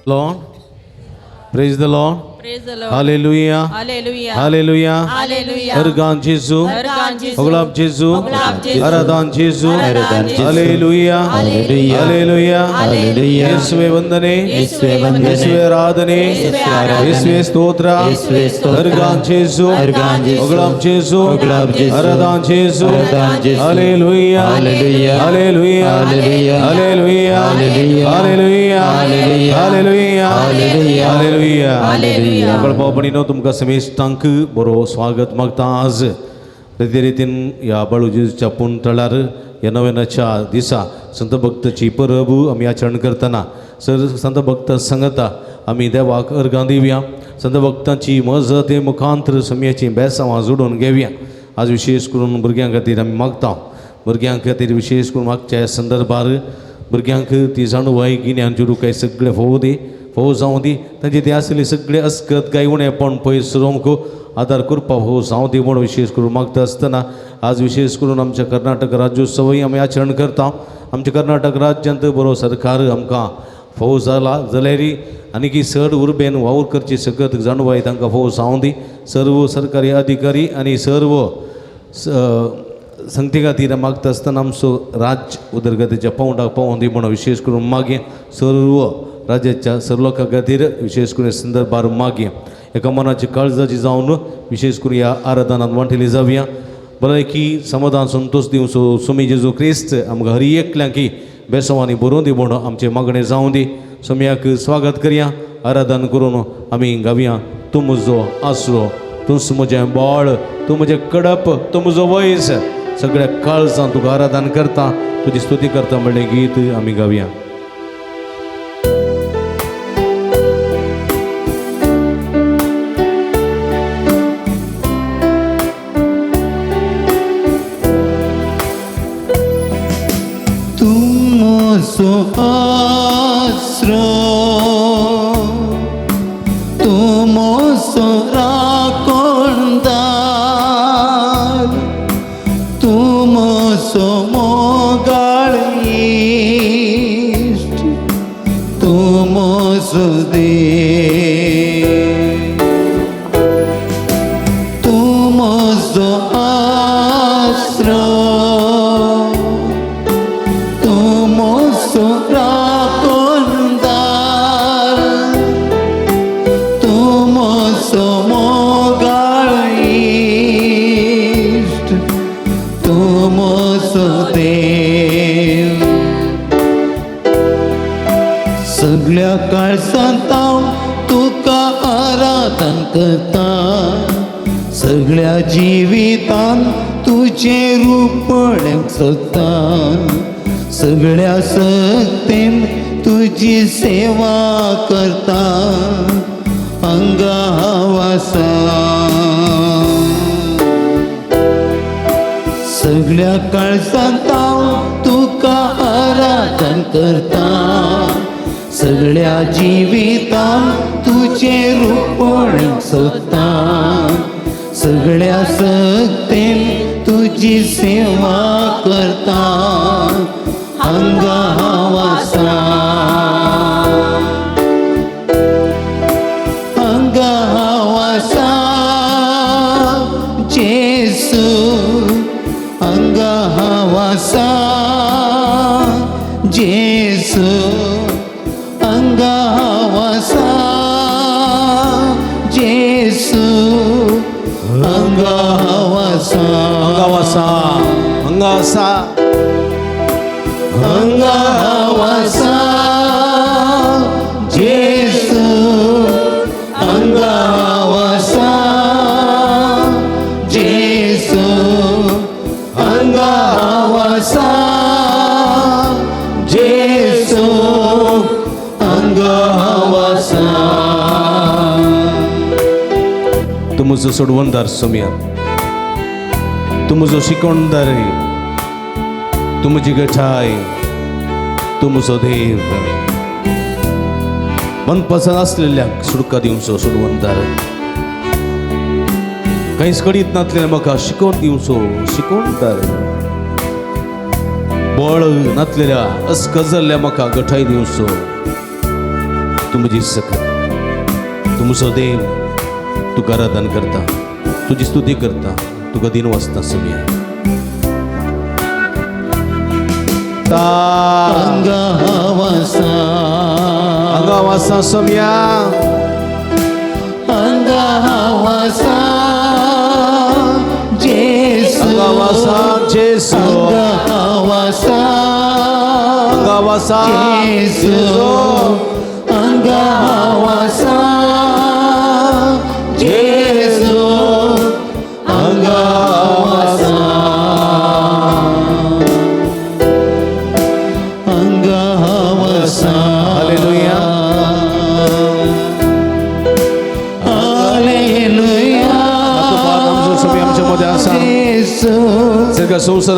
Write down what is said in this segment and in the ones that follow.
Lord, praise the Lord. Praise the Lord. Hallelujah. Hallelujah. Hallelujah. Hallelujah. Ergan Jesu. Ergan Jesu. Oglap Jesu. Oglap Jesu. Aradan Jesu. Aradan Jesu. Hallelujah. Hallelujah. Hallelujah. Hallelujah. ಯೇಸುವೆ ವಂದನೆ, ಯೇಸುವೆ ವಂದನೆ, ಯೇಸುವೆ ಆರಾಧನೆ, ಯೇಸುವೆ ಆರಾಧನೆ, ಯೇಸುವೆ ಸ್ತೋತ್ರ, ಯೇಸುವೆ ಸ್ತೋತ್ರ, ಎರ್ಗಾನ್ ಜೇಸು, ಎರ್ಗಾನ್ ಜೇಸು, ಒಗ್ಲಾಪ್ ಜೇಸು, ಒಗ್ಲಾಪ್ ಜೇಸು, ಅರದಾನ್ ಜೇಸು, ಅರದಾನ್ ಜೇಸು, ಹಲ್ಲೆಲೂಯಾ, hallelujah, hallelujah, hallelujah, hallelujah, hallelujah, hallelujah, ಹಲ್ಲೆಲೂಯಾ, हलेलुया, हलेलुया, हलेलुया. हलेलुया. आपण पावपणीनो तुमकां समेस्तांक बरो स्वागत मागता. आज ते रितीन या बाळूजीच्या पुंतळार या नव्यानाच्या दिसा संत भक्ताची परब आमी आचरण करतना संत भक्त सांगता आमी देवाक अर्गां दिवया. संत भक्तांची मजत हे मुखांतर समयाची बेसांवां जोडून घेवया. आज विशेष करून भुरग्यां खातीर आमी मागता. भुरग्यां खातीर विशेष करून मागच्या संदर्भार भुरग्यांक ती जाणवाय गिन्यान जुरूकाय सगळे फोव दी, फोव जावं दी. तांचे ते आसले सगळे अस्कत काय उणेपण पयस रोवंक आदार करपा फोव जावं दी म्हूण विशेष करून मागता आसतना आज विशेष करून आमच्या कर्नाटक राज्योत्सवय आमी आचरण करता. आमच्या कर्नाटक राज्यांत बरो सरकार आमकां फोव जाला जाल्यार आनी चड उर्बेन वावर करची सकत जाणवाय तांकां फोव जावं दी. सर्व सरकारी अधिकारी आनी सर्व संगती खातीर मागता आसतना आमचो राज्य उदरगतीच्या पावंडाक पावोवन दी म्हणून विशेष करून मागे सर्व राज्याच्या सर्व लोकां खातीर विशेष करून संदर्भार मागे एका मनाची काळजाची जावन विशेष करून ह्या आराधनांत वांटेली जावया. भलायकी समाधान संतोष दिवचो स्वामी जेजू क्रिस्त आमकां हर एकल्यांकी बेसवांनी बरोवन दी म्हणून आमचें मागणें जावं दी. स्वाम्याक स्वागत करया, आराधन करून आमी गावया. तूं म्हजो आसरो, तूंच म्हजें बळ, तूं म्हजें कडप, तूं म्हजो वयस. सगळ्या काळजां तुका आराधन करता, तुजी स्तुती करता म्हणलें गीत आमी गावया. तुमचो आसरो, तुमचो राखणदार, तुमचो मोगाळ इश्ट, तुमचो देव, तुमचो आसरो, तुमचो राखणदार, तुमचो मोगाळ इश्ट, तुमचो देव. सगळ्या काळजांत हांव तुका आराधन करता, सगळ्या जिवितांत तुजें रूप पळोवंक सोदता, सगळ्या सक्तीन तुजी सेवा करता, अंगावासा. सगळ्या काळजांत हांव तुका आराधन करता, सगळ्या जिवितांत तुजें रूप पळोवंक सोदता, सगळ्या सक्तीन तुजी सेवा करता, अंगावासा. अंगावासा जेसू, अंगावासा जेसू, अंगावासा जेसू, अंगावासा. अंगावासा, अंगावासा, अंगावासा जेसू, अंगावासा जेसू, अंगावासा जेसू, अंगावासा. तूं म्हजो सोडवणदार सोम्या, तूं म्हजो शिकोणदार, तूं म्हजी गठाय, तूं म्हजो देव. मनपसंत असलेल्या सुडका दिवसो सोडवंतार काहीच कळीत नासलेल्या म्हाका शिकोवन दिवसो शिकोवंतार बळ नासलेल्या अस्कजल्ल्या म्हाका गठाय दिवसो तू म्हजी सकत तू म्हजो देव तुका आराधन करता तुजी स्तुती करता तुका दिन वाचता सगळ्या अंगावासा सम्या अंगावासा जेसू अंगावासा जेसू अंगावासा अंगावासा जेसू अंगावासा जेसू अंगावासा अंगावासा हालेलुया हालेलुया आमचो समय आमच्या मध्ये असा सगळ्या संसार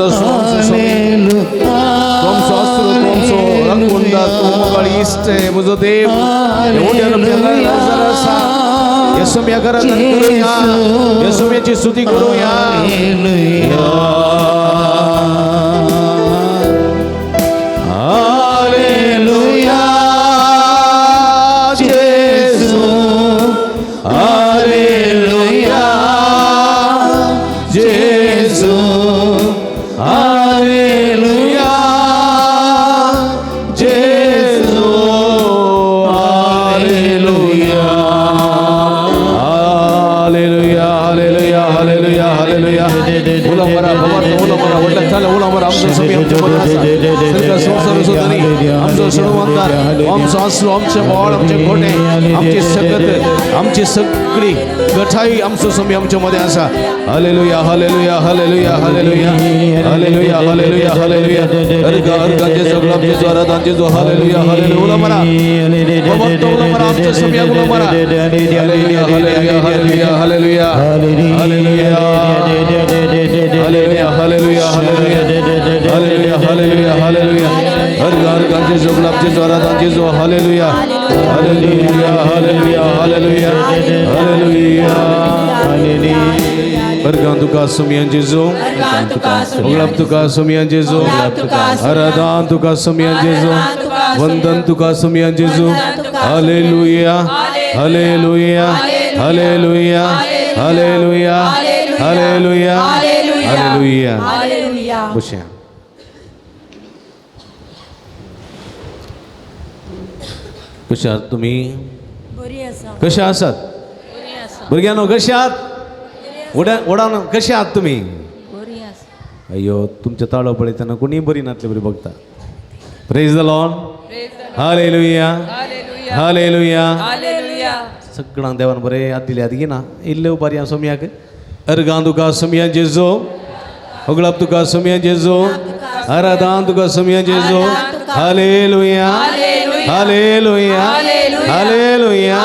तुमचो अस्त्र तुमचो रंगुंडा तुमकाळ इष्ट म्हजो देव येसुम्या आराधन करूया येसुम्याची स्तुती करूया हालेलुया जेसू हालेलुया जेसू हालेलुया जेसू हालेलुया हालेलुया हालेलुया हालेलुया हालेलुया उलमरा भगवान उलमरा वडला चाल उलमरा आमचो समी आमचो मनासा सगळा संसार सुधारी आमचो सणवंतार आमचो असलो आमचे बळ आमचे खोटे आमची सकत आमची सगळी गठाई आमचो समी आमच्या मध्ये असा हालेलुया hallelujah hallelujah hallelujah hallelujah hallelujah हालेलुया अर्गा अर्गाचे सगळाचे आराधनाचे जो हालेलुया हालेलुया उलमरा भगवान उलमरा आमचो समी उलमरा हालेलुया hallelujah hallelujah hallelujah hallelujah hallelujah hallelujah hallelujah hallelujah हालेलुया अर्गा अर्गाचे सगळाचे आराधनाचे जो हालेलुया हालेलुया हालेलुया हालेलुया हालेलुया अर्गा तुका सुमियान जेजो उगलाब तुका सुमियान जेजो आराधन तुका सुमियान जेजो वंदन तुका सुमियान जेजो हालेलुया हालेलुया हालेलुया हालेलुया हालेलुया हालेलुया बशा कशा आहात तुम्ही कशा आसात भुरग्यांनो कशा आहात ओढान कशा आहात तुम्ही अय्यो तुमच्या ताळो पळयतना कोणी बरी नातले बरी बघता प्रेज द लॉर्ड हालेलुया हालेलुया सगळ्यांक देवान बरे हात दिले हात घेना इल्ले उपारी हांव सोम्याक अर्गां तुका सोम्या जेजो होगळाप तुका सोम्या जेजो आराधन तुका सोम्या जेजो हालेलुया हालेलुया हालेलुया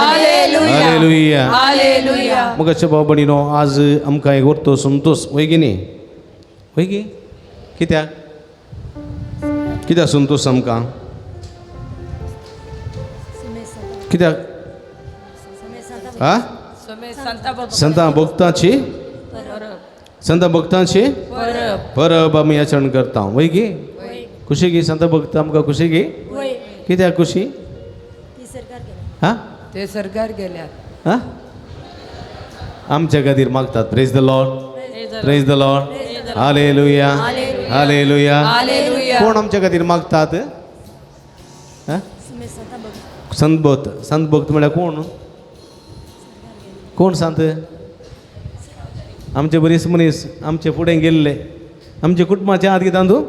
हालेलुया मग अच्छा भाऊ बहिणीनो आज आमकां एक व्हरतो संतोष वय गी न्ही वय गी कित्याक कित्याक संतोष आमकां कित्याक आ संतां भक्तांची संतां भक्तांची परब आमी आचरण करता वय गी खुशी गी संत भक्त आमकां खुशी गी कित्याक खुशी हा ते सरकार गेल्यात हा आमच्या खातीर मागतात praise the Lord praise the lord हालेलुया हालेलुया कोण आमच्या खातीर मागतात हा संत भक्त म्हळ्यार कोण संत आमचे बरेच मनीस आमचे फुडें गेल्ले आमचे कुटुंबाचे आहात गे तांदूळ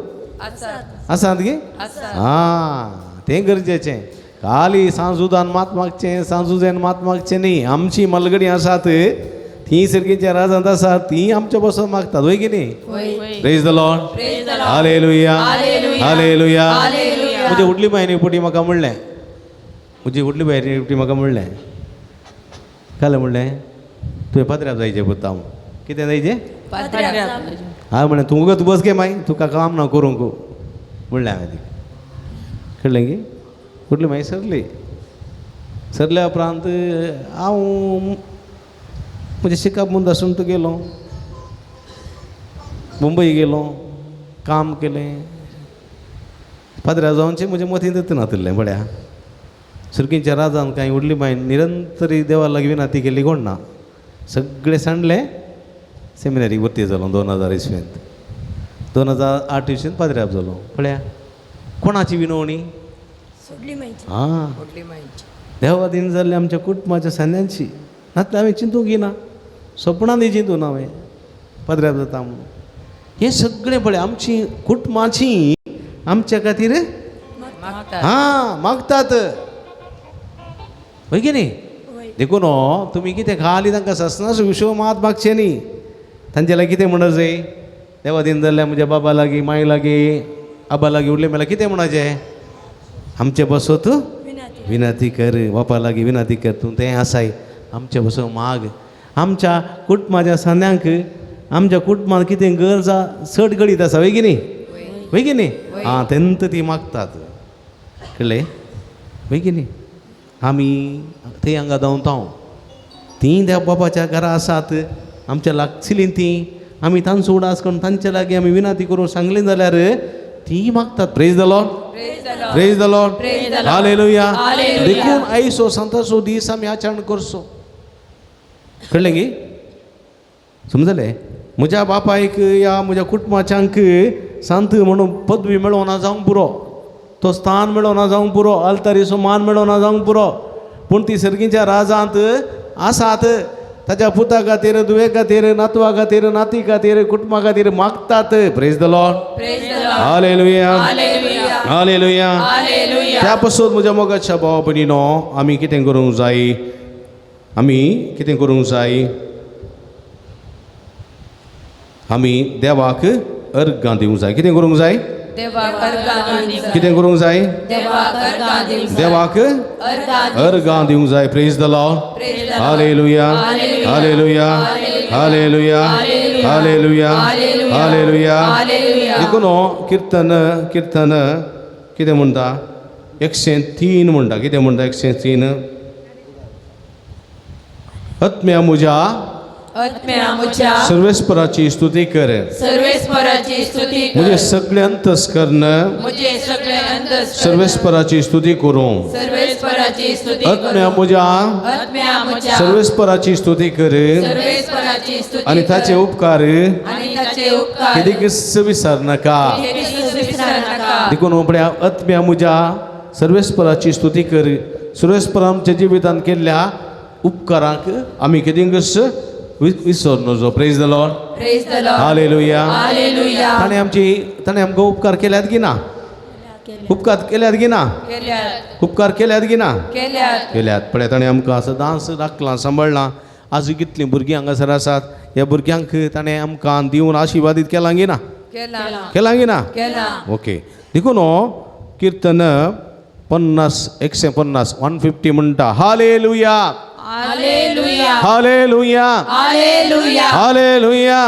आसात गे हा तें गरजेचें खाली सांजुदान मात मागचें सांजुजेन मात मागचें न्ही आमची मलगडी आसात ती सर्गेच्या राजांत आसात ती आमच्या बसून मागतात वय की न्ही प्रेज द लॉर्ड हालेलुया हालेलुया म्हजी व्हडली बायनी पुटी म्हाका म्हणलें म्हजी व्हडली बायनी पुटी म्हाका म्हणलें काल म्हणलें तुवें पात्र्याक जायचें पडटा हांव कितें जायचें हांव म्हणलें तूं बस गे मागीर तुका काम ना करूंक म्हणलें हांवें तिका कळ्ळें गे कुठली मागीर सरली सरल्या उपरांत हांव म्हणजे शिकप म्हूण आसून तो गेलो मुंबई गेलो काम केलें पाद्र्या जावनचें म्हजें मतींत नातलें बड्या सुरकींच्या राजान कांय उरली बायन निरंतरी देवा लागीं विनाती केली कोण ना सगळें सांडलें सेमिनारी भरती जालो 2000 इसवेंत 2008 इसवेंत पाद्र्याप जालो पळया कोणाची विनवणी हां देवा दिन जाल्ली आमच्या कुटुंबाच्या सान्यांची नातले हांवें चिंतूंक घेयना सपनांनी चिंतून हांवें पाद्र्याप जाता म्हणून हे सगळें पळय आमची कुटुंबाची आमच्या खातीर हां मागतात होय की न्ही देखून तुमी कितें खाली तांकां ससनास विशव मात मागचें न्ही तांचे लागीं कितें म्हणत जाय देवा दिन जाल्ल्या म्हज्या बाबा लागीं माय लागीं आबा लागीं उरलें म्हणल्यार कितें म्हणचें आमचे बसो तूं विनंती कर बापा लागीं विनंती कर तूं तें आसाय आमचे बसो माग आमच्या कुटुंबाच्या सान्यांक आमच्या कुटुंबान कितें गरजा चड गळीत आसा होय की न्ही हां तेन्ना ती मागतात कळ्ळें होय की न्ही आमी थंय हांगा धांवतां तीं त्या बापाच्या घरा आसात आमच्या लागचिलीं तीं आमी तांचो उडास करून तांचे लागीं आमी विनंती करून सांगलें जाल्यार तीं मागतात प्रेज द लॉर्ड हालेलुया देखून आयचो सांताचो दीस आमी आचरण करचो कळ्ळें गी समजलें म्हज्या बापायक या म्हज्या कुटुंबाच्यांक सांत म्हणून पदवी मेळोना जावंक पुरो तो स्थान मेळोना जावंक पुरो आल्तारीचो मान मेळोना जावंक पुरो पूण ती सर्गीच्या राजांत आसात ताच्या पुता खातीर दुवे खातीर नातवा खातीर नाती खातीर कुटुंबा खातीर मागतात प्रेज द लॉर्ड हालेलुया हालेलुया त्या पासून म्हज्या मोगाच्या भावा भयणीनो आमी कितें करूंक जाय आमी देवाक अर्गां दिवंक जाय कितें करूंक जाय कितें करूंक जाय देवाक अर्गां दिवंक जाय प्रेज द लॉर्ड हालेलुया हालेलुया हालेलुया हालेलुया हालेलुया देखून कीर्तन कितें म्हणटा 103 म्हणटा कितें म्हणटा 103 आत्म्या म्हज्या सर्वेस्पराची स्तुती कर म्हजे सगळे अंतस्करण सर्वेस्पराची स्तुती करूं आत्म्या म्हज्या सर्वेस्पराची स्तुती कर आनी ताचे उपकार केदीक विसर नाका देखून पळया आत्म्या म्हज्या सर्वेस्पराची स्तुती कर सर्वेस्पर आमच्या जिवितांत केल्ल्या उपकारांक आमी केदींकच विसर नजो प्रेज द लॉर्ड हालेलुया ताणें आमकां उपकार केल्यात की ना उपकार केल्यात की ना उपकार केल्यात की ना केल्यात पळय ताणें आमकां सदांच राखलां सांबाळलां आजून कितलीं भुरगीं हांगासर आसात ह्या भुरग्यांक ताणें आमकां दिवन आशिर्वादीत केलां की ना केलां की ना ओके देखून कीर्तन 150 म्हणटा हालेलुया हालेलुया हालेलुया हालेलुया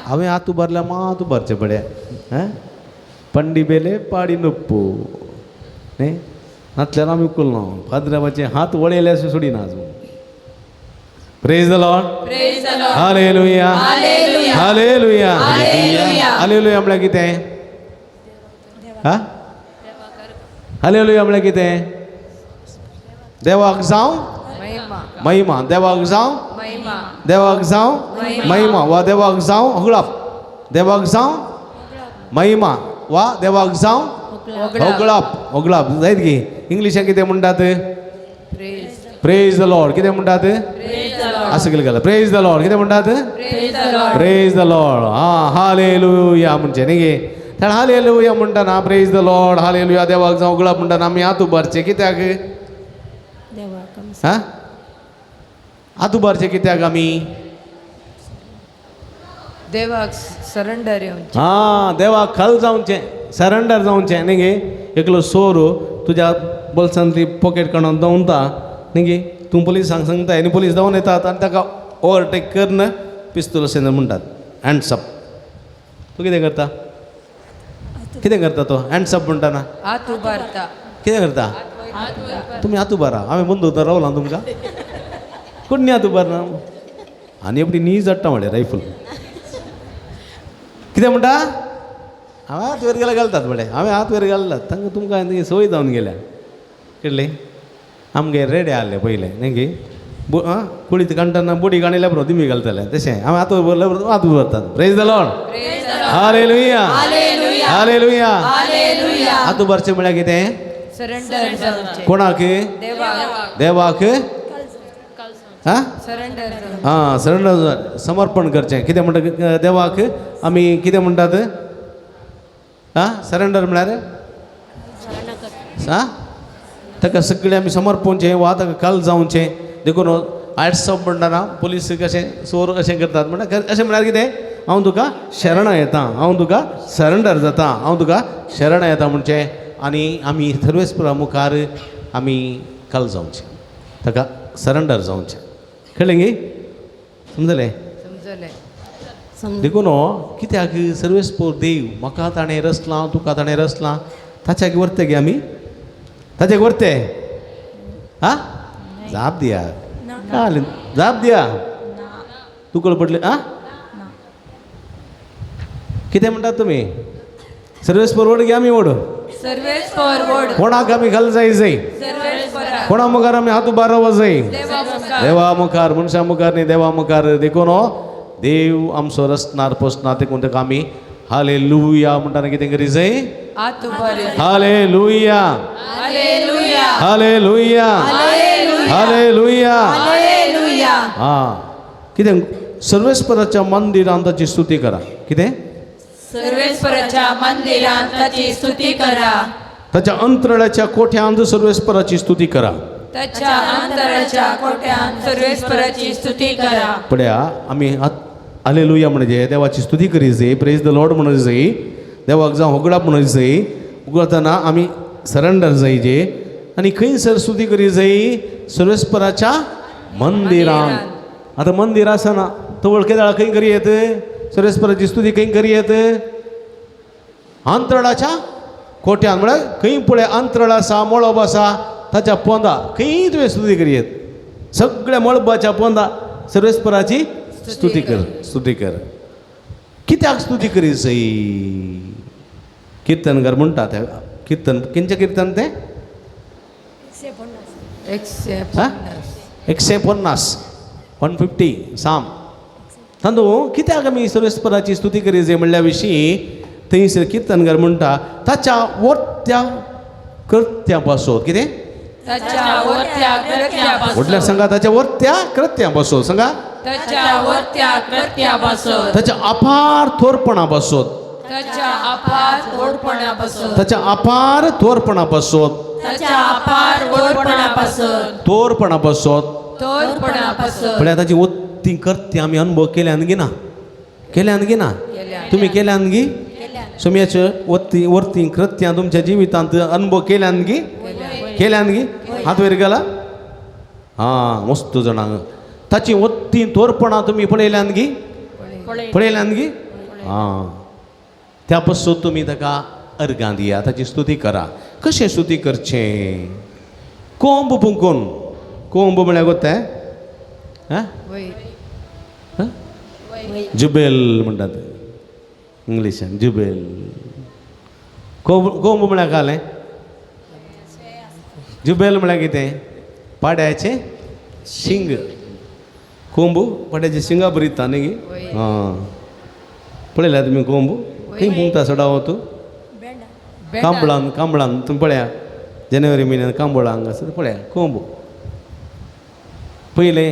हांवें हात उबारल्या मात उबारचें पळया पंडी बेले पाडी नप्पू न्ही नातल्यान आमी उखलना पाद्राबाचे हात वळयले अशें सोडिना आजून प्रेज द लॉर्ड हालेलुया हालेलुया हालेलुया म्हळ्यार कितें हालेलुया म्हळ्यार कितें देवाक जावं महिमा देवाक जावं महिमा वा देवाक जावं देवाक जावं महिमा वा देवाक जावं होगळाप जायत गी इंग्लिशान कितें म्हणटात प्रेज द लॉर्ड कितें म्हणटात असं केलें गेलां प्रेज द लॉर्ड कितें म्हणटात प्रेज द लॉर्ड हालेलुया म्हणचें न्ही गे तर हालेलुया म्हणटाना प्रेज द लॉर्ड हालेलुया देवाक जावं होगळाप म्हणटाना आमी हात उबारचे कित्याक हात उबारचे कित्याक आमी देवाक सरेंडर देवाक खाल जावचें सरेंडर जावचें न्ही गे एकलो सोर तुज्या बल्सांतली पॉकेट काडून दवरता न्ही गे तूं पुलिसांक सांगता आनी पुलीस धांवन येतात आनी ताका ओवरटेक करन पिस्तूल अशें म्हणटात हँड्स अप तूं कितें करता तो हँड्स अप म्हणटाना हात उबारता कितें करता तुम्ही हात उभारा आम्ही बंद होता रावला तुमका कोणी हात उभारना आणि एवढी नी जट्टा म्हणे रायफल किती म्हणटा हांवें हात वयर गेल्यार घालतात म्हणे हांवें हात वयर घालतात तांकां तुमकां संवय जावन गेल्या कळ्ळें आमगे रेडे आहले पयले न्ही गे कुळीत काडटना बोडी काणयल्या बरोबर तुमी घालतले तशें हांवें हात उबरल्या बरोबर हात उबरतात प्रेज द लॉर्ड हालेलुया हालेलुया हात उबारचें म्हळ्यार कितें सरेंडर जावचें कोणाक देवाक देवाक हां सरेंडर जावचें हां सरेंडर समर्पण करचें कितें म्हणटा देवाक आमी कितें म्हणटात हां सरेंडर म्हळ्यार हां ताका सगळें आमी समर्पणचें वा ताका काल जावचें देखून आयट्स सब म्हणटाना पुलीस कशें सोर अशें करतात म्हणटा अशें म्हळ्यार कितें हांव तुका शरण येतां हांव तुका सरेंडर जाता हांव तुका शरण येता म्हणचें आनी आमी सर्वेस्परा मुखार आमी काल जावचें ताका सरेंडर जावचें कळ्ळें गे समजलें समजलें देखून कित्याक सर्वेस्पोर देव म्हाका ताणें रचलां तुका ताणें रचलां ताच्याक व्हरते गे आमी ताच्याक व्हरते आं जाप दिया काल जाप दिया तुका पडले आं कितें म्हणटात तुमी सर्वेस्पोर वड गे आमी वड सर्वेस फॉरवर्ड कोणाक आमी घाल जाय सर्वेस फॉरवर्ड कोणा मुखार आमी हात उबारप जाय देवा मुखार देवा मुखार मनशा मुखार न्ही देवा मुखार देखून देव आमचो रचणार पोसणार देखून ताका आमी हालेलुया म्हणटाना कितें करी जाय हात उबारे hallelujah hallelujah hallelujah hallelujah hallelujah हां कितें सर्वेस्पराच्या मंदिरांत ताची स्तुती करा कितें सर्वेश्वराच्या मंदिरात त्याची स्तुती करा ताच्या अंतराळ्याच्या कोठ्यांत सर्वेस्पराची स्तुती करा त्याच्या अंतराच्या कोट्यात सर्वेश्वराची स्तुती करा पळया आमी हालेलुया म्हणजे देवाची स्तुती करी जाय प्रेज द लॉर्ड म्हणत जाय देवाक जावं होगडाप म्हणत जाय उगडतना आमी सरेंडर जाय जे आनी खंयसर स्तुती करी जाय सर्वेस्पराच्या मंदिरांत आतां मंदिर आसना तो वळखेदाळ खंय करी येत सर्वेस्पराची स्तुती खंय करी येत अंतराळाच्या कोट्यान म्हळ्यार खंय पळय अंतराळ आसा मळब आसा ताच्या पोंदा खंय तुवें स्तुती करी येत सगळ्या मळबाच्या पोंदा सर्वेस्पराची स्तुती कर कित्याक स्तुती करी जाय कीर्तनकार म्हणटा ते कीर्तन खंयचें कीर्तन तें 150 साम तांदूळ कित्याक आमी सर्वेस्पराची स्तुती करी जाय म्हणल्या विशीं थंयसर कीर्तनकार म्हणटा ताच्या वर्त्या कृत्या पासत कितें त्याच्या वर्त्या कृत्यापासून म्हटल्यार सांगा ताच्या वर्त्या कृत्या पासत सांगा त्याच्या वर्त्या कृत्यापासून ताच्या अपार थोरपणा पासत त्याच्या अपार गोडपणापासून ताच्या अपार थोरपणा पासत त्याच्या अपार गोडपणापासून थोरपणा पासत थोरपणापासून म्हळ्यार ताची वत्ती करते आमी अनुभव केल्यान गी ना तुम्ही केल्यान गी सोम्याचे वर्ती कृत्यां तुमच्या जिवितांत अनुभव केल्यान गी हात वयर गेला हां मस्त जाणांक ताची वत्ती थोरपणा तुमी पळयल्यान गी हां त्या पासत तुमी ताका अर्गां दिया ताची स्तुती करा कशें स्तुती करचें कोंब फुंकून कोंब म्हळ्यार गोतें हां जुबेल म्हणटात इंग्लिशान जुबेल कोंब म्हळ्यार कालें जुबेल म्हळ्यार कितें पाड्याचें शिंग कोंब पाड्याचें शिंगा भरिता न्ही हां पळयल्या तुमी कोंब खंय फुंकता सडावो तूं कांबळान तुमी पळया जानेवारी म्हयन्यान कांबळांक आसा पळया कोंब पयले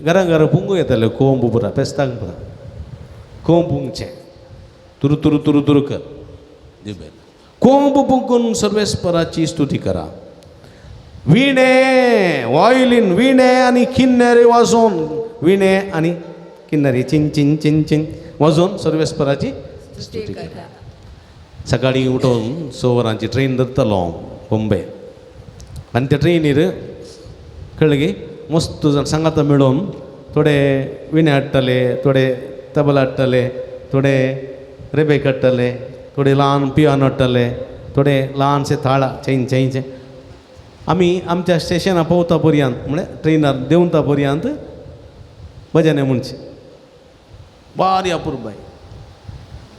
घरा पुंगू येताले कोंब पुरा पेस्तांक पुरा कोंब पुंगचें तुरु तुरु तुरु तुरु कर जुबेल कोंब पुंकून सर्वेस्पराची स्तुती करा विणे वायलीन विणे आनी किन्नरी वाजोवन विणे आनी किन्नरी चिन चिन चिन चिन वाजोवन सर्वेस्पराची स्तुती करा सकाळीं उठोवन 6 वरांची ट्रेन धरतलो बॉम्बे आनी त्या ट्रेनीर कळ्ळें गे मस्त जाण सांगाता मेळोन थोडे विणे हाडटले थोडे तबला हाडटले थोडे रेबेक हाडटले थोडे ल्हान पियानो हाडटले थोडे ल्हानशे थाळा चैन चैनचे आमी आमच्या स्टेशना पावता पर्यंत म्हळ्यार ट्रेनार देंवता पर्यंत भजन म्हणचे बारी अपुरबाय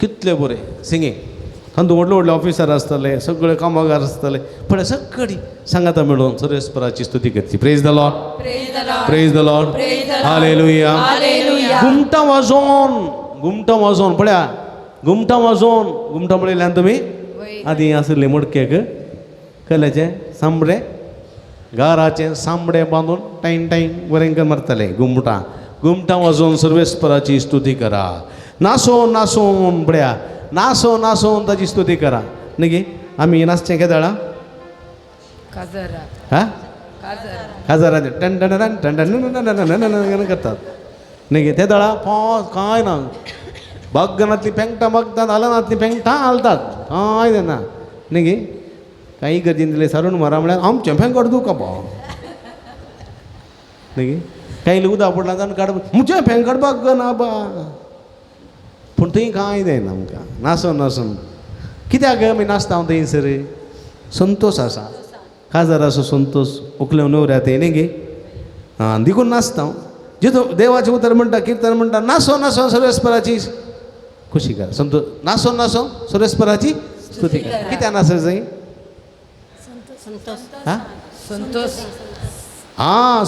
कितले बरे सिंगींग तातूंत व्हडले व्हडले ऑफिसर आसतले सगळे कामगार आसतले पण सगळी सांगाता मेळून सर्वेस्पराची स्तुती करची praise the Lord Praise the Lord. Praise the Lord Praise the Lord. Hallelujah Hallelujah. घुमटां वाजोवन पळया घुमटां म्हणल्यार तुमी आदी आसले मडक्याक कल्याचे सांबडे गाराचे सांबडे बांदून टाईन टाईन बरेंकर मारताले घुमटां वाजोवन सर्वेस्पराची स्तुती करा नासोन पळया नासोन ताची स्तुती करा न्ही आमी नाचचें केदाळा हा काजाराचे टन टन टन टन टन टन करतात न्ही ते दळा कांय ना बागनातली पेंगटां मागतात आलनातली पेंगटां हालतात कांय जायना न्ही काही गरजेन दिले सारून मारा म्हळ्यार आमचें फेंकट तूं कापा न्ही काही उदक पडला जावन काड म्हजें फेंकट बाग ना बा पूण थंय कांय जायना आमकां नासून कित्याक आमी नाचता थंयसर संतोश आसा काजार आसा संतोश उकले न्हवऱ्या ते न्ही गे आं देखून नाचता जितू देवाचें उतर म्हणटा किर्तन म्हणटा नाचोन सर्वेस्पराची खुशी कर संतोष नाचोन सर्वेस्पराची स्तुती कर कित्याक नाचत जाय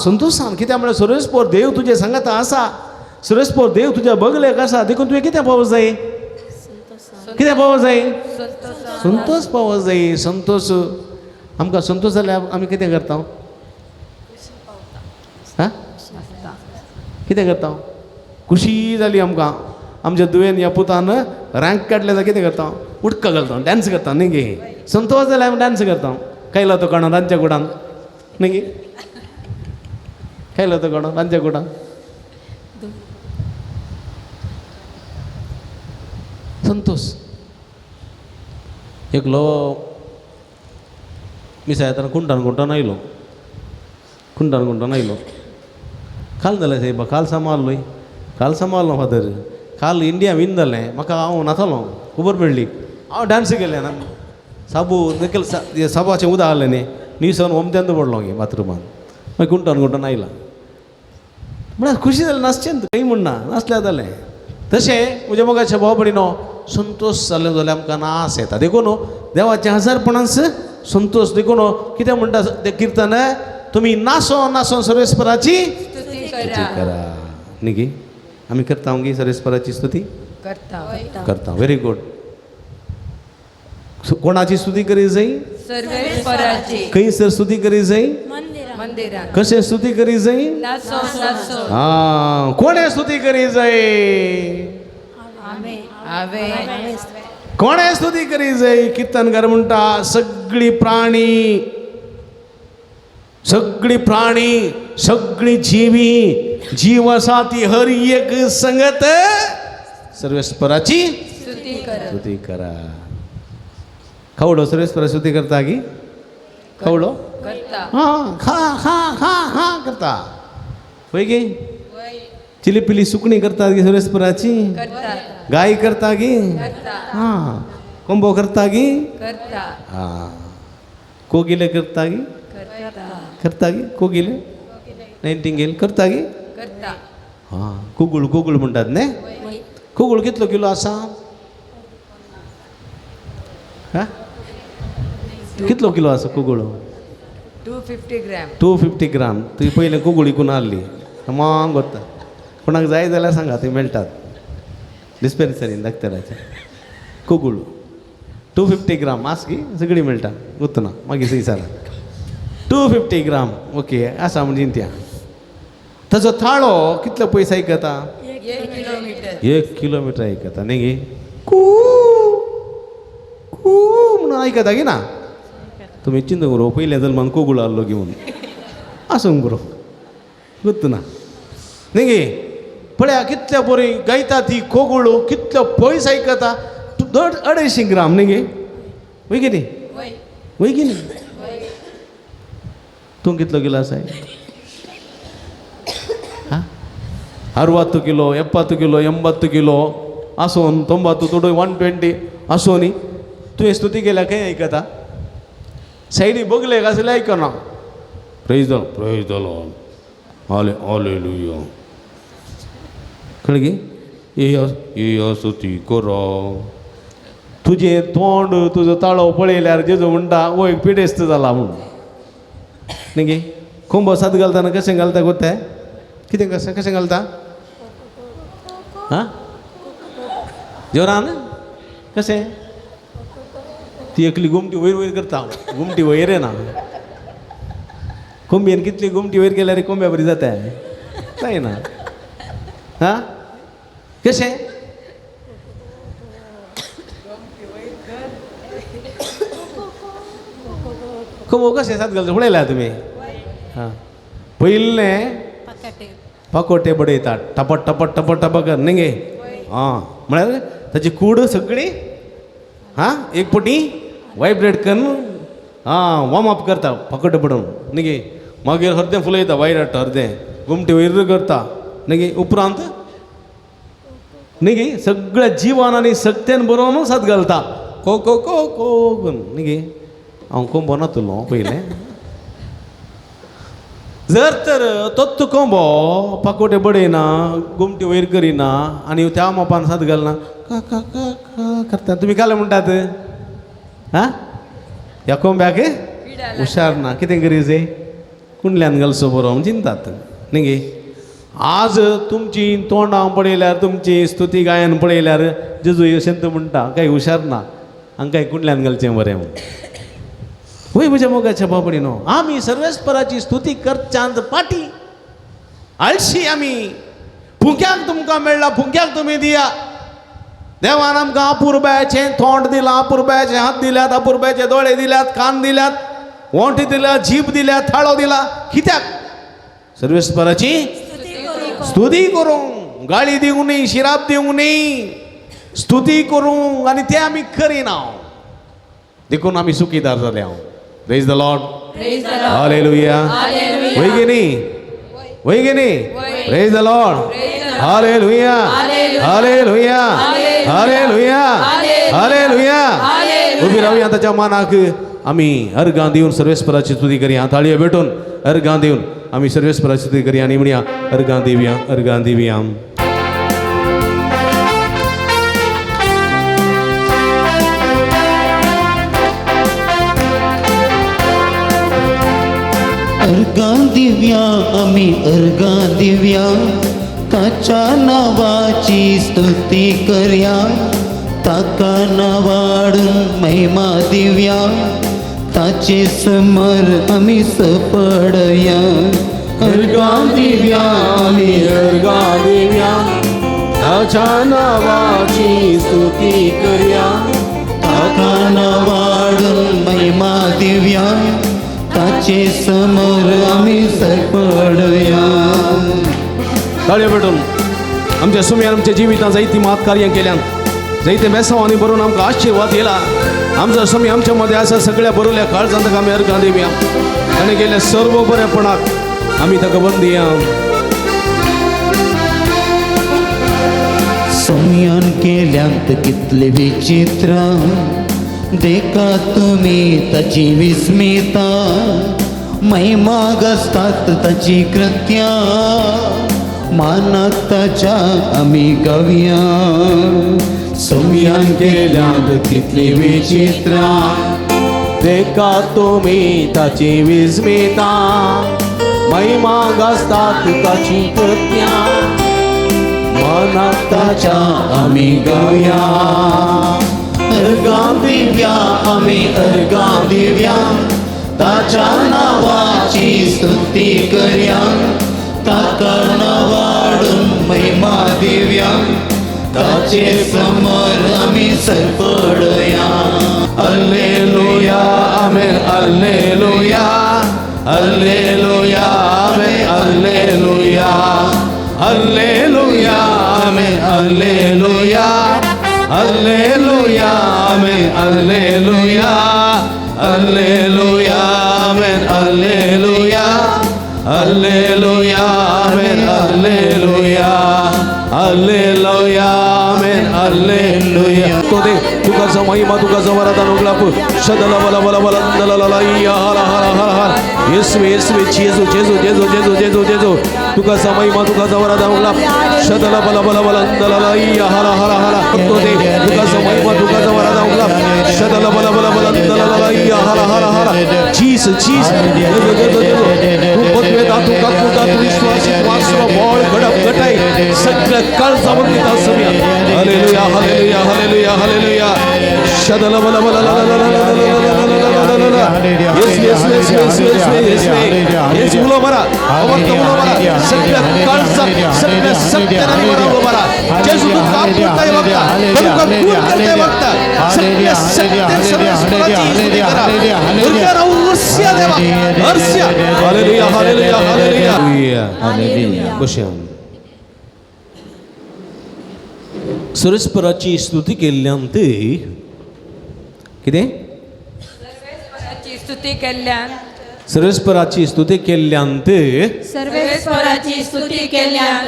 संतोषान कित्याक म्हळ्यार सर्वेस्पर देव तुजे सांगाता आसा सर्वेस्पर देव तुज्या बगलेक आसा देखून तुवें कितें पावोवंक जाय कितें पावोवंक जाय संतोष पावोवंक जाय संतोष आमकां संतोष जाल्यार आमी कितें करता हा कितें करता खुशी जाली आमकां आमच्या दुयेन ह्या पुतान रँक काडले जाल्यार कितें करता उडका घालता डान्स करता न्ही गे संतोष जाल्यार आमी डान्स करता खायलो तो कोणा रांदच्या कुडान न्ही गे खायलो तो कोणा रांदच्या कुडान संतोष एकलो मिसा येताना कुंटान आयलो काल जालें साहेब काल सांबाळलो फादर काल इंडिया विन जालें म्हाका हांव नातालो खबर पडली हांव डान्स केलें ना साबाचें उदक आहलें न्ही न्हिसन ओमत्यान पडलो गे बाथरुमान मागीर कुंटान आयला म्हळ्यार खुशी जालें नाचचें न्ही खंय म्हणना नाचल्यार जालें तशें म्हज्या मोगाच्या भाव भयणीनो संतोष जालें जाल्यार आमकां नाच येता देखून देवाच्या हजारपणांस संतोष देखून कितें म्हणटा तें किर्तन तुमी नाचोन सर्वेस्पराची स्तुती स्तुती करा. करा न्ही गे आमी करता गे सर्वेस्पराची स्तुती करता व्हेरी गुड कोणाची स्तुती करी जाय सर्वेस्पराची खंयसर स्तुती करी जाय मंदिरात कशें स्तुती करी जाय नाचोन हां कोणे स्तुती करी जाय कोणे स्तुती करी जाय किर्तनकार म्हणटा सगळी प्राणी सगळी जीव आसा ती हर एक संगत सर्वेस्पराची स्तुती करा खवडो सर्वेस्पराची स्तुती करता की खवडो हां हा करता होय गे चिली पिली सुकणी करतात गी सर्वेस्पराची गाय करता गी हां कोंबो करता गी हां कोगिले करता गी कोगिले नायटिंगेल करता गी हां कुगुळ म्हणटात न्ही कुगुळ कितलो किलो आसा हा कितलो किलो आसा कुगुळ 250 ग्राम तुवें पयलें कुगुळ विकून हाडली मांग वता कोणाक जाय जाल्यार सांगा थंय मेळटात डिस्पेन्सरीन दाखतराच्या कुगुळ 250 ग्राम आसगी सगळी मेळटा उतना मागीर थंयसर 250 ग्राम ओके आसा म्हणजे त्या ताजो थाळो कितलो पयस आयकता 1 किलोमिटर आयकता न्ही गे कू म्हणून आयकता गे ना तुमी चिंत करो पयल्या जल्मान कोगुळ आहलो घेवन आसूंक बरो गुत्तना न्ही गे पळया कितल्या बरी गायता ती कोगुळ कितलो पयस आयकता 250 ग्राम न्ही गे वय गे न्ही वय गे न्ही तूं कितलो किलो आसाय 60 किलो 70 किलो 80 किलो आसून 90 थोडो 120 आसून तुवें स्तुती केल्या खंय आयकता सायडी बगलेक आसल्यार आयकना प्रेज द लॉर्ड हालेलुया कळगी ये स्तुती करो तुझे तोंड तुझं ताळो पळयल्यार जेजू म्हणटा वो एक पिडेस्त जाला म्हणून न्ही गे कोंबो सात घालतना कशें घालता कोत्ताय कितें कशें घालता हां जोरान कशें ती एकली गुमटी वयर वयर करता गुमटी वयर येना कोंबयेन कितली गुमटी वयर केल्यार कोंब्या बरी जाता जायना हां कशें कोंबो कशें सात घालता पळयला तुमी हां पयलें पाकोटे बडयतात टपट टपट टपट टपट कर न्ही गे हां म्हळ्यार ताची कूड सगळी हां एक पटी वायब्रेट करून हां वॉर्म अप करता पाकोटे पडून न्ही गे मागीर हरदें फुलयता वायर हाडटा हरदें घुमटी वयर करता न्ही गे उपरांत न्ही गे सगळ्या जिवान आनी सक्तेन बरोवन सात घालता को को को को न्ही गे हांव कोंबो नातलो पयलें जर तर तोच कोंबो पाकोटे बडयना गुमटी वयर करिना आनी त्या मोपान सात घालना का का का का करता तुमी काले म्हणटात हां ह्या कोंब्याक हुशार ना कितें गरज कुंडल्यान घालचो बरो चिंतात न्ही गे आज तुमची तोंडां पळयल्यार तुमची स्तुती गायन पळयल्यार जेजू अशेंत म्हणटा काही हुशार ना हांकां काही कुंडल्यान घालचें बरें वय म्हज्या मोगाच्या बाबडीनो आमी सर्वेस्पराची स्तुती करच्यांत पाटी आळशी आमी फुंक्याक तुमकां मेळ्ळा फुंक्याक तुमी दिया देवान आमकां अपुरब्याचें तोंड दिलां अपुरब्याचे हात दिल्यात अपुरब्याचे दोळे दिल्यात कान दिल्यात वोंट दिल्यात जीभ दिल्यात थाळो दिला कित्याक सर्वेस्पराची स्तुती करूंक गाळी दिवंक न्ही शिराप दिवंक न्ही स्तुती करूंक आनी तें आमी करिना देखून आमी सुखीदार जाले हांव प्रेज द लॉर्ड हालेलुया वय गे न्ही प्रेज द लॉर्ड हालेलुया हालेलुया हालेलुया हालेलुया उबी रावया ताच्या मानाक आमी अर्गां दिवन सर्वेस्पराची स्तुती करया ताळयो भेटून अर्गां दिवन आमी सर्वेस्पराची स्तुती करया आनी म्हणया अर्गां दिवया अर्गां दिव्या आमी अर्गां दिव्या ताच्या नावाची स्तुती करया ताका नावाडून महिमा दिव्या ताचे समोर आमी सपडया अर्गां दिव्या आमी अर्गां दिव्या ताच्या नावाची स्तुती करया ताका नावाडून महिमा दिव्या ताचे समोर आमी सपडया ताळयो भेटून आमच्या सुम्यान आमच्या जिवितांत जायतीं मात कार्यां केल्यात जायते मेसांवांनी बरोवन आमकां आशिर्वाद दिला आमचो समय आमच्या मध्ये आसा सगळ्या बरोवल्या काळजांत ताका आमी अर्गां दिवया ताणें केल्या सर्व बरेपणाक आमी ताका वंदया सम्यान केल्यांत कितले विचित्र देखा तुम्ही ताची विस्मिता महिमा गसतात ताची कृत्या मानाक ताच्या आमी गावया सम्यान केल्यांत कितली विचित्र देखा तुम्ही ताची विस्मिता महिमा गाजतात ताची कृत्या मानाक ताच्या आमी गावया अर्गां दिव्या आमी अर्गां दिव्या ताच्या नावाची स्तुती करया ताका नावाडून महिमा दिव्या ताचे समोर आमी सपडया हालेलुया आमेन हालेलुया हालेलुया आमेन हालेलुया हालेलुया आमेन हालेलुया हालेलुया आमेन हालेलुया हालेलुया आमेन हालेलुया हालेलुया आमेन हालेलुया हालेलुया आमेन हालेलुया तो दे तुका तुका महिमा तुका वरदान उगलाप शदला बला बला बला दला या हाला हाला हाला हाला येशू येशू जेजू जेजू जेजू जेजू जेजू जेजू तुका महिमा तुका वरदान उगलाप शदला बला बला बला दला या हाला हाला हाला तो दे तुका महिमा तुका वरदान उगलाप शदला बला बला बला दला या हाला हाला हाला जीसस जीसस जेजू जेजू जेजू तू पदवेदा तू काकुदा तू विश्वास वासवा बॉल गडप गटाई सगळं काळ जावून समया हालेलुया हालेलुया हालेलुया हालेलुया शदला बला बला ला ला ला ला yes yes yes yes yes yes yes उलो बरा अवत उलो बरा सगळं काळ सगळं सत्याने बरा बरा जेजू तू कापुताय बघता तू कापून करते बघता सगळं सत्य सर्वस्वराची हालेलुया उर्स्या देवा अर्स्या हालेलुया हालेलुया हालेलुया हालेलुया बशा सरस्पराची स्तुती केल्यानंतर कितें सर्वेश्वराची स्तुती केल्यान सरस्पराची स्तुती केल्यानंतर सर्वेश्वराची स्तुती केल्यान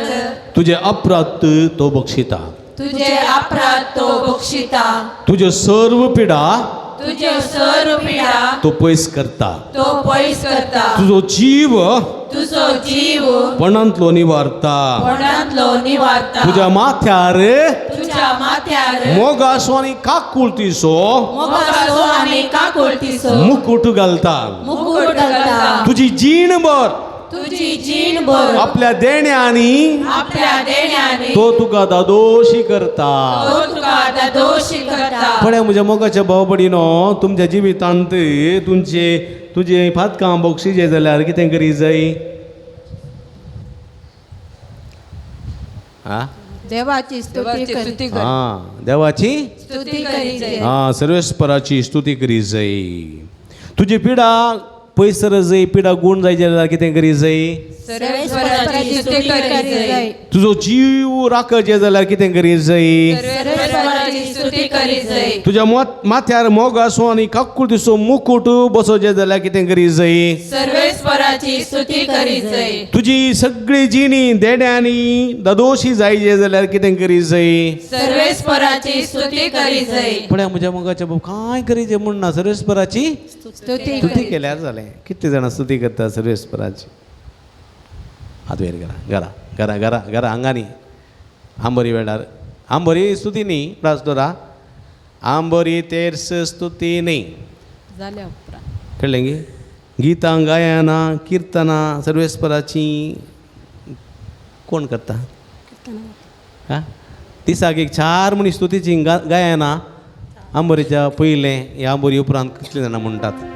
तुझे अपराध तो बक्षिता तुझे अपराध तो बक्षिता तुझे सर्व पिडा तुझे सर्व पिडा तो पयस करता तो पयस करता तुझो जीव तुझो जीव पणांतलो निवारता पणांतलो निवारता तुझ्या माथ्यार तुझ्या माथ्यार मोगासो आनी काकुळतीसो मोगासो आनी काकुळतीसो मुकुट घालता मुकुट घालता तुझी जीणभर तुझी जीण भर आपल्या देण्यानी आपल्या देण्याने तो तुका दादोशी करता तो तुका दोषी करता पळ्या म्हज्या मोगाच्या भाव भयणीनो तुमच्या जिवितांत तुझे फातकां बक्षिजे जाल्यार कितें करी जाय हा देवाची स्तुती कर देवाची स्तुती करी जाय सर्वेस्पराची स्तुती करी जाय तुझी पिडा पयसर जाय पिडा गुण जाय जाल्यार कितें करी जाय सर्वेश्वराची स्तुती करी जाय तुजो जीव राखचे जाल्यार कितें करी जाय सर्वेश्वराची स्तुती करी जाय तुझ्या माथ्यार मोग आसूं आनी काकुळतीचो मुकुट बसोवचे जाल्यार कितें करी जाय सर्वेश्वराची स्तुती करी जाय तुजी सगळी जिणी देड्यांनी दादोशी जायचे जाल्यार कितें करी जाय सर्वेश्वराची स्तुती करी जाय पण म्हज्या मोगाच्या भाव कांय करीचे म्हणना सर्वेस्पराची स्तुती स्तुती केल्यार जालें कितले जाणां स्तुती करता सर्वेस्पराची हात वयर घरा घरा घरा घरा घरा आंगांनी आंबरी वेळार आंबरी स्तुती न्ही प्रास्तोरा आंबरी तेर्स स्तुती न्ही जाल्या उपरांत कळ्ळें गे गितां गायनां किर्तनां सर्वेस्पराची कोण करता हा दिसाक एक 4 मणी स्तुतीची गायनां आंबरीच्या पयलें ह्या आंबरी उपरांत कितले जाणां म्हणटात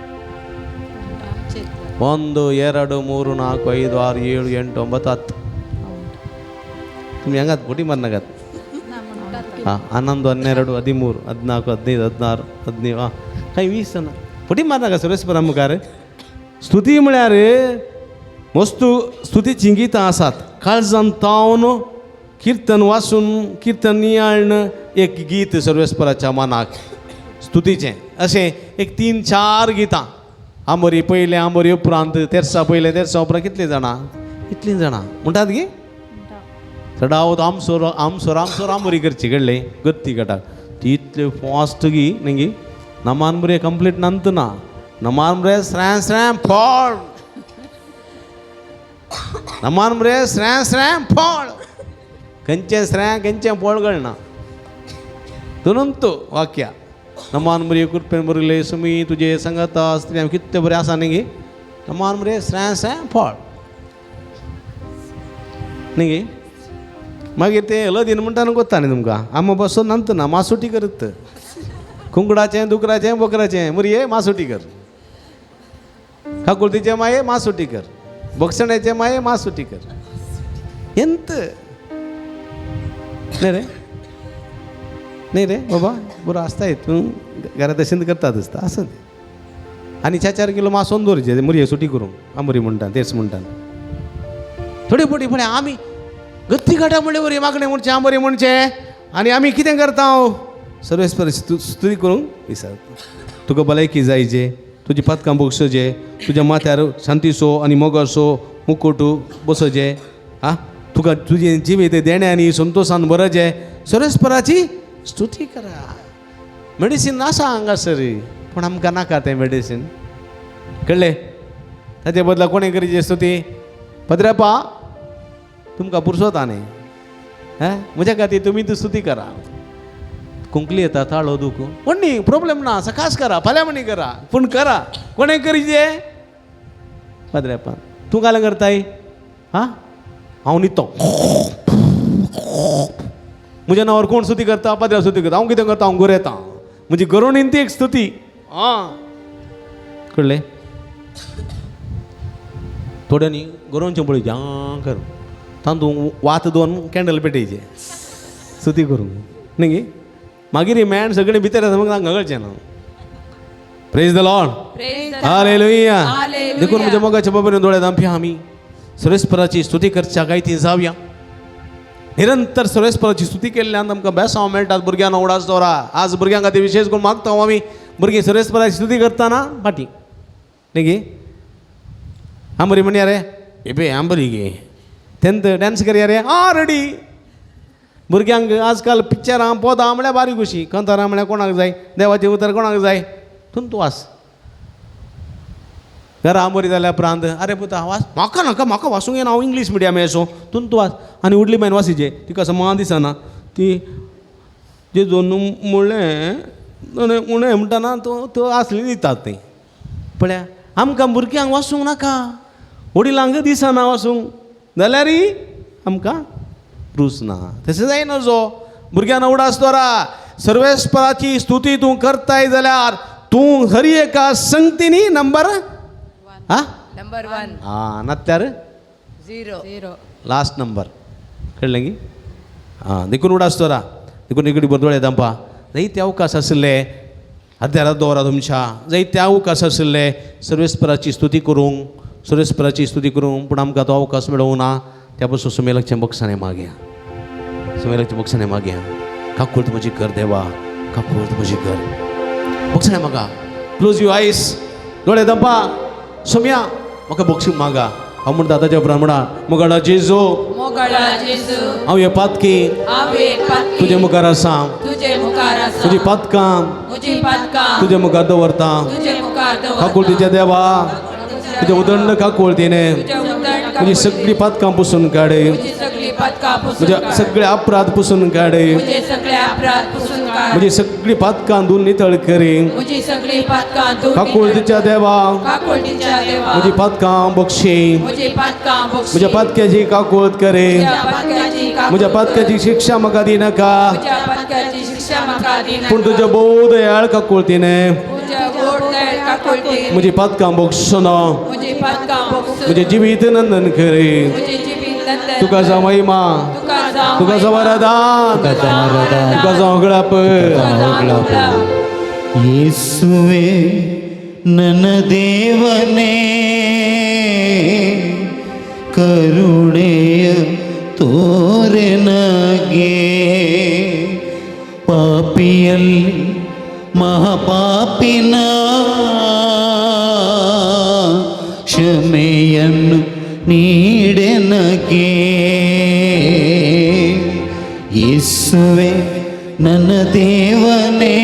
1 2 3 4 5 6 7 8 9 तुम्ही ಹಂಗಾತ್ ಪುಟಿ ಮರ್ನಾಗತ್ ಹಾಂ 11 12 13 14 15 16 17 काही 20 जण पटी मारनाका सुरेशपर मुखार स्तुती म्हळ्यार वस्तू स्तुतीचीं गितां आसात काळजान तावन कीर्तन वाचून कीर्तन नियाळन एक गीत सर्वेस्पराच्या मनाक स्तुतीचें अशें एक 3-4 गितां आंबरी पयलें आंबरी उपरांत तेर्सा पयलें तेर्सा उपरांत कितलीं जाणां इतलीं जाणां म्हणटात गे चडावत आमसोर आमसोर आमसोर आंबरी करची घडले गत्ती गटाक ती इतले फास्ट गी न्ही नमान बरे कंप्लीट नंत ना नमान बरे स्रॅम स्रॅम फळ नमान बरे स्रॅम स्रॅम फळ खंयचें स्रॅम खंयचें फळ कळना तुनंत वाक्या नमान बरी कृपेन बरयले सुमी तुजे संगता स्त्रियां कितले बरें आसा न्ही गे नमान बरे स्रॅम स्रॅम फळ न्ही गे मागीर ते हळदीन म्हणटा कोत्ता न्ही तुमकां आम बसून नंत ना मासुटी करत कुंकडाचें दुकराचें बकराचें मुरये मासुटी कर काकुळतीचें माये मासुटी कर बक्षण्याचें माये मासुटी कर ಎಂತ नाही रे बाबा बरं असतायत तू घरात असेंत करतात असता असं आणि 4 किलो मासोन दवरचे मुरये सुटी करूंक आंबरी म्हणटा तेच म्हणटा थोडी पोटी फळे आमी गत्ती गाठा म्हणले बरी मागणे म्हणचे आंबरी म्हणचे आणि आमी कितें करता सर्वेस्पर स्तुती करूंक विसरता तुका भलायकी जायचे तुजी पातकां बक्षजे तुज्या माथ्यार शांतीसो आनी मोगासो मुकुट बसोजे आ तुका तुजी जिवीत देण्यानी संतोषान बरजे सर्वेस्पराची स्तुती करा मेडिसीन आसा हांगासर पूण आमकां नाका तें मेडिसीन कळ्ळें ताचे बदला कोणें करी स्तुती पत्र्यापा तुमकां पुरसोता न्ही म्हज्या खातीर तुमी ती स्तुती करा कुंकली येता ताळो दूख पण न्ही प्रॉब्लेम ना सकाळच करा फाल्यां म्हणी करा पूण करा कोणें करीचे पत्र्यापा तूं काल करताय हांव न्हिदतो म्हज्या नांवार कोण स्तुती करता पत्र्या स्तुती करता हांव कितें करता हांव गरयता म्हणजे गरोवणीन ती एक स्तुती कळ्ळें थोड्यांनी गरोवचें पळय जां कर तातूंत वात दोन कॅन्डल पेटयचे स्तुती करूंक न्ही मागीर मॅन सगळें भितर येता मग तांकां कळचें ना प्रेज द लॉर्ड हालेलुया देखून म्हज्या मोगाच्या बाबतींत दोळे धांपया आमी सुरेस्पराची स्तुती करच्या गायती जावया निरंतर सुरेस्पराची स्तुती केल्ल्यान आमकां बेसांव मेळटात भुरग्यांना उडास दवरा आज भुरग्यां खातीर विशेश करून मागता हांव आमी भुरगीं सुरेस्पराची स्तुती करतना फाटी न्ही गे हांव बरी म्हणया रे ए हांव बरी गे तेन्त डान्स करया रे रेडी भुरग्यांक आजकाल पिक्चरां पोदां म्हळ्यार बारीक कशी कंथारां म्हळ्यार कोणाक जाय देवाचें उतर कोणाक जाय तूं वास घरा बरी जाल्यार उपरांत आरे पुता वास म्हाका नाका म्हाका वासूंक येना हांव इंग्लीश मिडियम येसो तूं वास आनी उडली बायन वासिचे तिका समान दिसना ती जेजून म्हणलें उणें म्हणटाना तो आसली दितात तें पळया आमकां भुरग्यांक वासूंक नाका वडिलांक दिसना वासूंक जाल्यार आमकां रूच ना तशें जायना जो भुरग्यांना उडास दवरा सर्वेस्पराची स्तुती तूं करताय जाल्यार तूं खरी एका संगतीनी नंबर नंबर 1 नात्यार 0 लास्ट नंबर कळ्ळें गी देखून उडास दवरा देखून इकडे बरदोळे दांपा जायते अवकाश आसले अर्द्यारात दवरा तुमच्या जायते अवकाश आसले सर्वेस्पराची स्तुती करूंक सुरेस्पराची स्तुती करूंक पूण आमकां तो अवकाश मेळूंक ना त्या पासून सुमेलाच्या बक्षाने मागया सुमेलाच्या बक्षाने मागया काकूळत म्हजी कर देवा काकूळत म्हजी कर बक्षाने मागा क्लोज यू आयस दोळे दांपा सोम्या म्हाका बक्षीक मागा हांव म्हण दादाच्या ब्राह्मणा मुगाडा जेजू हांव हे पातकी तुजे मुखार आसा तुजी पातकां तुजे मुखार दवरता काकूळतीच्या देवा तुजे उदंड काकूळतीने म्हजी सगळी पातकां पुसून काड म्हज्या सगळे अपराध पुसून काड म्हजी सगळी पातकां धुवन नितळ करी काकूळतीच्या देवा म्हजी पातकां बक्षी म्हज्या पातक्याची काकूळत करे म्हज्या पातक्याची शिक्षा म्हाका दिनाका पूण तुज्या बोध दयाळ काकूळतीने म्हजी पातकां बक्षना म्हजें जिवीत नंदन करे तुका जावं महिमा तुका जावं वरदान तुका जावं गळाप ಯೇಸುವೆ ನನ್ನ ದೇವನೇ ಕರುಣೆಯ ತೋರೆ ನಗೆ ಪಾಪಿಯಲ್ಲಿ ಮಹಾಪಾಪಿನ ಕ್ಷಮೆಯನ್ನು ನೀಡೆ ನಗೆ ಯೇಸುವೆ ನನ್ನ ದೇವನೇ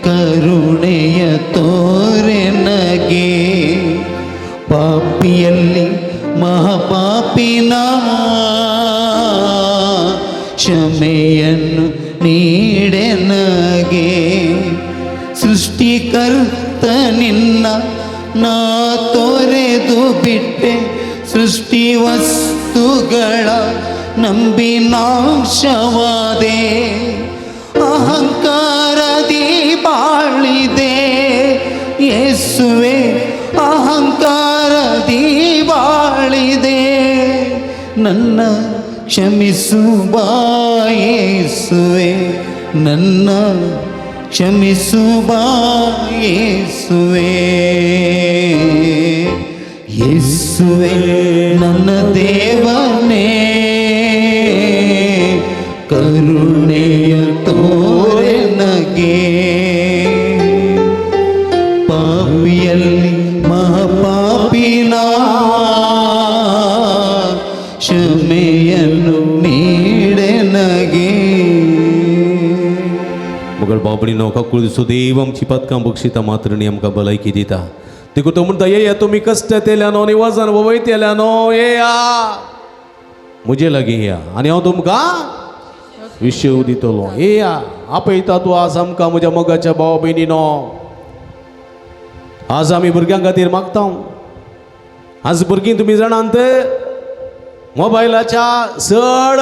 ಕರುಣೆಯ ತೋರೆ ನಗೆ ಪಾಪಿಯಲ್ಲಿ ಮಹಾಪಾಪಿನ ಕ್ಷಮೆಯನ್ನು ನೀಡೆ ನಗೆ ಸೃಷ್ಟಿಕರ್ತ ನಿನ್ನ ನಾ ತೊರೆದು ಬಿಟ್ಟೆ ಸೃಷ್ಟಿ ವಸ್ತುಗಳ ನಂಬಿ ನಾಶವಾದೆ ಅಹಂಕಾರದಿ ಬಾಳಿದೆ ಯೇಸುವೆ ಅಹಂಕಾರದಿ ಬಾಳಿದೆ ನನ್ನ ಕ್ಷಮಿಸು ಬಾ ಯೇಸುವೆ ನನ್ನ ಕ್ಷಮಿಸು ಬಾ ಯೇಸುವೆ ಯೇಸುವೆ ನನ್ನ ದೇವನೇ ಕರುಣೆಯ ತೋರೆ ನಗೆ ಪಾಪಿಯಲ್ಲಿ ಮಹಾಪಾಪಿನ ಕ್ಷಮೆಯನ್ನು ನೀಡೆ ನಗೆ आपणी नौका कुळ सुदैव आमची पदकां बक्षिता मात्र न्ही आमकां भलायकी दिता देखून तो म्हणटा येया तुमी कश्ट तेल्यानो आनी वजन वयतेल्यानो येया म्हजे लागीं या आनी हांव तुमकां विशय दितलो येया आपयता तूं आज आमकां म्हज्या मोगाच्या भाव भयणीनो आज आमी भुरग्यां खातीर मागता आज भुरगीं तुमी जाणांत मोबायलाच्या चड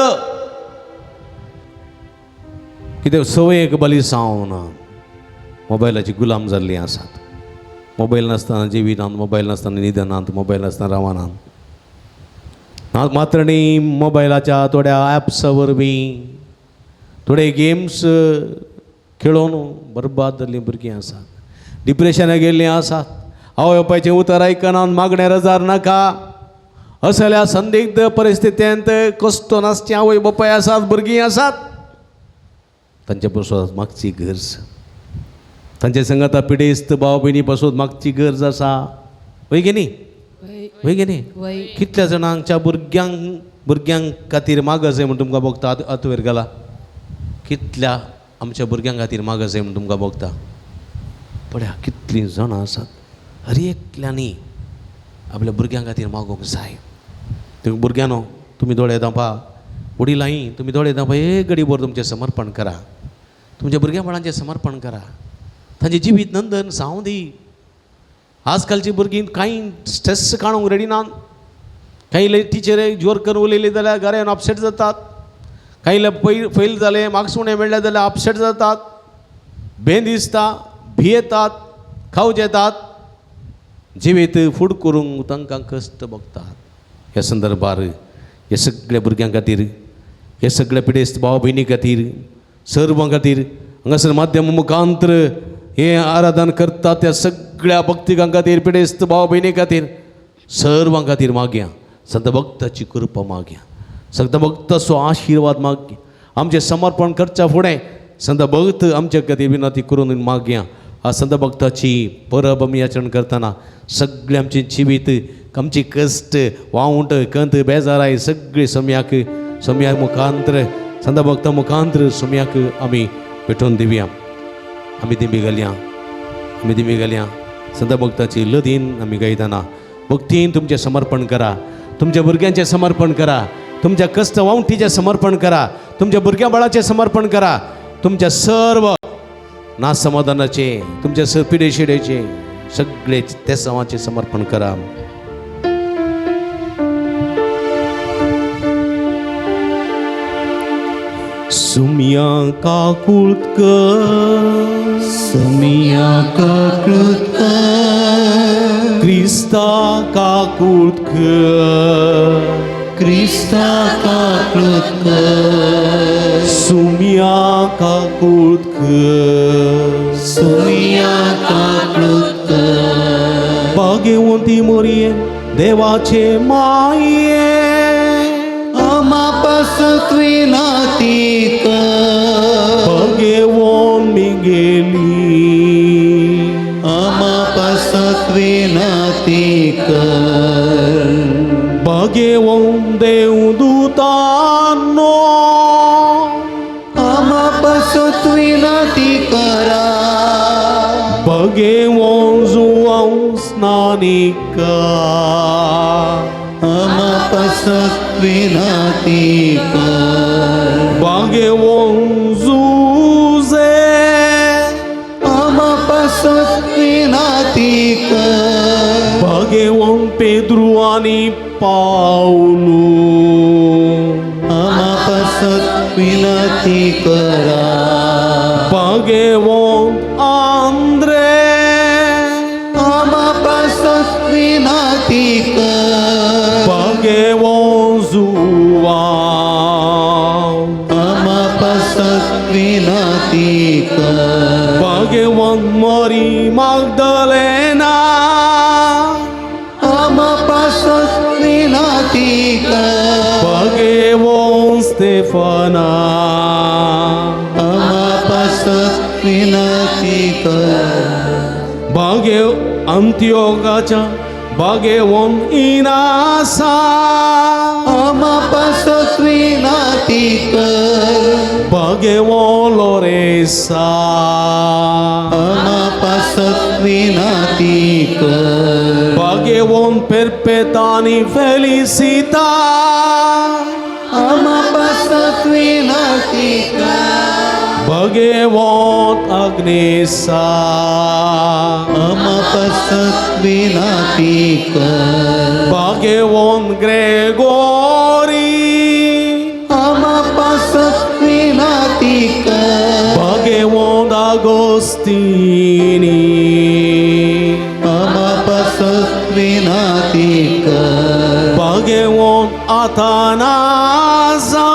कितें सवयेक बली सावन मोबायलाची गुलाम जाल्लीं आसात मोबायल नासतना जिविनांत मोबायल नासतना निधनांत मोबायल नासतना रावनांत मात्र न्ही मोबायलाच्या थोड्या ॲप्सा वरवीं थोडे गेम्स खेळून बरबाद जाल्लीं भुरगीं आसात डिप्रेशनाक गेल्लीं आसात आवय बापायचें उतर आयकनात मागण्यार हजार नाका असल्या संदिग्ध परिस्थितींत कस्तो नासचे आवय बापाय आसात भुरगीं आसात तांचे पासून मागची गरज तांचे संगता पिडेस्त भाव भयणी पासून मागची गरज आसा वय गे न्ही वय गे न्ही वय कितल्या जाणांच्या भुरग्यांक खातीर मागस जाय म्हण तुमकां भोगता हातवेर घाला कितल्या आमच्या भुरग्यां खातीर मागस जाय म्हण तुमकां भोगता पळया कितलीं जाणां आसात हर एकल्यांनी आपल्या भुरग्यां खातीर मागोवंक जाय ते भुरग्यानो तुमी दोळे धांपा वडिलांय तुमी दोळे धांपा एक घडीभर तुमचें समर्पण करा तुमच्या भुरग्यां बाळांचें समर्पण करा तांचें जिवीत नंदन सावं दी आजकालची भुरगीं कांय स्ट्रेस काडूंक रेडी नात कांय टिचरे जोर करून उलयली जाल्यार घरान अपसेट जातात कांय फेल जाले मार्क्स उणें मेळ्ळे जाल्यार अपसेट जातात भेंद दिसता भियेतात खावज येतात जिवीत फूड करूंक तांकां कश्ट भोगतात ह्या संदर्भार हे सगळ्या भुरग्यां खातीर हे सगळ्या पिडेस्त भाव भयणी खातीर सर्वां खातीर हांगासर माध्यम मुखांतर हे आराधन करतात त्या सगळ्या भक्तिकां खातीर पिडेस्त भाव भयणी खातीर सर्वां खातीर मागया संत भक्ताची कृपा मागया संत भक्ताचो आशिर्वाद मागया आमचें समर्पण करच्या फुडें संत भक्त आमचे खातीर विनंती करून मागया आ संत भक्ताची परब आमी आचरण करतना सगळें आमचें जिवीत आमची कश्ट वावंट कंत बेजाराय सगळी सम्याक मुखांतर संत भक्ता मुखांतर सम्याक आमी पेटोवन दिवया आमी दिमी घालया संत भक्ताची लदीन आमी गायतना भक्तीन तुमचें समर्पण करा तुमच्या भुरग्यांचें समर्पण करा तुमच्या कश्ट वावंटीचें समर्पण करा तुमच्या भुरग्या बाळाचें समर्पण करा तुमच्या सर्व ना समाधानाचे तुमच्या पिडेशिडेचे सगळे त्या सवांचे समर्पण करा सुमिया काकुळकर सुमिया काकुळकर क्रिस्ता काकुळकर क्रिस्ता काकुळकर सुमिया काकुळकर सुमिया काकुळकर भाग्यवंती मोरये देवाचे माये आमापासून विनंती कर भाग्यवान मी गेली आमापासून विनंती कर भाग्यवान देवदूतांनो आमापासून विनंती करा भाग्यवान जुवांव स्नानिका आमापासून विनंती कर भाग्यवान जुजे आमापासून विनंती कर भाग्यवान पेद्रू आणि पावलो आमापासून विनंती करा भाग्यवान आंद्रे आमापासून विनंती कर भाग्यवान जुवांव आमापासून विनंती कर भाग्यवान मरी मागदलेना आमापासून विनंती कर भाग्यवान स्तेफाना आमापासून विनंती कर भाग्य अंत्योगाच्या भाग्यवान इनासा आमापासून विनंती कर Baghevo Loresa amapasa't winati ka. Baghevo Perpetani Felicita Amapasa't winati ka. Baghevo Agnesa Amapasa't winati ka. Baghevo Gregory Amapasa't winati ka. Baghevo Agostini Amapasa't winati ka. Baghevo Athanasa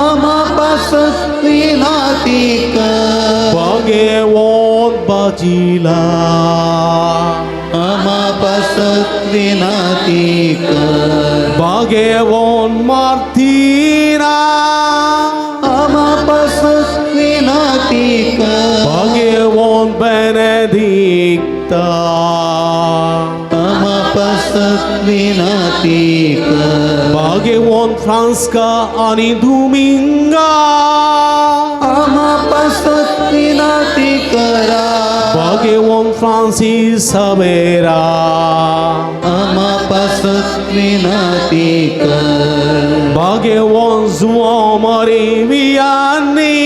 Amapasa't winati ka. Baghevo Bajila Amapasa't winati ka. Baghevo Martina Amapasa't winati ka. Baghevo Benedicta Amapasa't winati ka. Baghevo Franska ani Dominga Amapasa't winati ka ra. Baghevo Francis Savera Amapasa't winati ka. Baghevo João Maria Vianney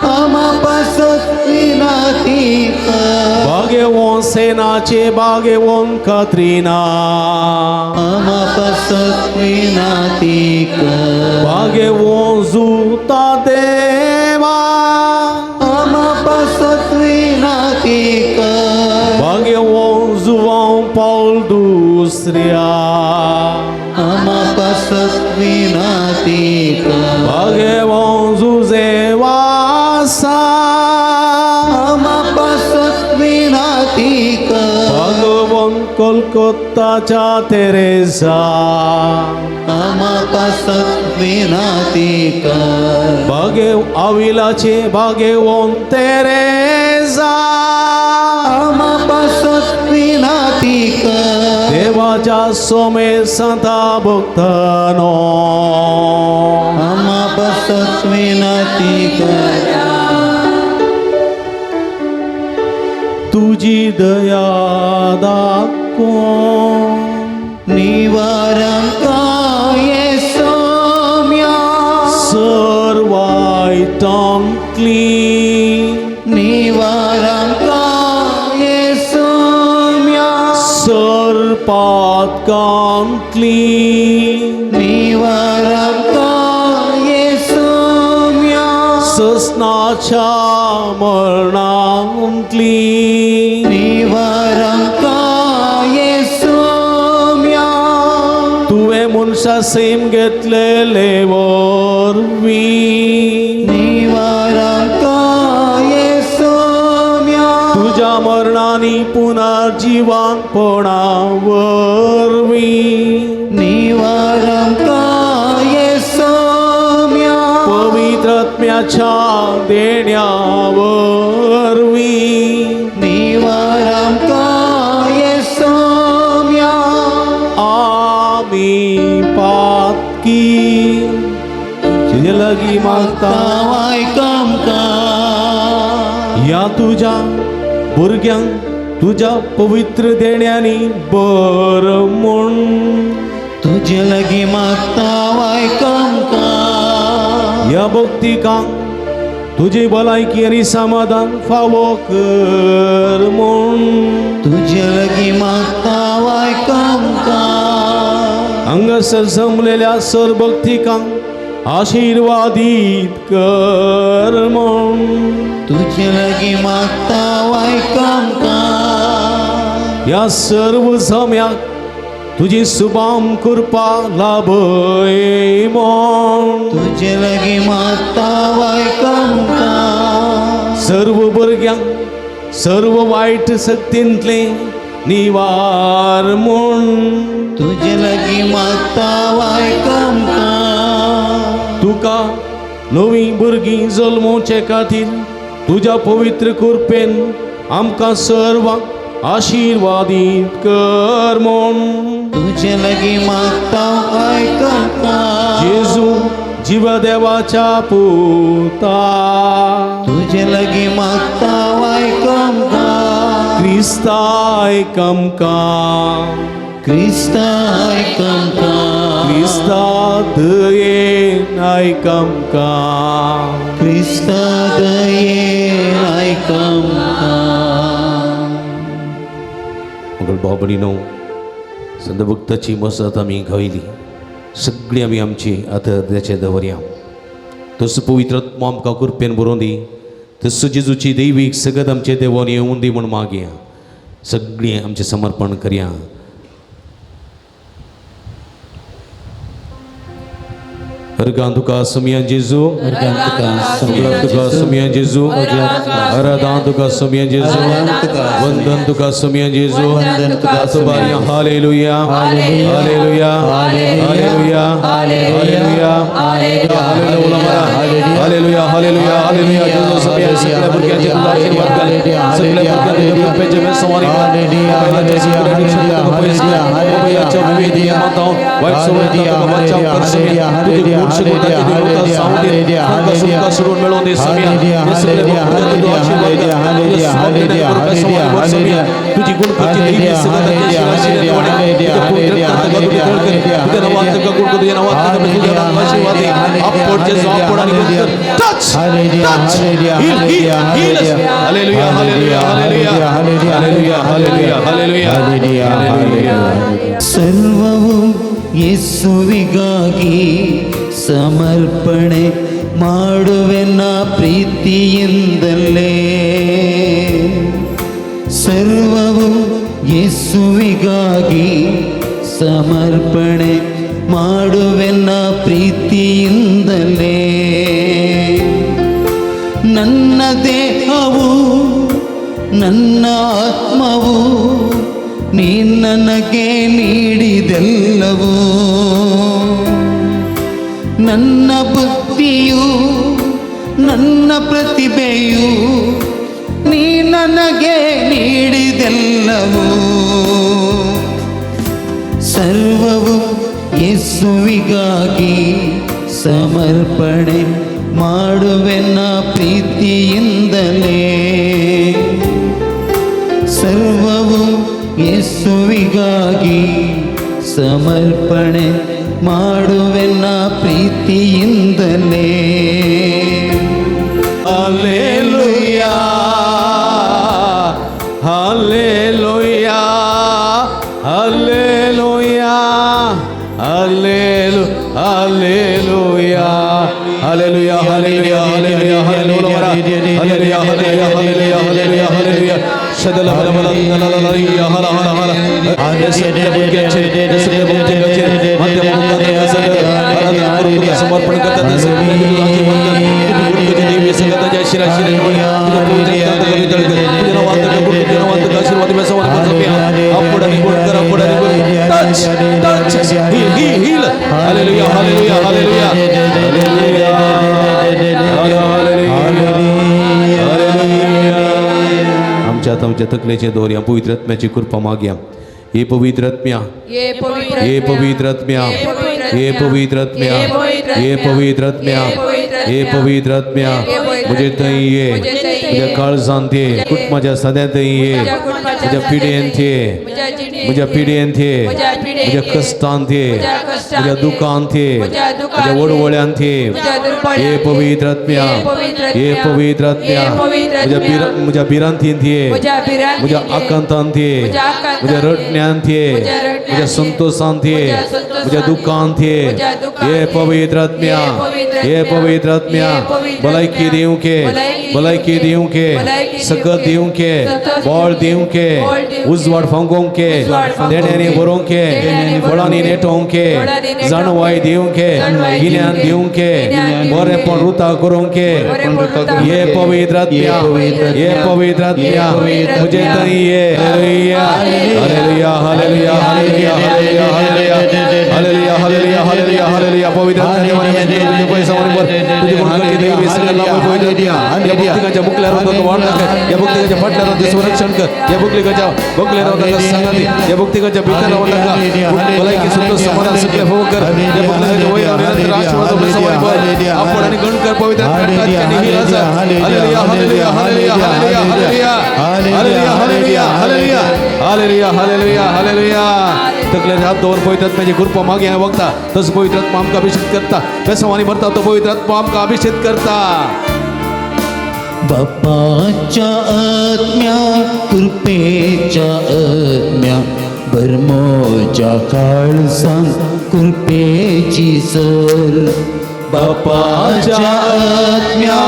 Amapasa't winati ka. Baghevo Senace Baghevo Katrina Amapasa't winati ka. Baghevo Zuta Deva Amapasa't winati ka. Baghevo João Paulo Dustria Amapasa't winati ka. Baghevo José Vasa Amapasa't winati ka. Baghevo Kolkata Cha Teresa Amapasa't winati ka. Baghevo Avilace Baghevo Teresa Amapasa't winati ka. Devaja Some Santa Bhaktano Amapasa't winati ka. तुझी दया दाखव निवारण काय Soumya. सर्वायटम clean निवारण काय Soumya. सर्पात्कान clean निवारण काय Soumya. ससनाच्या मरणान clean निवारण काय सौम्या. तुवे मनशा सेम घेतलेले वरवी निवारण काय सौम्या. तुझ्या मरणानी पुनर्जीवानपणावरवी निवारण काय सौम्या. पवित्रात्म्याच्या देण्यावरवी निवारण काय सौम्या. आम्ही पातकी तुझे लगी मागता तावाय काम का. या तुझ्या भुरग्यांक तुझ्या पवित्र देण्यानी बर म्हण तुझे लगी मागता वाय काम का. या भक्तिकांक तुझी भलायकी आणि समाधान फावो कर म्हण तुझे लगी मागता वाय काम का. हांगासर जमलेल्या सर भक्तिकांक आशीर्वादीत कर म्हण तुझे लगी मागता वाय काम का. या सर्व जम्याक तुझी सुबाम कृपा लाभय म्हण तुझे लगी मागता वाय काम का. सर्व भुरग्यांक सर्व वाईट शक्तींतले निवार म्हण तुझे लगी मागता वाय काम का. तुका नवी भुरगीं जल्मोवचे खातीर तुझ्या पवित्र कृपेन आमकां सर्वांक आशीर्वादीत कर म्हण तुझे लगी मागता वाय काम का. जेजू जीवदेवाच्या पुता तुझे लगी मागता वायकम का ख्रिस्ता ऐकम का ख्रिस्ता ऐकम का ख्रिस्ता दयेन ऐकम का ख्रिस्ता दये ऐकम का मग भाऊ भयणीनो संतभक्ताची मसत आम्ही घायली सगळी आम्ही आमची आतां त्याचे दवरया तसो पवित्र आत्मा आमकां कृपेन बरोवन दी तसो जेजूची दैवीक सगत आमचे देवान येवून दी म्हूण मागया सगळीं आमचें समर्पण करया अर्गां तुका समियान जेजू सगळं तुका समियान जेजू आराधना तुका समियान जेजू वंदन तुका समियान जेजू तुबारिया hallelujah hallelujah hallelujah hallelujah hallelujah hallelujah hallelujah Jezu समियान सगळ्या भुरग्यांचे तुला आशीर्वाद घाल सगळ्या भुरग्यांचे कृपेचे मेसवानी हालेलुया विवेदी माताओ वाईट सवयींचा तुका बचाव कर समिया तुझे शिकवण्याची देवता सावली तुका सुखा सुरून मिळवून दे समिया हे सगळे भक्तांना तू आशीर्वाद कर तुझ्या स्वामीने कृपा समारी वर समिया तुझी गुणकृती दैवी सगळ्यांची आशीर्वाद वाढे तुझ्या पवित्र तुझ्या नावात तुझ्या गुण तुझ्या नावात तुझ्या नावात आशीर्वाद दे आपण जे आपण आणि कर टच hallelujah hallelujah hallelujah hallelujah hallelujah hallelujah hallelujah सर्ववु ಯೇಸುವಿಗಾಗಿ ಸಮರ್ಪಣೆ ಮಾಡುವೆನ ಪ್ರೀತಿಯಿಂದಲೇ ಸರ್ವವು ಯೇಸುವಿಗಾಗಿ ಸಮರ್ಪಣೆ ಮಾಡುವೆನ ಪ್ರೀತಿಯಿಂದಲೇ ನನ್ನ ದೇಹವು ನನ್ನ ಆತ್ಮವು ನೀ ನನಗೆ ನೀಡಿದೆಲ್ಲವೂ ನನ್ನ ಬುದ್ಧಿಯು ನನ್ನ ಪ್ರತಿಭೆಯು ನೀ ನನಗೆ ನೀಡಿದೆಲ್ಲವೂ ಸರ್ವವು ಯೇಸುವಿಗಾಗಿ ಸಮರ್ಪಣೆ ಮಾಡುವೆನ ಪ್ರೀತಿಯಿಂದಲೇ ಸರ್ವವು ಯೇಸುವಿಗಾಗಿ ಸಮರ್ಪಣೆ ಮಾಡುವೆನ ಪ್ರೀತಿಯಿಂದಲೇ Hallelujah, hallelujah, hallelujah, hallelujah, hallelujah, hallelujah, hallelujah, hallelujah, hallelujah, hallelujah, hallelujah, hallelujah. Shadala bala bala la la la ya hala hala hala. समर्पण करतात आमच्या तकलेचे दौऱ्या पवित्र आत्म्याची कृपा मागया हे पवित्र आत्म्या हे पवित्र आत्म्या हे पवित्र आत्म्या हे पवित्र आत्म्या हे पवित्र आत्म्या मुझे थंय ये मुझ्या काळजांत ये कुटुंबाच्या सद्यांत ये मुझ्या पिढयेंत ये मुझ्या पिढयेंत ये मुझ्या कश्टांत ये मुझ्या दुखांत ये मुझ्या वडवळ्यांत ये हे पवित्र आत्म्या हे पवित्र आत्म्या मुझ्या बिरांतींत ये मुझ्या आकांतांत ये मुझ्या रडण्यांत ये मुझ्या संतोषांत ये मुझ्या दुखांत ये हे पवित्र आत्म्या हे पवित्र आत्म्या भलायकी दिवं के भलायकी दिवं के सकत दिवं के बळ दिवं के उजवाड फांकोवंक के देण्यानी बरोवंक के फळांनी नेटोवंक के जाणवाय दिवं के गिन्यान दिवं के बरेपण रुता करूंक के हे पवित्र आत्म्या हे पवित्र आत्म्या मुझे थंय ये hallelujah hallelujah hallelujah hallelujah hallelujah hallelujah hallelujah hallelujah hallelujah पवित्र आत्म्या तुझे पैसा तुझे गुणगान के देवी सगळ्या नाव या भक्तिकाच्या बुकल्यावर वाढ टाक या भक्तिकाच्या फाटल्यावर संरक्षण कर या भक्तिकाच्या बुकल्यावर संगती या भक्तिकाच्या भीतरावर टाका भलायकी सुद्धा समाधान सुखले हो कर या भक्तिकाच्या वय निरंतर आशीर्वाद आपल्या समाधी कर आपण आणि गण कर पवित्र आत्म्याच्या निहिलाचा hallelujah hallelujah hallelujah hallelujah hallelujah hallelujah hallelujah hallelujah hallelujah hallelujah तकले हात दोन पवित्र आत्म्याची कृपा मागे आहे बघता तस पवित्र आत्मा आमका अभिषेक करता कसवानी भरता तो पवित्र आत्मा आमका अभिषेक करता बापाच्या आत्म्या कृपेच्या आत्म्या बर्मोच्या काळसां कृपेची सर बापाच्या आत्म्या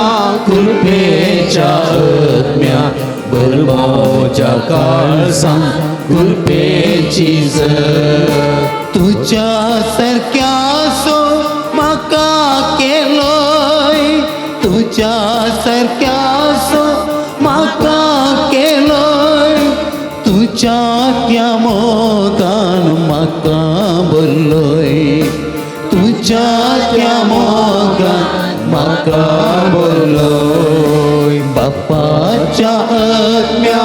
कृपेच्या आत्म्या बर्मोच्या काळसां कृपेची सर तुझ्या सारख्या सो माका केलोय तुझ्या सारख्या सो माका केलोय तुझ्या त्या मोगान माका बोललोय तुझ्या त्या मोगान माका बोललोय बापाच्या आत्म्या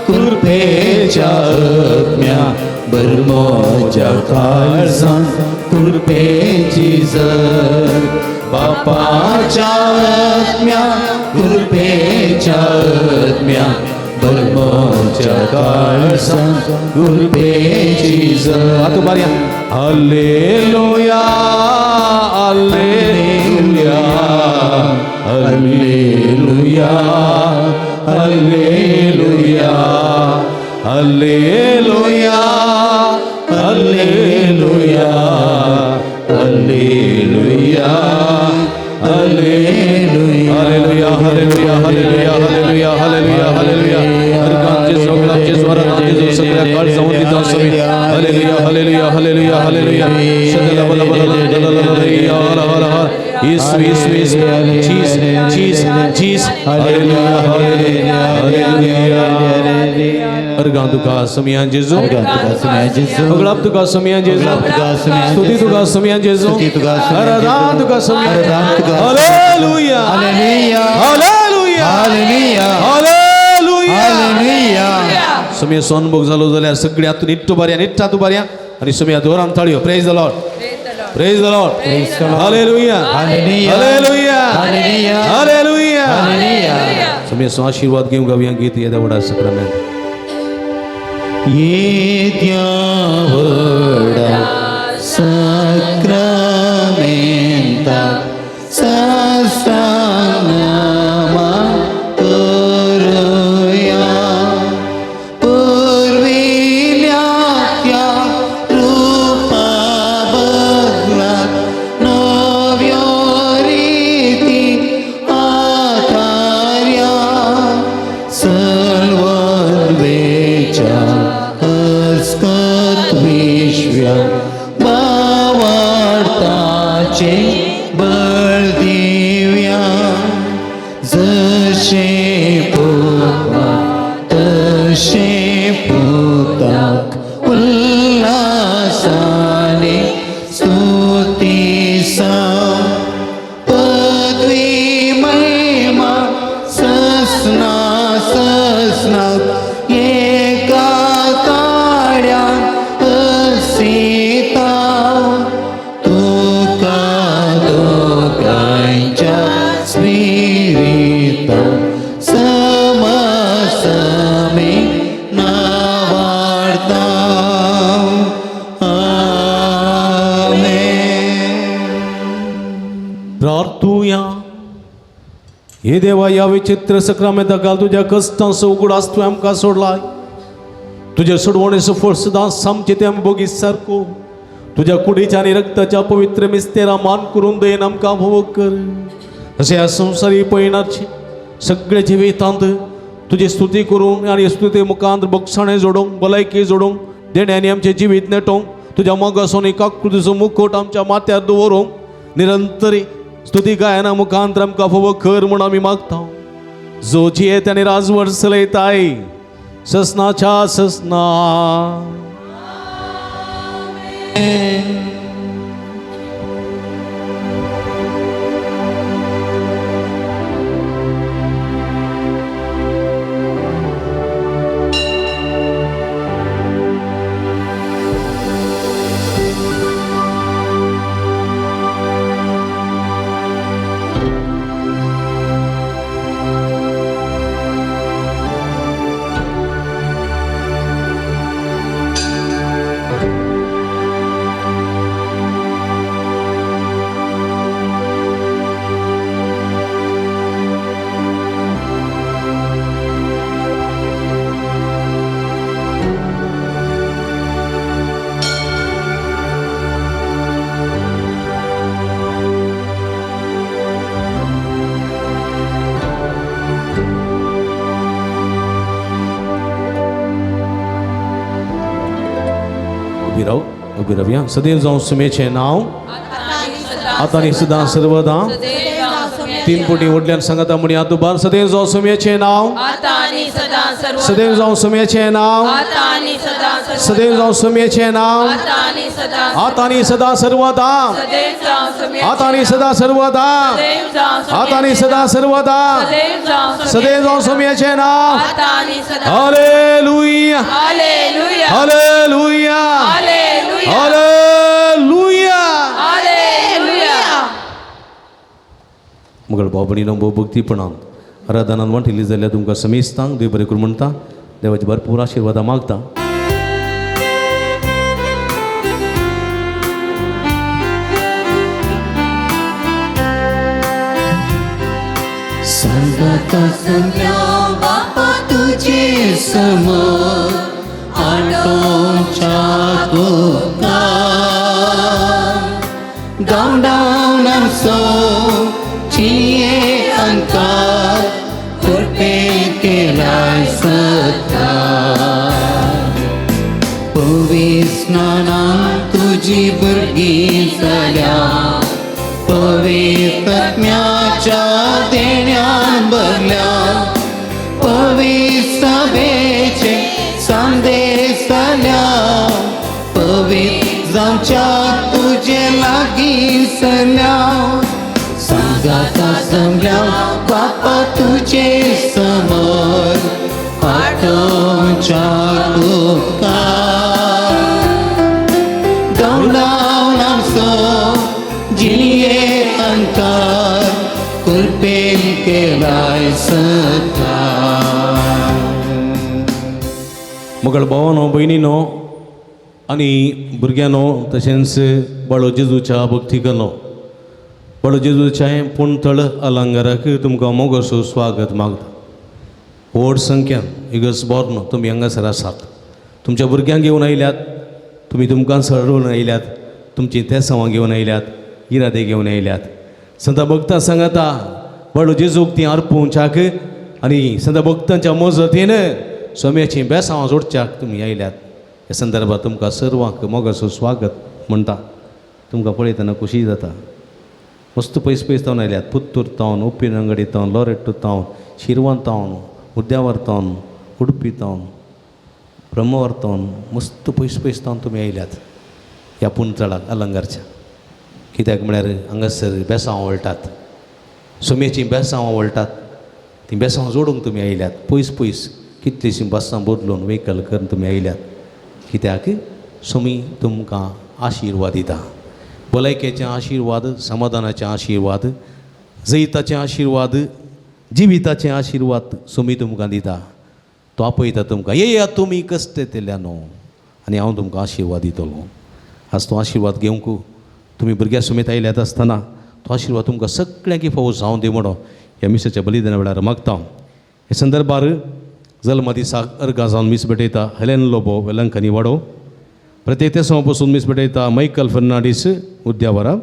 कृपेच्या आत्म्या बर्मोच्या काळजान कृपेची जर बापाच्या आत्म्या कृपेच्या आत्म्या बर्मोच्या काळजान कृपेची जर आता बारिया hallelujah hallelujah hallelujah hallelujah hallelujah hallelujah hallelujah hallelujah hallelujah hallelujah hallelujah hallelujah hallelujah हरकांचे स्वरांचे स्वरांचे जो सगळ्या काळ संबंधित असवी हालेलुया हालेलुया हालेलुया हालेलुया सगळ्या बला बला हालेलुया हालेलुया यीशु यीशु यीशु चीज चीज चीज हालेलुया हालेलुया हालेलुया अर्गां तुका समियान जेजू अगलाब तुका समियान जेजू स्तुति तुका समियान जेजू आराधना तुका समियान hallelujah hallelujah hallelujah hallelujah hallelujah hallelujah समिया सोनभोग जालो जाल्यार सगळी हातून निट्टो बऱ्या निट्टा तू बऱ्या आणि समिया दोरान ताळयो praise the Lord Praise the Lord. Hallelujah. Hallelujah. Hallelujah. Hallelujah. Hallelujah. Hallelujah. तुम्ही आशीर्वाद घेऊन गाऊया गीत येदा वडा सक्रमेंट येद्या वडा सक्रामेंता सस्तानमा करूया पूर्विल्या त्या रूपा बदलात नव्यो रीती आधार्या सर्ववेच्या अस्कत विश्व्या बावार्ताचे बळ दिव्या जशे पोता तशे पोताक उल्हासाने स्तुतीसा पदवी महिमा ससना ससनाक एका काड्यान असिता तुका दोगांच्या स्पिरिता समसमे नावार्ता आमेन प्रार्थूया हे देवा या विचित्र सक्रमेंता काल तुझ्या कष्टांचो उगडास तू आमकां सोडलाय तुझ्या सोडवणेचो फळ सदां सामचे ते आमी बोगीत सारको तुझ्या कुडीच्या आणि रक्ताच्या पवित्र मिस्तेरा मान करून देन आमकां भोग कर असे ह्या संवसारी पळयनारचे सगळे जिवितांत तुझी स्तुती करूंक आनी स्तुती मुखांत बक्षाणे जोडोंक भलायकी जोडोंक देण्यानी आमचे जिवीत नेटोवंक तुझ्या मोगासोन काकृतीचो मुखोट आमच्या माथ्यार दवरूंक निरंतरी स्तुती गायना मुखांत आमकां फोव कर म्हूण आमी मागता जो जियेत आनी राजवट चलयताय ससनाच्या ससना उभी राहूया. सदैव जाऊन सुमेचे नाव आता आणि सदा सर्वदा. तीन पोटी ओढल्यान सांगता म्हणे आतुबार सदैव जाऊन सुमेचे नाव. सदैव जाऊन सुमेचे नाव. सदैव जाऊन सुमेचे नाव. आता आणि सदा सर्वदा. आता आणि सदा सर्वदा. आता आणि सदा सर्वदा. सदैव जाऊन सुमेचे नाव. हालेलुया. हालेलुया. हालेलुया. मुगळ बाबणीनो भोव भक्तीपणान आराधनान वांटिल्ली जाल्यार तुमकां समेस्तांक देव बरें करूं म्हणटा. देवाची भरपूर आशिर्वादा मागता. संगता संध्या बापा तुझे समोर आटोच्या तुका down down I'm so चिये अंकार कृपे केलाय सत्ता पवित्र स्नानान तुझी भुरगीं जाल्या पवित्र आत्म्याच्या देण्यान भरल्या पवित्र सभेचे संदेश जाल्या पवित्र जावच्या तुझे लागीं सरल्या संगाता जमल्या बापा तुझे समोर पाठोवच्या तुका दोंडावन आमचो जिये अंकार कृपेन केलाय सत्ता. मुगळ भावानो भयणीनो आनी भुरग्यानो तशेंच बाळो जेजूच्या भक्तीकनो बाळो जेजूच्या पुणतळ अलंकाराक तुमकां मोगसो स्वागत मागता. व्हड संख्यान इगर्ज बोर्न तुमी हांगासर आसात. तुमच्या भुरग्यांक घेवन आयल्यात. तुमी तुमकां सडून आयल्यात. तुमची तेसांवां घेवन आयल्यात. इरादे घेवन आयल्यात. संत भक्तां सांगता बाळो जेजूक ती अर्पुंच्याक आनी संत भक्तांच्या मजतीन स्वाम्याची बेसांवां जोडच्याक तुमी आयल्यात. ह्या संदर्भात तुमकां सर्वांक मोगाचो स्वागत म्हणटा. तुमकां पळयतना खुशी जाता. मस्त पयस पयस तावन आयल्यात. पुत्तूर तावन, उप्पिनंगडी तावन, लोरेट्टू तावन, शिरवां तावन, मुद्द्यावर तावन, उडपी तावन, ब्रह्मवर तावन मस्त पयस पयस तावन तुमी आयल्यात ह्या पुणतळाक अलंकारच्या. कित्याक म्हळ्यार हांगासर बेसांवां वळटात. सोम्याची बेसांवां वळटात. ती बेसांवां जोडूंक तुमी आयल्यात. पयस पयस कितलींशीं बसां बदलून वेहीकल करून तुमी आयल्यात. कित्याक सोमी तुमकां आशिर्वाद दिता. भलायकेचे आशिर्वाद, समाधानाचे आशिर्वाद, जैताचे आशिर्वाद, जिविताचे आशिर्वाद सोमी तुमकां दिता. तो आपयता तुमकां. येया तुमी कश्ट केल्यानो आनी हांव तुमकां आशिर्वाद दितलो. आज तो आशिर्वाद घेवंक तुमी भुरग्यां समेत आयल्यात आसतना तो आशिर्वाद तुमकां सगळ्यांक फावो जावं दी म्हणून ह्या मिसाच्या बलिदाना वेळार मागता. हे संदर्भार जल्म दिसाक अर्गां जावन मीस भेटयता हेलेन लोबो वेलंकनी वाडो. प्रत्येक तेसां पसून मीस भेटयता मायकल फर्नांडीस उद्यावरा.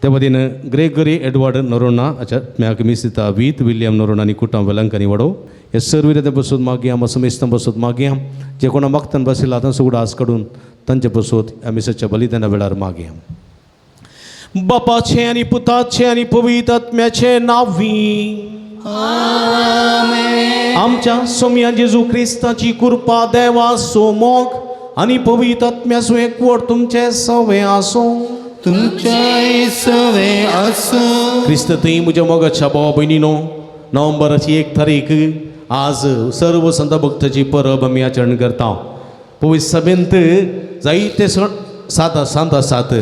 ते वतीन ग्रेगरी एडवर्ड नोरोना आत्म्याक मीस दिता वीत विलियम नोरोना आनी कुटुंब वेलंकनी वाडो. हे सर्व ते पसून मागया मसमेस्तां पसून मागया. जे कोणा मागतान बसयला तांचो उडास काडून तांचे पसून ह्या मिसाच्या बलिदाना वेळार मागया. बापाचे आनी पुताचे आनी पवित्र आत्म्याचे नांवी आमच्या सोम्या जेजू क्रिस्ताची कृपा देवाचो मोग आनी पवित्र आत्म्याचो एकवट तुमचे सवे आसूं. तुमचे सवे आसूं. क्रिस्त थंय म्हज्या मोगाच्या भावा भयणीनो, नोव्हेंबराची 1 तारीख आज सर्व संत भक्ताची परब आमी आचरण करता. पवित्र सभेंत जायते सांत आसात.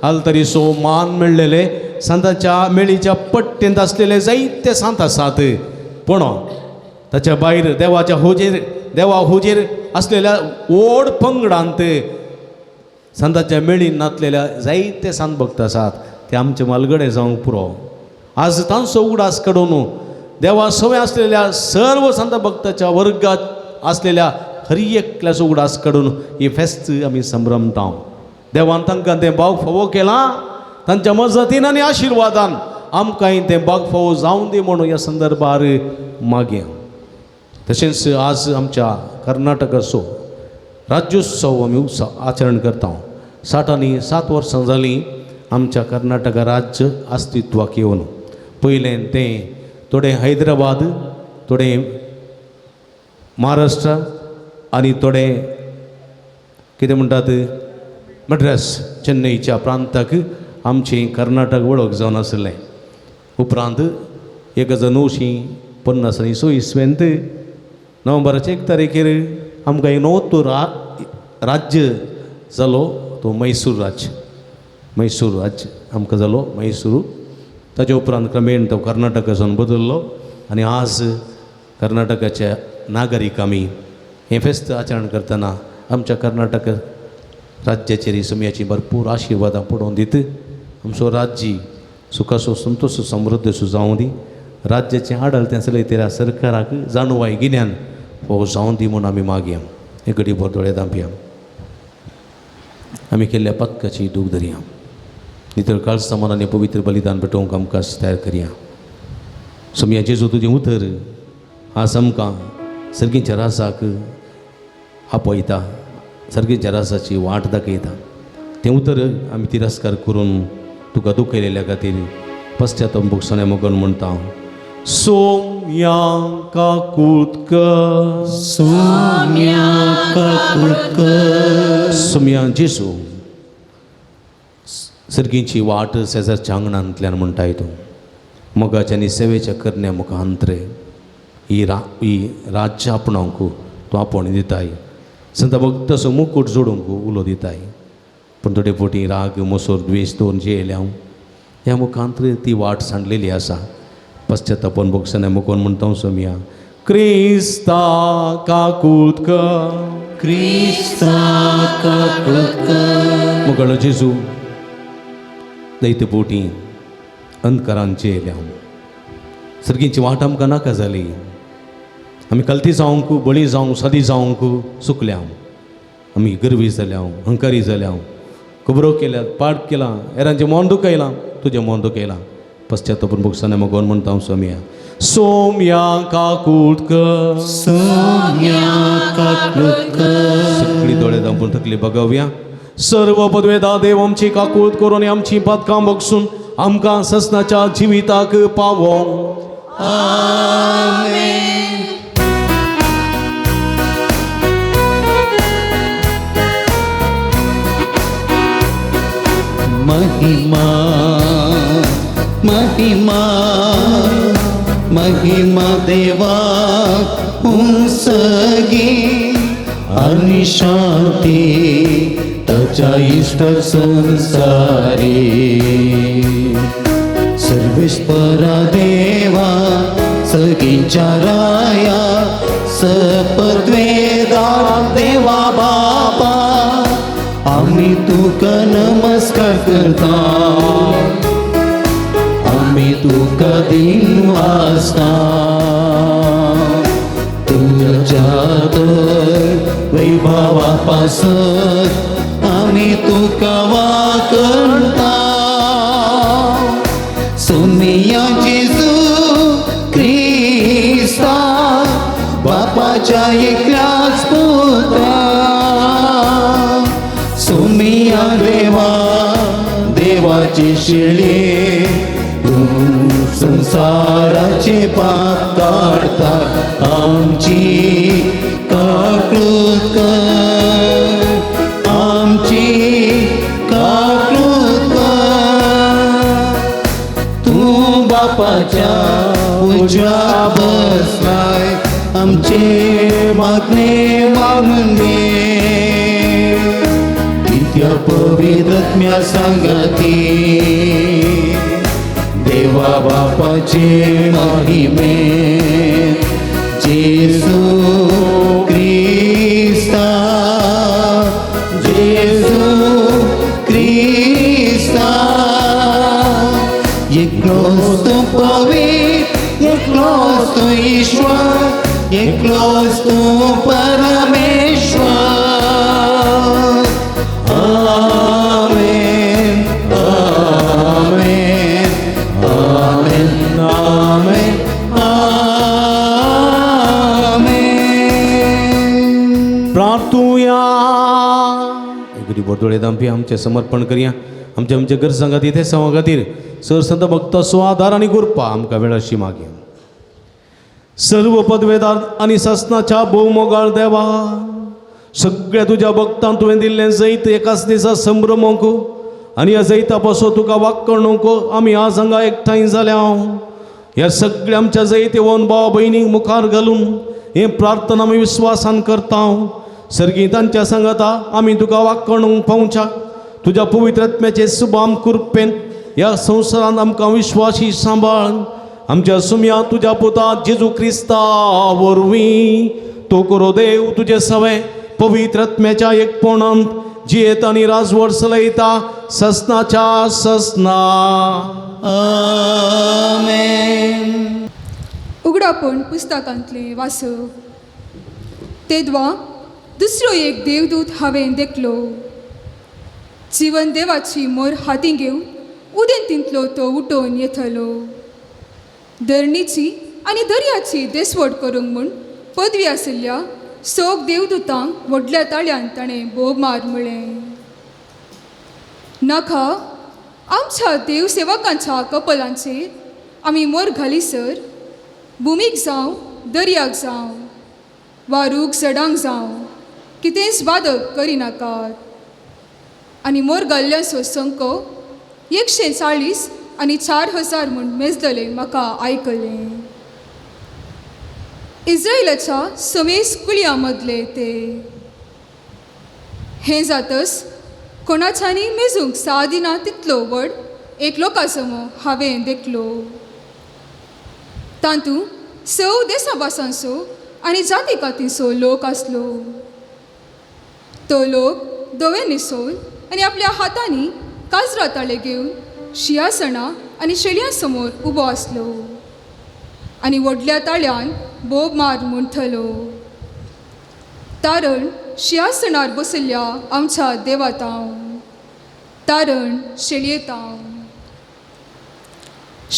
आलतरीचो मान मेळ्ळेले संतांच्या मेळीच्या पट्टेंत आसलेले जायते सांत आसात. पूण ताच्या भायर देवा हुजेर असलेल्या व्हड पंगडांत संतांच्या मेळीन नातलेल्या जायते सांत भक्त आसात. ते आमचे मालगडे जावंक पुरो. आज तांचो उगडास काडून देवा सवय असलेल्या सर्व संत भक्ताच्या वर्गात असलेल्या हर एकल्याचो उगडास काडून ही फेस्त आमी संभ्रमता. देवान तांकां तें भाग फावो केलां. तांच्या मजतीन आनी आशिर्वादान आमकांय तें भाग फावो जावं दी म्हणून ह्या संदर्भार मागया. तशेंच आज आमच्या कर्नाटकाचो राज्योत्सव आमी आचरण करता 60 आनी 7 वर्सां जालीं आमच्या कर्नाटका राज्य अस्तित्वाक येवन. पयलें तें थोडें हैदराबाद, थोडें महाराष्ट्र आनी थोडें कितें म्हणटात मद्रास चेन्नईच्या प्रांताक आमचें कर्नाटक वळख जावन आसलें. उपरांत 1950 इसवेंत नोव्हेंबराच्या 1 तारखेर आमकां एक नवो राज्य जालो, तो मैसूर राज्य. मैसूर राज्य आमकां जालो मैसूर. ताचे उपरांत क्रमेण तो कर्नाटकासून बदललो आनी आज कर्नाटकाच्या नागरीक आमी हें फेस्त आचरण करतना आमच्या कर्नाटक राज्याचेर सुमयाची भरपूर आशिर्वादां पडोवन दीत. आमचो राज्य सुखासो संतोश समृद्धसो जावं दी. राज्याचें आडळतें चलयतल्या सरकाराक जाणवाय गिन्यान हो जावं दी म्हूण आमी मागया. एक घडी भर दोळे धांपया. आमी केल्ल्या पथकाची दूख धरया. नितळ काळस्थान आनी पवित्र बलिदान पेटोवंक आमकां तयार करया. सुमया जेजू तुजें उतर आज आमकां सर्गीच्या रासाक आपयता, सर्गीच्या रासाची वाट दाखयता. तें उतर आमी तिरस्कार करून तुका दुखयलेल्या खातीर पश्चाताप भोगसण्या मोगन म्हणटा. सोम्या काकुतकर, सोम्या काकुतकर, सोम्या जेजू सर्गीची वाट शेजारच्या आंगणांतल्यान म्हणटाय तूं. मोगाच्या आनी सेवेच्या करण्या मुखांतरे ही राज्य आपणावंक तूं आपोवणी दिताय. संत भक्ताचो मुकूट जोडूंक उलो दिताय. पूण थोडे फावटी राग मोसोर द्वेश दोन जे येयल्या ह्या मुखांतरे ती वाट सांडलेली आसा. पश्चातापन भोगसण्या मुखोन म्हणटा सोम्या क्रिस्ता काकुतकर, क्रिस्ता काकुतकर. मुगळ जेजू दैत पोटी अंतकारांचे येयल्या. सर्गीची वाट आमकां नाका जाली. आमी कल्ती जावंक, बळी जावंक, सदी जावंक चुकल्या. आमी गर्वी जाल्या, अहंकारी जाल्या, खबरो केल्यात, पाठ केला, हेरांचें मन दुखयलां, तुजें मन दुखयलां. पश्चातापून भोगसण्या मोगोन म्हणटा सोम्या सोम्या काकुतकर, सोम्या काकुतकर. सगळी दोळे धांपून थकली बगवया. सर्व पदवेदा देव आमची काकूत करून आमची पदकां बगसून आमकां ससनाच्या जिविताक पावो. आमेन. महिमा महिमा महिमा देवा उंचगी आणि शांती त्याच्या इष्ट संसारी. सर्वेश्वरा देवा सगळींच्या राया सपद्वेदार देवा बाबा आम्ही तुका नमस्कार करता. आम्ही तुका दिन वाजता. तुझ्या वैभवा पासत आम्ही तुका वाकणता. सोम्या जेजू क्रिस्ता बापाच्या एकल्याच पुत्रा. सोम्या देवा देवाची शिळे तू संसाराचे पाप काढता. आमची काकुत कर, आमची काकुत कर. तू बापाच्या उजव्या बसलाय आमचे मागणे मागून घे. नित्य पवित्रत्म्या संगती देवा बापाचे महिमे जेजू क्रिस्ता, जेजू क्रिस्ता. एकलोच तू पवित्र, एकलोच तू ईश्वर, एकलोच तू परमेश्वर. आमेन आमेन आमेन आमेन आमेन. दोळे दांपी आमचे समर्पण करया आमच्या गरजांगात इथे सवा खातीर सर संत भक्त स्वाधार आनी गुरपा आमकां वेळाशी मागया सर्व पदवेदार आनी ससनाच्या भोवमोगाळ देवा सगळ्या तुज्या भक्तांक तुवें दिल्लें जैत एकाच दिसा संभ्रमोंक आनी ह्या जैता पासो तुका वाकणूक आमी आज हांगा एकठांय जाल्या ह्या सगळ्या आमच्या जैत येवन भाव भयणीक मुखार घालून हें प्रार्थना आमी विश्वासान करता सर्गीतांच्या सांगाता आमी तुका वाकणूक पावच्या तुज्या पवित्र आत्म्याचे सुबाम कृपेन ह्या संवसारांत आमकां विश्वासी सांबाळ आमच्या सुम्या तुज्या पुता जेजू क्रिस्ता वरवीं तो करो देव तुजे सवे पवित्र आत्म्याच्या एकपणांत जियेत आनी राजवट चलयता ससनाच्या ससना आमेन. उगडापण पुस्तकांतले वाचप तेदवा दुसरो एक देवदूत हांवें देखलो जीवन देवाची मोर हाती घेवन उदेंतींतलो तो उठोवन येतलो धरणीची आनी दर्याची देसवड करूंक म्हूण पदवी आशिल्ल्या सोग देवदूतांक व्हडल्या ताळ्यान ताणें भोग मार म्हळें नाका आमच्या देवसेवकांच्या कपलांचेर आमी मोर घालीसर भुमीक जावं दर्याक जावं वा रूख झाडांक जावं कितेंच बादक करिनाकात आनी मोर घाल्ल्याचो संको 140 आनी 4000 म्हूण मेजलें म्हाका आयकलें इस्रायलाच्या समेस कुळयां मदले ते हें जातच कोणाच्यानी मेजूंक सादिना तितलो व्हड एक लोकासमो हांवें देखलो तातूंत 6 देशाभासांचो आनी जाती कातींचो लोक आसलो तो लोक दोवे न्हेसोवन आनी आपल्या हातांनी काजरा ताळे घेवन शिंयासणां आनी शेळयां समोर उबो आसलो आनी व्हडल्या ताळ्यान भोग मार म्हणटलो तारण शिंयासणार बसयल्ल्या आमच्या देवातांव तारण शेळयेतांव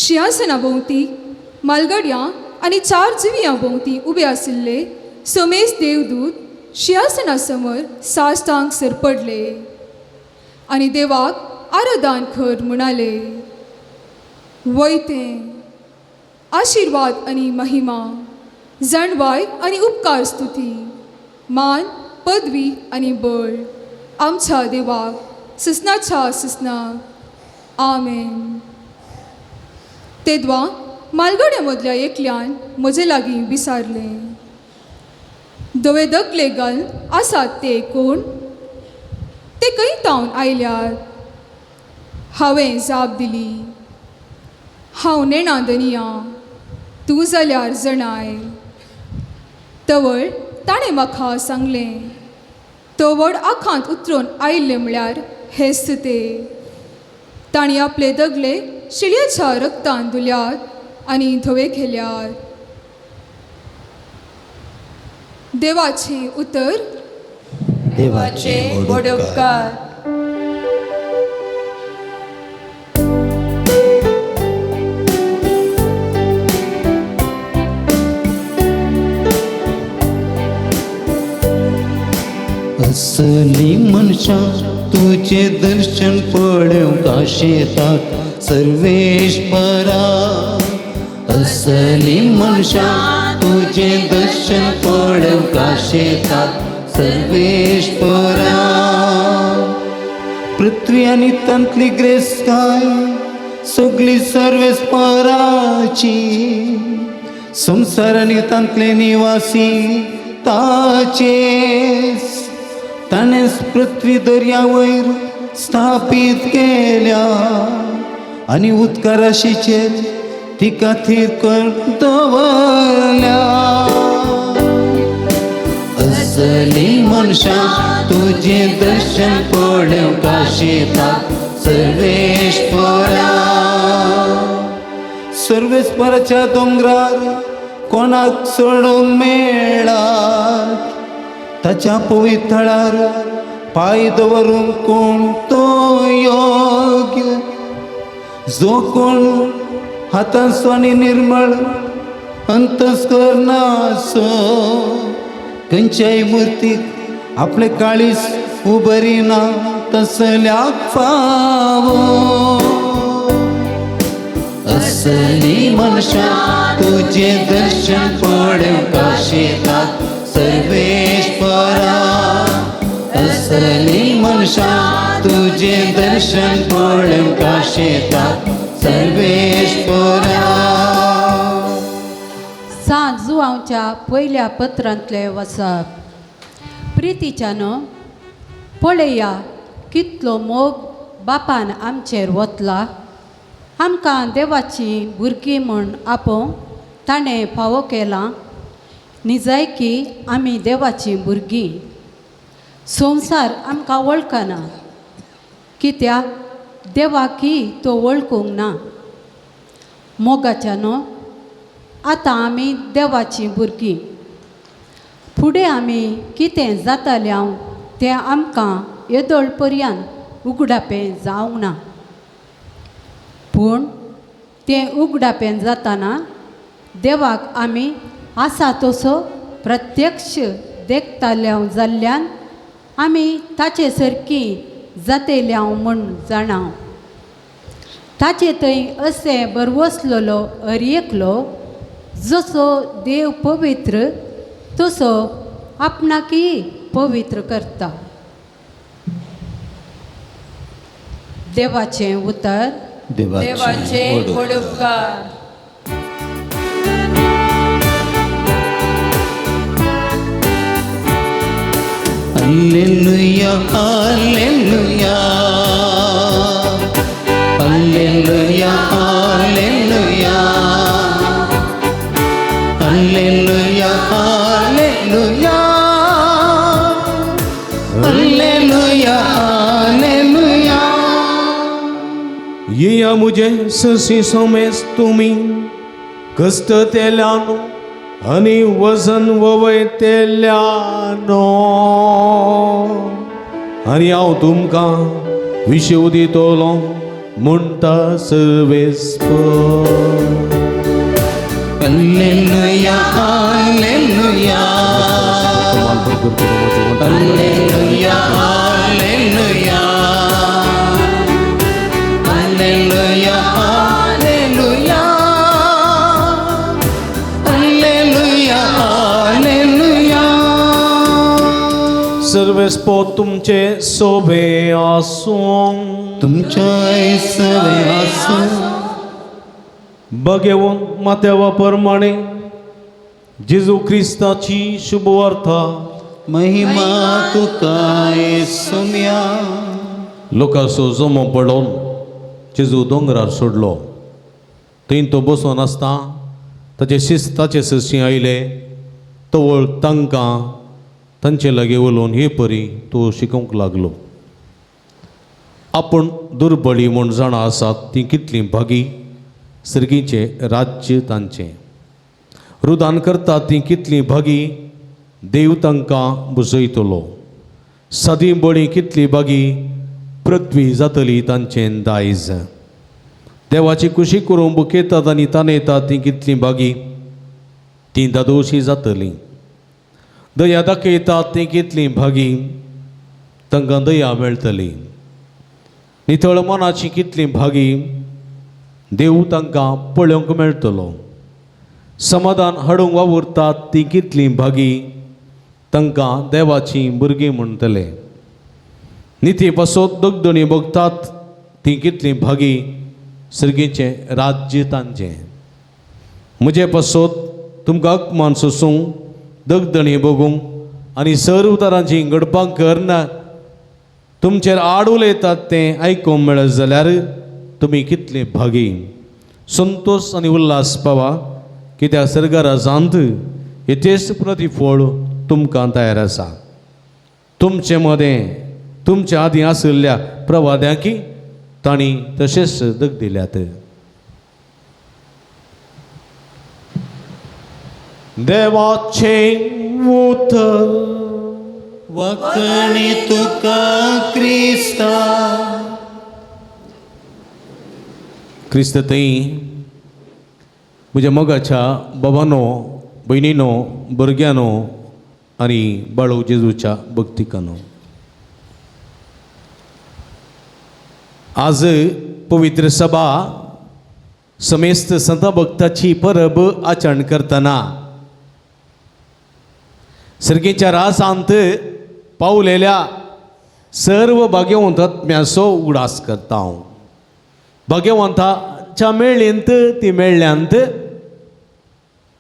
शिंयासना भोंवती मालगाडयां आनी 4 जिवियां भोंवती उबे आशिल्ले समेस देवदूत शिंयासना समोर साश्टांग सरपडले आनी देवाक आराधन कर म्हणाले वयतें आशिर्वाद आनी महिमा जाणवाय आनी उपकार स्तुती मान पदवी आनी बळ आमच्या देवाक ससनाच्या ससनाक आमेन तेदवा मालगाड्या मदल्या एकल्यान म्हजे लागीं विचारलें दोवे दकले घालून आसात ते कोण ते खंय तावन आयल्यात हांवें जाप दिली हांव नेणा दनिया तूं जाल्यार जणाय तवळ ताणें म्हाका सांगलें तो व्हड आखांत उतरून आयिल्ले म्हळ्यार हेच ते तांणी आपले दगले शेळयेच्या रक्तान धुल्यात आनी धवे केल्यात देवाचे उतर देवाचे व्हड उपकार असली मनशा तुझे दर्शन पळोवंक आशेतात सर्वेश्वरा असली मनशा तुझे दर्शन पळोवंक आशेतात सर्वेश्वरा पृथ्वी आनी तांतली ग्रेस काय सगळी सर्वेस्पराची संसार आनी तांतले निवासी ताचेच ताणेंच पृथ्वी दर्या वयर स्थापीत केल्या आनी उदका राशीचेर ती काथीर कर दवरल्या असली मनशा तुझे दर्शन पळोवंक आशेतात सर्वेश्वरा सर्वेस्पराच्या दोंगरार कोणाक सोडूंक मेळात ताच्या पवित्र थळार पांय दवरूंक कोण तो योग्य जो कोण हातांचो आनी निर्मळ अंतस्करणाचो खंयच्याय मुर्तीक आपले काळीज उबरिना तसल्याक फावो असली मनशा तुझे दर्शन पळेवका शेतात सर्वेश्वरा असली मनशा तुझे दर्शन पळेवका शेतात सर्वेश्वरा. सांज जुवांच्या पयल्या पत्रांतले वचप. प्रितीच्यानो पळया कितलो मोग बापान आमचेर वतला. आमकां देवाची भुरगीं म्हूण आपोवंक ताणें फावो केला. निजायकी आमी देवाची भुरगीं. संवसार आमकां वळखना कित्याक देवाकी तो वळखूंक ना. मोगाच्यानो आतां आमी देवाची भुरगीं. फुडें आमी कितें जातालें हांव तें आमकां येदोळ पर्यंत उगडापें जावंक ना. पूण तें उगडापें जाताना देवाक आमी आसा तसो प्रत्यक्ष देखताल्या जाल्ल्यान आमी ताचे सारकीं जातेल्या म्हूण जाणां. ताचे थंय अशें बरवसलेलो एकलो जसो देव पवित्र तसो आपणाकी पवित्र करता. देवाचें उतर. देवाचे उपकार. Alleluia, alleluia, alleluia, alleluia, alleluia, alleluia, alleluia, alleluia. येया मुझे ससी सोमेस तुम्ही कष्ट तेल्यानो आणि वजन ववयतेल्यानो आणि हांव तुमकां विशेव दितलो म्हणटा सर्वेस्पर. Alleluia, alleluia, alleluia, alleluia, alleluia, alleluia, alleluia, alleluia. सर्वेस्पर तुमचे सोबे आसूं. तुमच्या सवे आसूं. बघेवन माथ्यावा प्रमाणे जेजू क्रिस्ताची शुभवार्ता. महिमा तुका येसुम्या. लोकांचो जमो पडोवन जेजू दोंगरार सोडलो. थंय तो बसून आसता ताचे शिस्ताचे सशी आयले तवळ तांकां तांचे लागी उलोवन हे परी तो शिकोवंक लागलो. आपूण दुर्बळी म्हूण जाणां आसात ती कितलीं भागी सर्गीचे राज्य तांचें. रुदान करतात ती कितलीं भागी देव तांकां बुजयतलो. सदी बळी कितली भागी पृथ्वी जातली तांचें दायज. देवाची कुशी करून बुकेतात आनी ताणयतात ती कितलीं भागी ती दादोशी जातली. दया दाखयतात ती कितलीं भागी तांकां दया मेळटली. नितळ मनाची कितलीं भागी देव तांकां पळोवंक मेळटलो. समाधान हाडूंक वावुरतात ती कितलीं भागी तांकां देवाची भुरगीं म्हणटले. निती पासत दगदणी भोगतात ती कितलीं भागी सर्गीचें राज्य तांचें. म्हजे पासत तुमकां अपमान सोसूंक दगदणी भोगूंक आनी सर्व तरांची घडपाक करना तुमचेर आड उलयतात तें आयकूंक मेळत जाल्यार तुमी कितले भागी. संतोश आनी उल्हास पावा कित्याक सर्गराजांत हेचेच प्रतिफळ तुमकां तयार आसा. तुमचे मदें तुमच्या आदीं आशिल्ल्या प्रवाद्यांकी तांणी तशेंच दग दिल्यात. देवाचें उतर. वखणी तुका क्रिस्ता. क्रिस्त थंय म्हज्या मोगाच्या बाबांनो भयणीनो भुरग्यानो आनी बाळू जेजूच्या भक्तिकानो. आज पवित्र सभा समेस्त संत भक्ताची परब आचरण करतना सर्गेच्या रासांत पावलेल्या सर्व भाग्यवंतात्म्याचो उगडास करता हांव. भाग्यवंताच्या मेळ्ळेंत ती मेळ्ळ्यांत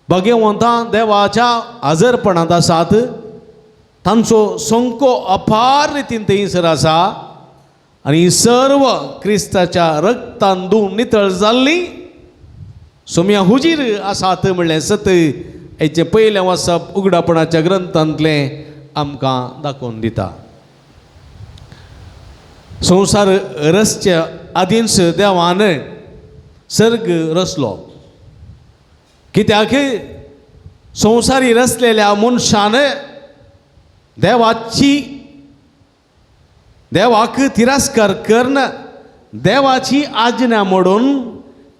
भाग्यवंतां देवाच्या हजरपणांत आसात. तांचो संको अपार रितीन थंयसर आसा आनी सर्व क्रिस्ताच्या रक्तान धुवन नितळ जाल्ली सोम्या हुजीर आसात म्हणलें सत हेचें पयलें वचप उगडापणाच्या ग्रंथांतलें आमकां दाखोवन दिता. संवसार रसच्या आदींच देवान सर्ग रचलो. कित्याक संवसारी रचलेल्या मनशान देवाक तिरस्कार करन देवाची आज्ञा मोडून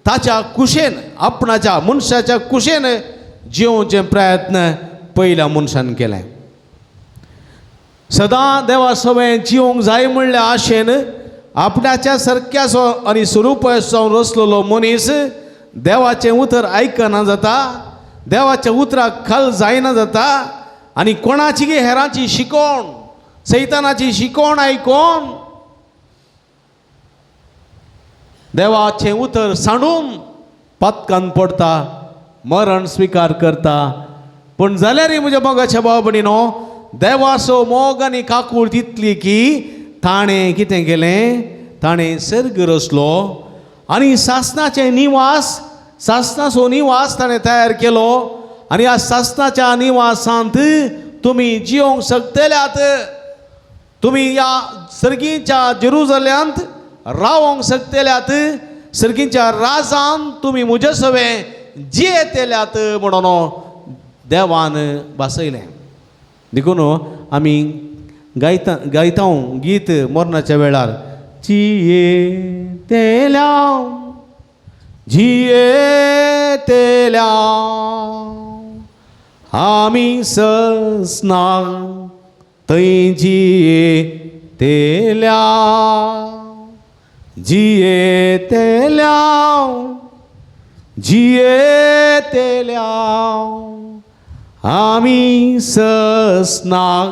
ताच्या कुशेन आपणाच्या मनशाच्या कुशेन जिवोवचे प्रयत्न पयल्या मनशान केले. सदां देवा सवें जिवंक जाय म्हणल्या आशेन आपणाच्या सारक्याचो आनी स्वरुपाचो रचलेलो मनीस देवाचें उतर आयकना जाता, देवाच्या उतराक खाल जायना जाता आनी कोणाची हेरांची शिकोवण सैतानाची शिकोवण आयकोन देवाचें उतर सांडून पातकान पडटा, मरण स्विकार करता. पूण जाल्यारय म्हज्या मोगाच्या भाव भयणीनो देवाचो मोग आनी काकूळ तितली की ताणें कितें केलें, ताणें सर्ग रचलो आनी सासणाचें निवास सासणाचो निवास ताणें तयार केलो आनी ह्या सासणाच्या निवासांत तुमी जिवंक शकतल्यात. तुमी ह्या सर्गीच्या जेरुसलेमांत रावंक शकतल्यात. सर्गीच्या राजान तुमी म्हजे सवें जियेतल्यात म्हणून देवान बसयलें. देखून आमी गायता गीत मरणाच्या वेळार जियेतल्या आमी ससनां थंय जियेतल्या आमी ससनां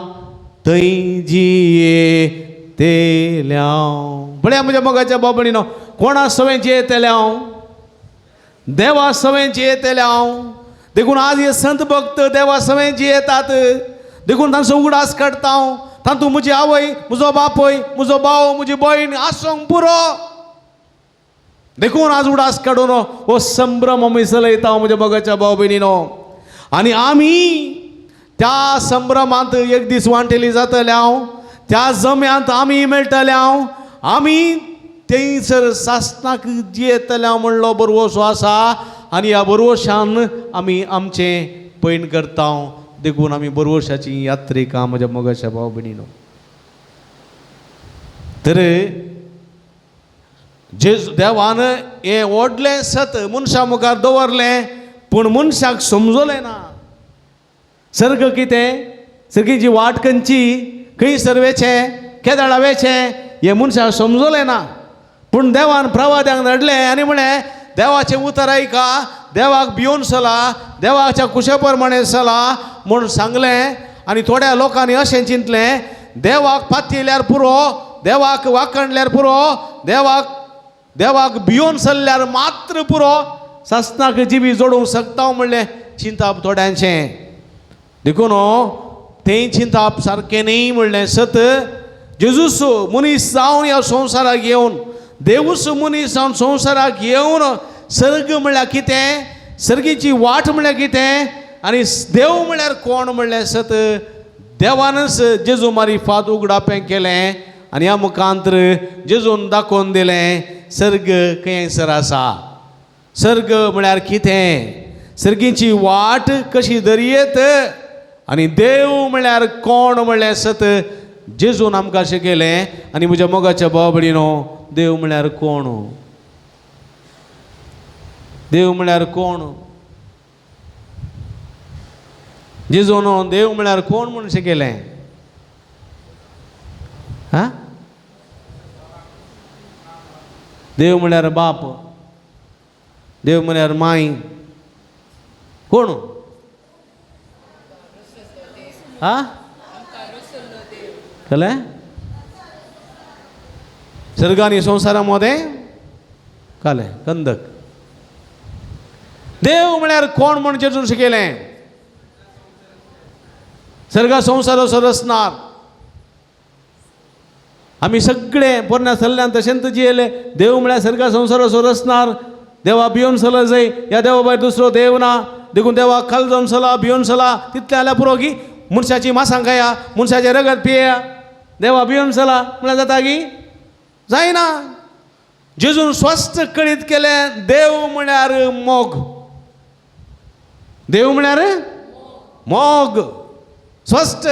थंय जियेतल्या. बळ्या म्हज्या मोगाच्या बाबणीनो कोणा सवें जियेतल्या हांव, देवा सवें जियेतल्या हांव. देखून आज हे संत भक्त देवा सवें जियेतात. देखून तांचो उगडास काडटा हांव. तातूंत म्हजी आवय, म्हजो बापूय, म्हजो भाव, म्हजी भयण आसूंक पुरो. देखून आज उगडास काडून हो संभ्रम आमी चलयता हांव म्हज्या मोगाच्या भाव भयणीनो. आनी आमी त्या संभ्रमांत एक दीस वांटेली जातले हांव, त्या जम्यांत आमी मेळटले हांव. आमी थंयसर सासणाक जियेतले हांव म्हणलो बरवसो आसा आनी ह्या बरवशान आमी आमचें पैण करता. देखून आमी बरवशाची यात्रेक म्हज्या मोगाच्या भाव भयणीनो. तर देवान हें व्हडलें सत मनशा मुखार दवरलें पूण मनशाक समजलें ना. सर्ग कितें, सर्गीची वाट खंयची, खंय सर्वेचें, केदाळा वेचें हें मनशाक समजलें ना. पूण देवान प्रवाद्यांक धाडलें आनी म्हळें देवाचें उतर आयका, देवाक भिवून चला, देवाच्या कुशे प्रमाणे चला म्हूण सांगलें. आनी थोड्या लोकांनी अशें चिंतलें देवाक पातयल्यार पुरो, देवाक वाकणल्यार पुरो, देवाक भिवून चल्ल्यार मात्र पुरो, सासणाक जिबी जोडूंक शकता म्हणलें चिंताप थोड्यांचें. देखून तें चिंताप सारकें न्ही म्हणलें सत. जेजूस मनीस जावन ह्या संवसाराक येवन, देवूस मनीस जावन संवसाराक येवन सर्ग म्हणल्यार कितें, सर्गीची वाट म्हणल्यार कितें आनी देव म्हणल्यार कोण म्हणलें सत. देवानच जेजू मारिफात उगडापें केलें आनी ह्या मुखांतर जेजून दाखोवन दिलें सर्ग खंयसर आसा. सर्ग म्हळ्यार कितें, सर्गीची वाट कशी दर्येत आनी देव म्हळ्यार कोण म्हणलें सत जेजून आमकां शिकयलें. आनी म्हज्या मोगाच्या भाव भयणीनो देव म्हळ्यार कोण, देव म्हळ्यार कोण, जेजून देव म्हळ्यार कोण म्हणून शिकयलें. देव म्हळ्यार बाप, देव म्हळ्यार माय. कोण? हा कळले? सर्ग आणि संसारामध्ये काले कंदक. देव म्हळ्यार कोण म्हण जेजून शिकयलें. सर्गा संसार असो रचणार. आमी सगळे पोरण्या सल्ल्यान तशेंच जियेले. देव म्हळ्यार सर्गा संसार असो रचणार. देवा भियोन चल जाय. ह्या देवा भायर दुसरो देव ना. देखून देवा खाल जावन चला, भियोन चला. तितले जाल्यार पुरो की मनशाची मांसां खाया, मनशाचें रगत पिया. देवा भियोन चला म्हळ्यार जाता की जायना. जेजून स्वस्थ कळीत केलें. देव म्हळ्यार मोग. देव म्हळ्यार मोग. स्वस्थ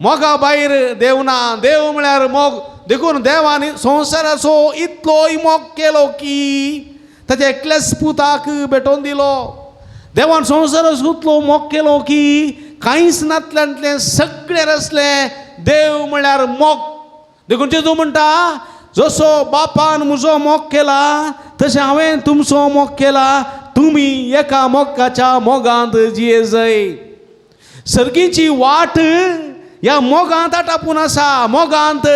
मोगा भायर देव ना. देव म्हळ्यार मोग. देखून देवानी संवसाराचो इतलोय मोग केलो की ताच्या एकल्याच पुताक भेटोवन दिलो. देवान संवसाराचो इतलो मोग केलो की कांयच नातल्यांतलें सगळें रचलें. देव म्हळ्यार मोग. देखून जेजू म्हणटा जसो बापान म्हजो मोग केला तशें हांवें तुमचो मोग केला. तुमी एका मोगाच्या मोगांत जिये जाय. सर्गीची वाट ह्या मोगांत आटापून आसा. मोगांत.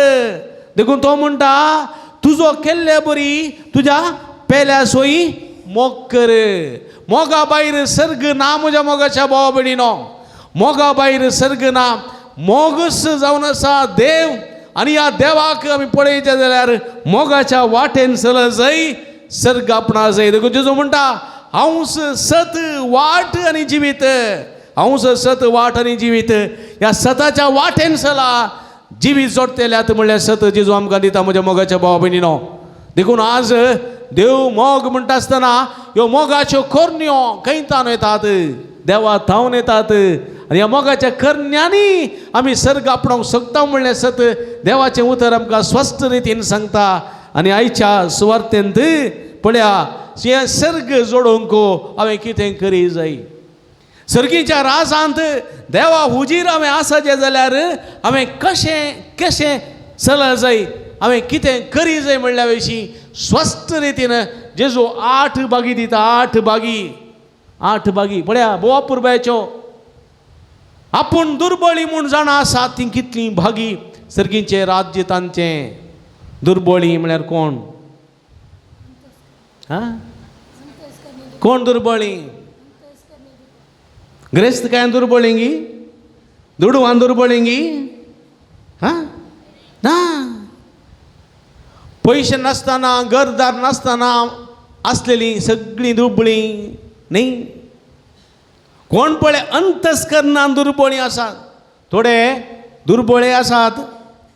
देखून तो म्हणटा तुजो केल्ले बरी तुज्या पेल्या सोयी मोग कर. मोगा भायर सर्ग ना म्हज्या मोगाच्या भावा भयणीनो. मोगा भायर सर्ग ना. मोगच जावन आसा देव. आनी ह्या देवाक आमी पळयचे जाल्यार मोगाच्या वाटेन चल जाय. सर्ग आपणा जाय. देखून जेजू म्हणटा हांवच सत वाट आनी जिवीत. हांवच सत वाट आनी जिवीत. ह्या सताच्या वाटेन चला. जिवीत जोडतेल्यात म्हणल्यार सत जेजू आमकां दिता म्हज्या मोगाच्या भावा भयणीनो. देखून आज देव मोग म्हणटा आसतना ह्यो मोगाच्यो करण्यो कैतान येतात. देवा थावन येतात. आनी ह्या मोगाच्या करण्यांनी आमी सर्ग आपणाक शकता म्हणलें सत देवाचें उतर आमकां स्वस्थ रितीन सांगता. आनी आयच्या सुवार्तेंत पळया हे सर्ग जोडोवंक हांवें कितें करी जाय. सर्गीच्या राजांत देवा हुजीर हांवें आसाचें जाल्यार हांवें कशें चल जाय. हांवें कितें करी जाय म्हणल्या विशीं स्वस्थ रितीन जेजू 8 बागी दिता. 8 बागी. 8 बागी पळया बोवा पुरबायच्यो. आपूण दुर्बळी म्हूण जाणा आसात ती कितलीं भागी. सर्गीचें राज्य तांचें. दुर्बळी म्हळ्यार कोण? हा कोण दुर्बळी? ग्रेस्त काय दुर्बळिंगी? दुडवान दुर्बळिंगी? हा ना. पयशे नासतना घरदार नासतना आसलेली सगळीं दुर्बळी न्ही. कोण पळय अंतस्करणान दुर्बळी आसात. थोडे दुर्बळे आसात.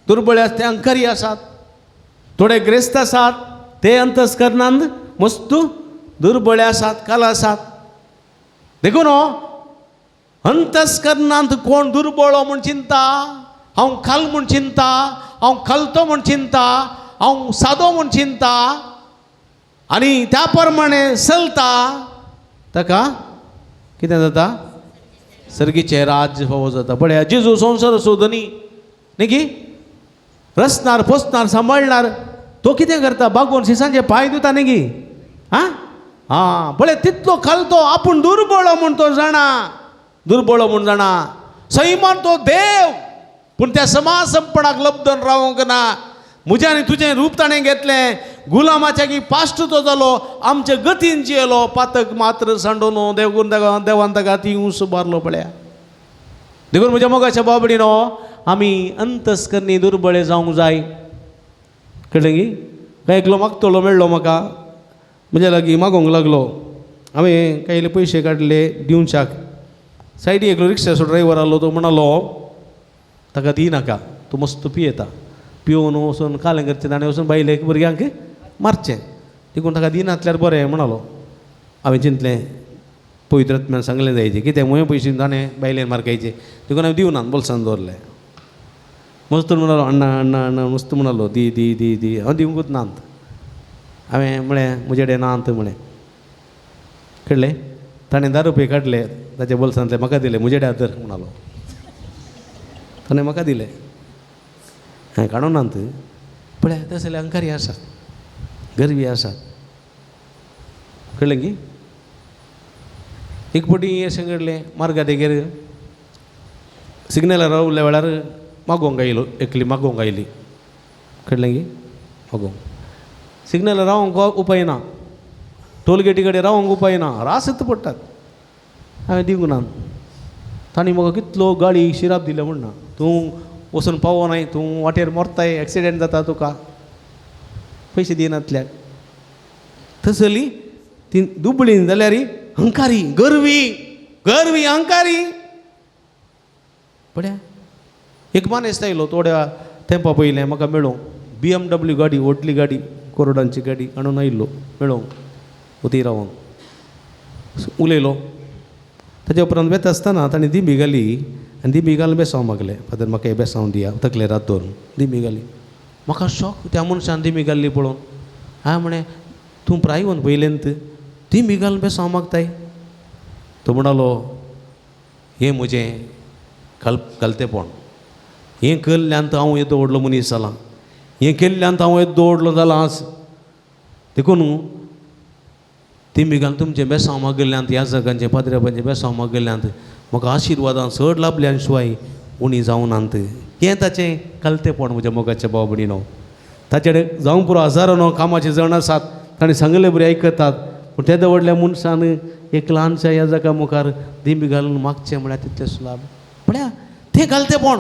दुर्बळे आसात ते अंकारी आसात. थोडे ग्रेस्त आसात ते अंतस्करणान मस्त दुर्बळे आसात, काल आसात. देखून अंतस्करणांत कोण दुर्बळो म्हूण चिंता, हांव खाल म्हूण चिंता, हांव खालतो म्हूण चिंता, हांव सादो म्हूण चिंता आनी त्या प्रमाणे चलता ताका कितें जाता? सर्गीचें राज्य फावो जाता. पळया जेजू संवसार सोदनी न्ही की रचणार, पोसणार, सांबाळणार. तो कितें करता? बागोवन शिसांचे पांय धुता न्ही की. हां पळय तितलो खालतो. आपूण दुर्बळो म्हूण तो जाणा. दुर्बळो म्हूण जाणा. सैमान तो देव पूण त्या समासपणाक लब्धन रावूंक ना. म्हजें आनी तुजें रूप ताणें घेतलें. गुलामाच्या की पाश्ट तो जालो. आमचे गतीन जियेलो. पातक मात्र सांडोनो देवान ताका ती उंच बारलो. पळया देखून म्हज्या मोगाच्या बाबडीनो आमी अंतस्करणी दुर्बळे जावंक जाय. कळ्ळें की? काय एकलो मागतलो मेळ्ळो म्हाका. म्हज्या लागीं मागोंक लागलो. हांवें काय इल्ले पयशे काडले दिवच्याक. सायडी एकलो रिक्षाचो ड्रायव्हर आसलो. तो म्हणालो ताका दिनाका, तूं मस्त पियेता. पिवून वचून कालें करचें आनी वचून बायलेक भुरग्यांक मारचें. देखून ताका दिनातल्यार बरें म्हणालो. हांवें चिंतलें पवित्र आत्म्यान सांगलें जायचें कितें म्हजे पयशे ताणें बायलेन मारकायचे. देखून हांवें दिवना बोल्सान दवरलें. मस्त म्हणालो अण्णा अण्णा अण्णा मस्त म्हणालो दी दी दी दी. हांव दिवंकूच नांत. हांवें म्हळें म्हजे कडेन नांत म्हळें. कळ्ळें? ताणें 10 रुपये काडले ताचे बोल्सांतले म्हाका दिले. म्हजे कडेन धर म्हणालो. ताणें म्हाका दिले. हांवें काडून नांत. पळय तसले अंकारी आसात. गरवी आसात कळ्ळें की एक फावटी अशें घडलें मार्गा देगेर सिग्नलार रावल्या वेळार मागोवंक आयलो एकली मागोवंक आयली कळ्ळें की मागोवंक सिग्नलार रावंक उपाय ना टोल गेटी कडेन रावंक उपाय ना रासत पडटात हांवें दिवंक ना तांणी म्हाका कितलो गाडी शिराप दिल्या म्हण ना तूं वचून पावनाय तूं वाटेर मरताय एक्सिडेंट जाता तुका पयशे दिनातल्याक थंयसरली ती दुबळीन जाल्यार अहंकारी गरवी गरवी अहंकारी पळया एक मानेस्त आयलो थोड्या तेंपा पयलें म्हाका मेळोंक BMW गाडी व्हडली गाडी करोडांची गाडी हाडून आयिल्लो मेळोंक उती रावंक उलयलो ताच्या उपरांत बेत आसतना ताणें दिमी घाली आनी दिमी घालून बेसांव मागलें फादर म्हाका हे बेसांव दिया तकले रात दवरून दिमी घाली म्हाका शॉक त्या मनशान दिमी घाल्ली पळोवन हांवें म्हणें तूं प्रायवन पयलेंत दिमी घालून बेसांव मागताय तो म्हणालो हें म्हजें घालतेपण हें केल्ल्यान हांव येदो व्हडलो मनीस जालां हें केल्ल्यान हांव येदो व्हडलो जालां आज देखून दिमी घालून तुमचें बेसांव मागिल्ल्यान ह्या जगांचें पाद्रेबांचें बेसांव मागिल्ल्यान म्हाका आशिर्वादां चड लाभल्यान शिवाय उणी जावनात हें ताचें घालतेपण म्हज्या मोगाच्या भाव भयणीनो ताचे कडेन जावं पुरो हजारांनो कामाचे जण आसात ताणें सांगलें बरें आयकतात पूण त्या व्हडल्या मनशान एक ल्हानशा ह्या जगा मुखार दिमी घालून मागचें म्हळ्यार तितलें सुलाभ पळया तें घालतेपण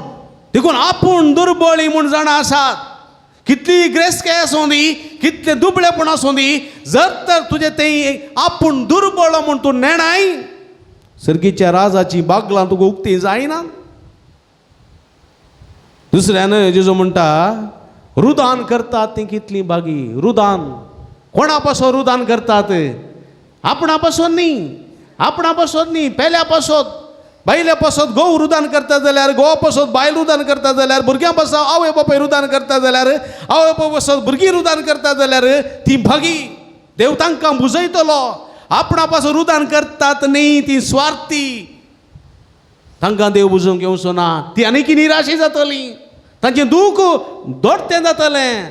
देखून आपूण दुर्बळी म्हूण जाणां आसात कितली ग्रेस्के आसूं दी कितलें दुबळेपण आसूं दी जर तर तुजें तें आपूण दुर्बळ म्हूण तूं नेणाय सर्गीच्या राजाची बागलां तुका उक्ती जायना दुसऱ्यान जेजो म्हणटा रुदान करतात ती कितली बागी रुदान कोणा पासून रुदान करतात आपणा पासून न्ही पेल्या पासून बायल्या पासून घोव रुदान करता जाल्यार घोवा पासून बायल रुदान करता जाल्यार भुरग्यां पासून आवय बापाय रुदान करता जाल्यार आवय बापाय पासून भुरगीं रुदान करता जाल्यार ती भागी देव तांकां बुजयतलो आपणा पासून रुदान करतात न्ही ती स्वार्थी तांकां देव बुजोवंक येवचो ना ती आनीक निराशी जातली तांचें दूख दोडतें जातलें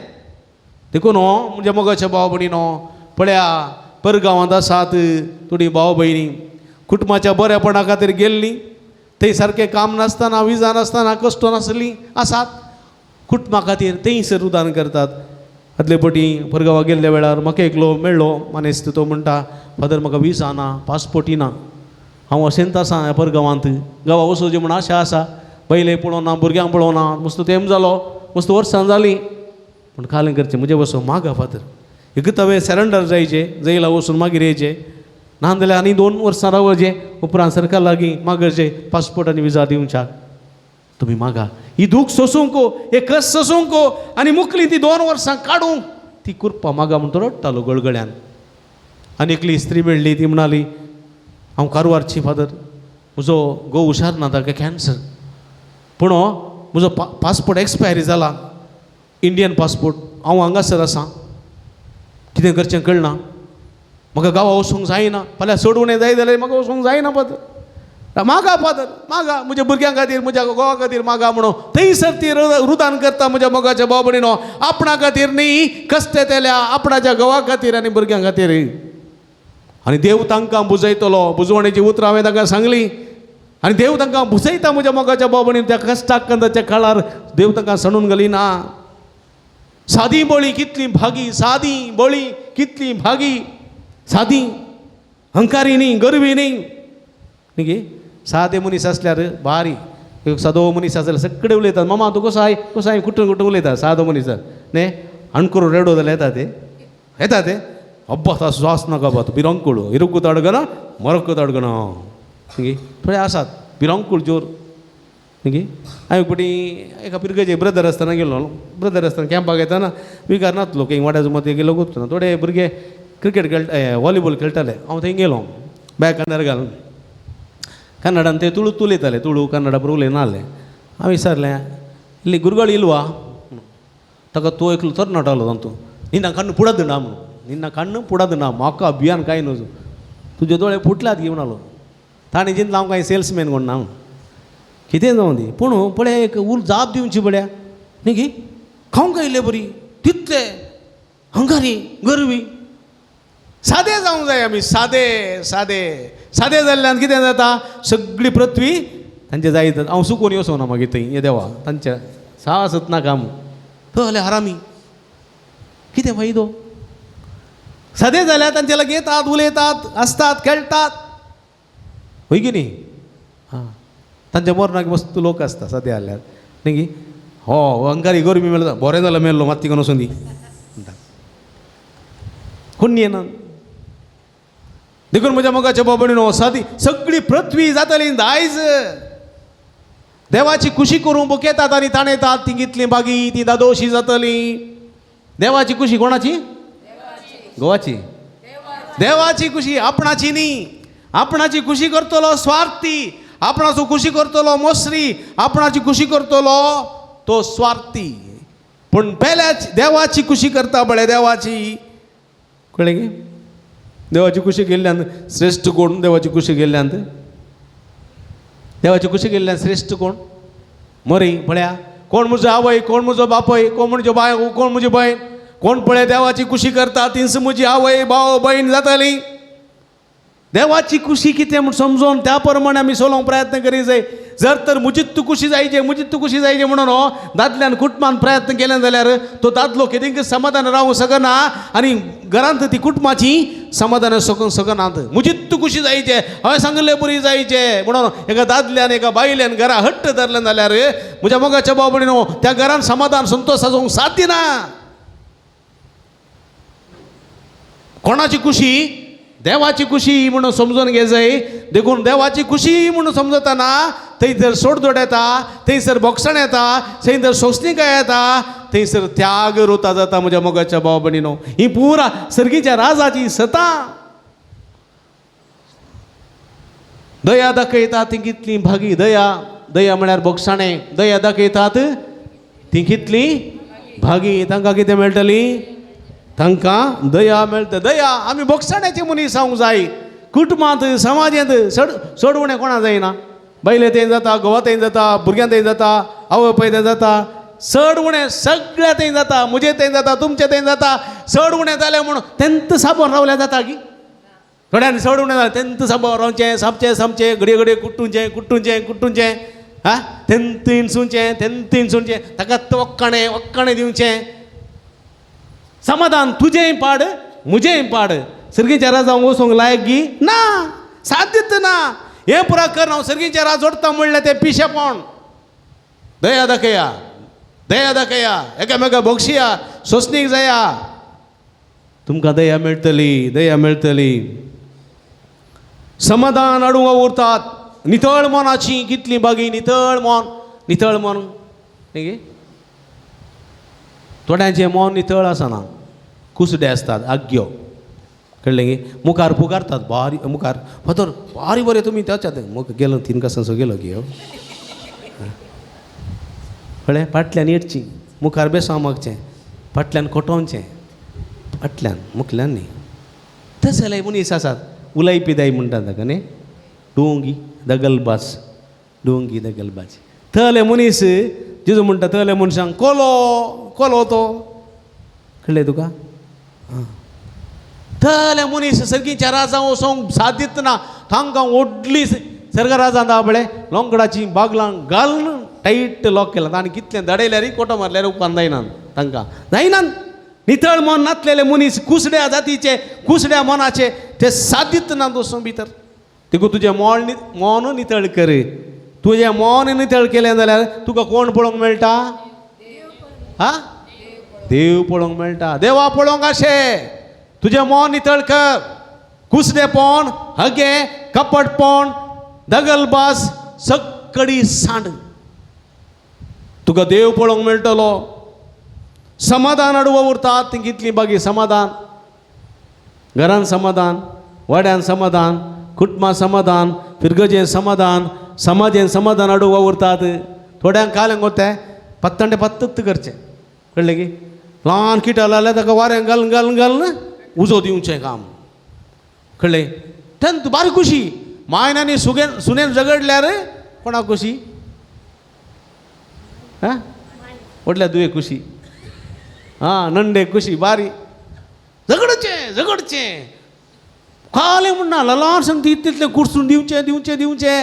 देखून म्हणजे मोगाच्या भाव भयणीनो पळया परगांवांत आसात थोडी भाव भयणी कुटुंबाच्या बऱ्यापणा खातीर गेल्लीं थंय सारकें काम नासतना विजा नासतना कश्ट नासलीं आसात कुटुंबा खातीर थंयसर रुदान करतात आदले फावटी परगांवा गेल्ल्या वेळार म्हाका एकलो मेळ्ळो मानेस्त तो म्हणटा फादर म्हाका विजा ना पासपोर्टी ना हांव अशेंच आसा ह्या परगांवांत गांवा वचोचें म्हूण आशा आसा पयले पळोवना भुरग्यांक पळोवना मस्त तेम जालो मस्त वर्सां जालीं पूण कालें करचें म्हजें वचून मागा फादर एक तवे सरेंडर जायचे जैला वचून मागीर येवचें नाजाल्यार आनी 2 वर्सां रावचें उपरांत सरकार लागीं मागचें पासपोर्ट आनी विजा दिवच्याक तुमी मागा ही दूख सोसूंक हे कस सोसूंक आनी मुखली ती 2 वर्सां काडूंक ती कुरपा मागा म्हूण तो रडटालो गळगळ्यान आनी एकली इस्त्री मेळ्ळी ती म्हणली हांव कारवारची फादर म्हजो घोव हुशार ना ताका कॅन्सर पूण म्हजो पासपोर्ट एक्सपायरी जाला इंडियन पासपोर्ट हांव हांगासर आसां कितें करचें कळना म्हाका गांवा वचूंक जायना फाल्यां सोडून जाय जाल्यार म्हाका वचूंक जायना फादर मागा फादर मागा म्हज्या भुरग्यां खातीर म्हज्या घोवा खातीर मागा म्हणून थंयसर ती रुदान करता म्हज्या मोगाच्या भाव भयणीनो आपणा खातीर न्ही कश्ट तेल्या आपणाच्या घोवा खातीर आनी भुरग्यां खातीर आनी देव तांकां बुजयतलो बुजवणेची उतरां हांवें तांकां सांगलीं आनी देव तांकां बुजयता म्हज्या मोगाच्या भाव भयणीन त्या कश्टाक कंदाच्या काळार देव तांकां सणून घालिना सादी बळी कितली भागी सादी बळी कितली भागी सादी अहंकारी न्ही गरवी न्ही गे सादे मनीस आसल्यार भारी एक सादो मनीस आसल्यार सगळे उलयतात मामा तूं कसो आय कुठून उलयता सादो मनीस न्ही अणकरून रेडो जाल्यार येता ते अब्बा ता स्वास नाका बा बिरोंकुळ इरुक्कू तडगना मरक्कू तडगना गे थोडे आसात बिरोंकुळ जोर गे हांवें फावटी एका पिरगेचे ब्रदर आसतना गेलो ब्रदर आसतना कॅम्पाक येताना विकार नासलो खंय वाड्याचो मत गेलो वचना थोडे भुरगे क्रिकेट वॉलीबॉल खेळटाले हांव थंय गेलो बॅग कन्नड घालून कन्नडान ते तुळू उलयताले तुळू कन्नडा बरोबर उलयनासले हांवें विचारलें इल्ली गुरगळ इल्वा ताका तो एकलो तरणाटालो तांतू निन्ना कण्ण पुडद ना म्हणून निन्ना कण्ण पुडद ना म्हाका अभियान कांय नजो तुजे दोळे फुटल्यात घेवन आलो ताणें चिंतला हांव कांय सेल्समॅन कोण ना कितें जावं दी पूण पळय एक उल जाप दिवची पळया न्ही गे खावंक येयले बरी तितले हंगारी गरवी सादे जावंक जाय आमी सादे सादे सादे जाल्ल्यान कितें जाता सगळी पृथ्वी तांचे जायत हांव सुकून वचोना मागीर थंय हे देवा तांच्या साहसत नाका थंय जाल्यार हरामी कितें फायदो सादे जाल्यार तांचे लागीं येतात उलयतात हसतात खेळटात होय की न्ही हां तांच्या मरणाक मस्त लोक आसता सादे जाल्यार न्ही हो अंगारी गरमी मेळटा बरें जालें मेल्लो मात तिका वचून दी कोण येना देखून म्हज्या मोगाच्या बाबडीनो सादी सगळी पृथ्वी जातली दायज देवाची खुशी करूं बुकेतात आनी ताणयतात ती कितली बागी ती दादोशी जातली देवाची खुशी कोणाची गोवाची देवाची खुशी आपणाची न्ही आपणाची खुशी करतलो स्वार्थी आपणाचो खुशी करतलो मोसरी आपणाची खुशी करतलो तो स्वार्थी पूण पयल्याच देवाची खुशी करता बळे देवाची कळ्ळें गे देवाची खुशी केल्ल्यान श्रेष्ठ कोण देवाची खुशी केल्ल्यान देवाची खुशी केल्ल्यान श्रेष्ठ कोण मरी पळया कोण म्हजो आवय कोण म्हजो बापय कोण म्हजो बाय कोण म्हजी भयण कोण पळय देवाची खुशी करता तिंच म्हजी आवय भाव भयण जाताली देवाची खुशी कितें म्हूण समजोन त्या प्रमाणे आमी चलोवंक प्रयत्न करीत जाय जर तर मुजीत खुशी जायचे म्हणून दादल्यान कुटुंबान प्रयत्न केले जाल्यार तो दादलो केदींक समाधान रावूंक शकना आनी घरांत ती कुटुंबाची समाधान सोंसूंक शकनात मुजीत खुशी जायचे हय सांगले बरी जायचे म्हणून एका दादल्यान एका बायल्यान घरा हट्ट धरले जाल्यार म्हज्या मोगाच्या बाबडीनो त्या घरान समाधान संतोष आसूंक साध्य ना कोणाची खुशी देवाची खुशी म्हणून समजून घे जाय देखून देवाची खुशी म्हणून समजताना थंयसर सोडदोड येता थंयसर बोक्षण येता थंयसर सोंसणीकाय येता थंयसर त्याग रोता जाता म्हज्या मोगाच्या भाव भयणीनो ही पुरा सर्गीच्या राजाची सता दया दाखयतात ती कितली भागी दया दया म्हळ्यार बोक्षाणे दया दाखयतात ती कितली भागी तांकां कितें मेळटली तांकां दया मेळटा दया आमी बोक्षाण्याचे मनीस जावंक जाय कुटुंबांत समाजांत सोडवणें कोणा जायना बैले थंय जाता घोवा थंय जाता भुरग्यां थंय जाता आवय पय थंय जाता चडवणें सगळ्या थंय जाता म्हजें थंय जाता तुमचें थंय जाता चडवणें जालें म्हूण तेंत साबोन रावल्या जाता की थोड्यांनी चडवणें जालें तेंत साबोन रावचें सामचें घडये घडये कुट्टूचें हां तेंत इंसूचें ताका वक्काणें दिवचें समाधान तुजेंय पाड म्हजेंय पाड सर्गीच्या राजांक वचोंक लायक गी ना साध्यत ना हे पुरा कर हांव सर्गीच्या राज जोडटा म्हणलें तें पिशेपण दया दाखया एकामेका बोगशिया सोंसणीक जाया तुमकां दया मेळटली समाधान हाडूंक उरतात नितळ मनाची कितली बागी नितळ मन गे थोड्यांचें मन नितळ आसना कुसडे आसतात आग्यो कळ्ळें गे मुखार पुकारतात बारी मुखार फातर बारी बरें तुमी त्याच्यात मग गेलो तीन कसांचो गेलो गे कळ्ळें फाटल्यान येडची मुखार बेसांव मागचें फाटल्यान खोटोवचें फाटल्यान मुखल्यान न्ही तशें जाल्यार मनीस आसात उलय पिदाय म्हणटात ताका न्ही डोंगी दगलबाज थले मनीस जेजू म्हणटा थले मनशांक कोलो तो कळ्ळें तुका थले मनीस सर्गीच्या राजां वचोंक सादीत ना तांकां व्हडली सर्ग राजां दाबळे लोंकडाची बागलां घालून टायट लॉक केला आनी कितलें दडयल्यारय कोटो मारल्यार उपकार जायना तांकां जायना नितळ मन नातलेले मनीस कुसड्या जातीचे कुसड्या मनाचे ते सादीत ना दोसो भितर देखून तुजें मन नितळ कर तुजें मन नितळ केलें जाल्यार तुका कोण पळोवंक मेळटा हा देव पळोवंक मेळटा देवा पळोवंक अशें तुजें मन नितळ कर कुसडेपण हगे कपटपण दगलबाज सगळी सांड तुका देव पळोवंक मेळटलो समाधान हाडूंक उरतात ती कितली बागी समाधान घरान समाधान वाड्यान समाधान कुटुंबां समाधान फिरगजें समाधान समाजेन समाधान हाडूंक उरतात थोड्यांक काल्यांक कोतें पत्तंडे पत्तत करचें कळ्ळें की ल्हान किट जाल्यार ताका वारें घालून उजो दिवचें काम कळ्ळें तेन्ना बारी खुशी मायनांनी सुनेन झगडल्यार कोणाक खुशी हां व्हडल्या दुये खुशी हां नंडे खुशी बारी झगडचें खाले म्हणना ललार सांगता तितले कुडसून दिवचे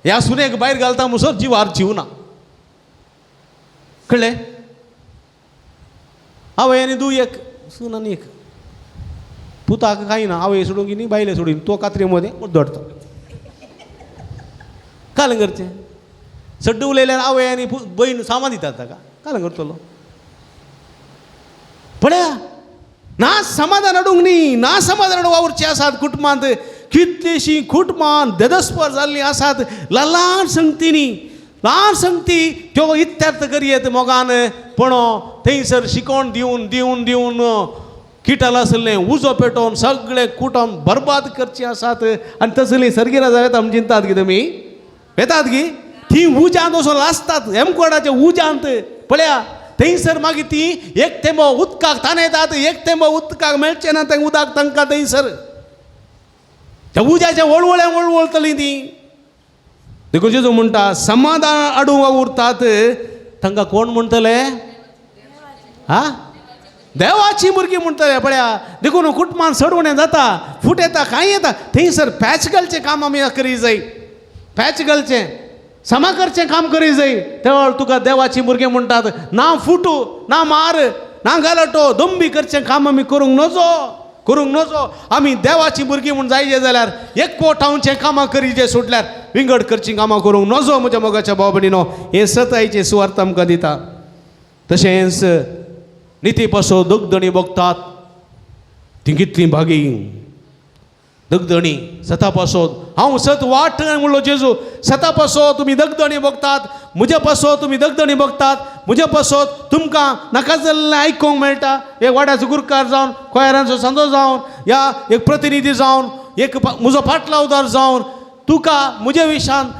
ह्या सुनेक भायर घालता मुसर जीवार जीवना कळ्ळें आवयानी दू एक सुनानी एक पुताक काही ना आवय सोडून की न्ही बायले सोडून तो कात्रेमध्ये धडता काल करचें सड्ड उलयल्यार आवय आनी बहीण सामान दितात ताका काल करतलो पळया ना समाधान हाडूंक न्ही ना समाधान हाडूंक वावरचें आसात कुटुंबांत कितलीशीं कुटुंबां देदस्पर जाल्लीं आसात ल्हान संगतींनी ल्हान संगती त्यो इत्यार्थ करयेत मोगान पण थंयसर शिकोण दिवन दिवन दिवन किटल आसलें उजो पेटोवन सगळें कुटुंब बरबाद करचें आसात आनी तसलीं सर्गीरा जायत आमी चिंतात की तुमी येतात की ती उज्यांत वचून लासतात हेमकोडाच्या उज्यांत पळया थंयसर मागीर ती एक थेंबो उदकाक ताणयतात एक थेंबो उदकाक मेळचें ना तें उदक तांकां थंयसर त्या उज्याच्या वळवळ्यां वळवळतलीं ती देखून जेजू म्हणटा समाधान हाडूंक उरतात तांकां कोण म्हणटले हा देवाची भुरगीं म्हणटले पळया देखून कुटुंबान सडवणें जाता फूट येता कांय येता थंयसर पॅच घालचें काम आमी करी जाय पॅच घालचें समा करचें काम करी जाय त्या वेळार तुका देवाची भुरगीं म्हणटात ना फुटू ना मार ना गालटो दंबी करचें काम आमी करूंक नजो आमी देवाची भुरगीं म्हूण जायचे जाल्यार एकवट हांवचें कामां करीचे सुटल्यार विंगड करचीं कामां करूंक नजो म्हज्या मोगाच्या भाव भयणीनो हें सतायचें सुवार्थ आमकां दिता तशेंच निती पासो दगदणी बगतात ती कितलीं भागी दगदणी सता पासोन हांव सत वाट म्हणलो जेजू सता पासो तुमी दगदणी बगतात म्हजे पासो तुमी दगदणी बगतात म्हजे पासो तुमकां नाका जाल्लें आयकूंक मेळटा एक वाड्याचो गुरकार जावन कोयरांचो संदो जावन या एक प्रतिनिधी जावन एक म्हजो फाटलावदार जावन तुका म्हजे विशयान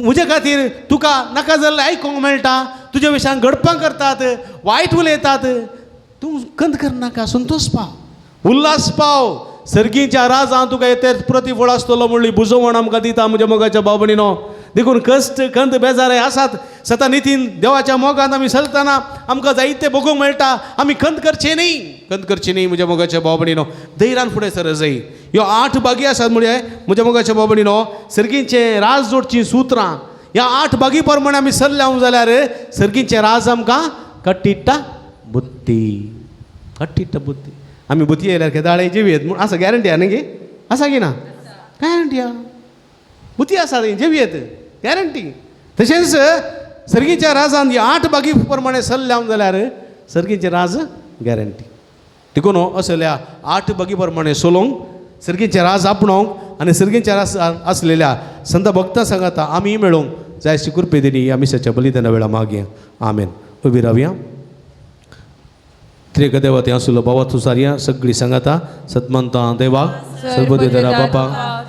म्हजे खातीर तुका नाका जाल्लें आयकूंक मेळटा तुजे विशयान घडपां करतात वायट उलयतात तूं कंद करनाका संतोश पाव उल्हास पाव सर्गीच्या राजान तुका येते प्रतिफळ आसतलो म्हणली बुजवण आमकां दिता म्हज्या मोगाच्या भाव भयणीनो देखून कश्ट खंत बेजारे आसात सता नितीन देवाच्या मोगान आमी चलतना आमकां जायते भोगूंक मेळटा आमी खंत करचें न्ही म्हज्या मोगाच्या भाव भयणीनो धैर्यान फुडें सर जाय ह्यो 8 बागी आसात म्हणजे म्हज्या मोगाच्या भाव भयणीनो सर्गींचें राज जोडचीं सुत्रां ह्या 8 बागी प्रमाणे आमी चल्ल्या जाल्यार सर्गींचें राज आमकां कट्टिट्टा बुद्धी आमी बुती येयल्यार केदाळे जेवयेत म्हूण आसा गॅरंटी आहा न्ही गे आसा की ना गॅरंटी आहा बुती आसा जेवयेत गॅरंटी तशेंच सर्गीच्या राजान ह्या 8 बागी प्रमाणे चल्ल्या जाल्यार सर्गीचें राज गॅरंटी देखून असल्या 8 बागी प्रमाणे चलोवंक सर्गीचें राज आपणावंक आनी सर्गीच्या राज आसलेल्या संत भक्तां सांगाता आमी मेळोवंक जाय अशी कृपे दिली आमी सच्या बलिदाना वेळा मागया आमेन उबी रावया त्रेक देवा ते आसलो बाबा तूं सारया सगळीं सांगाता सतमंता देवाक सर्वदेदरा बापा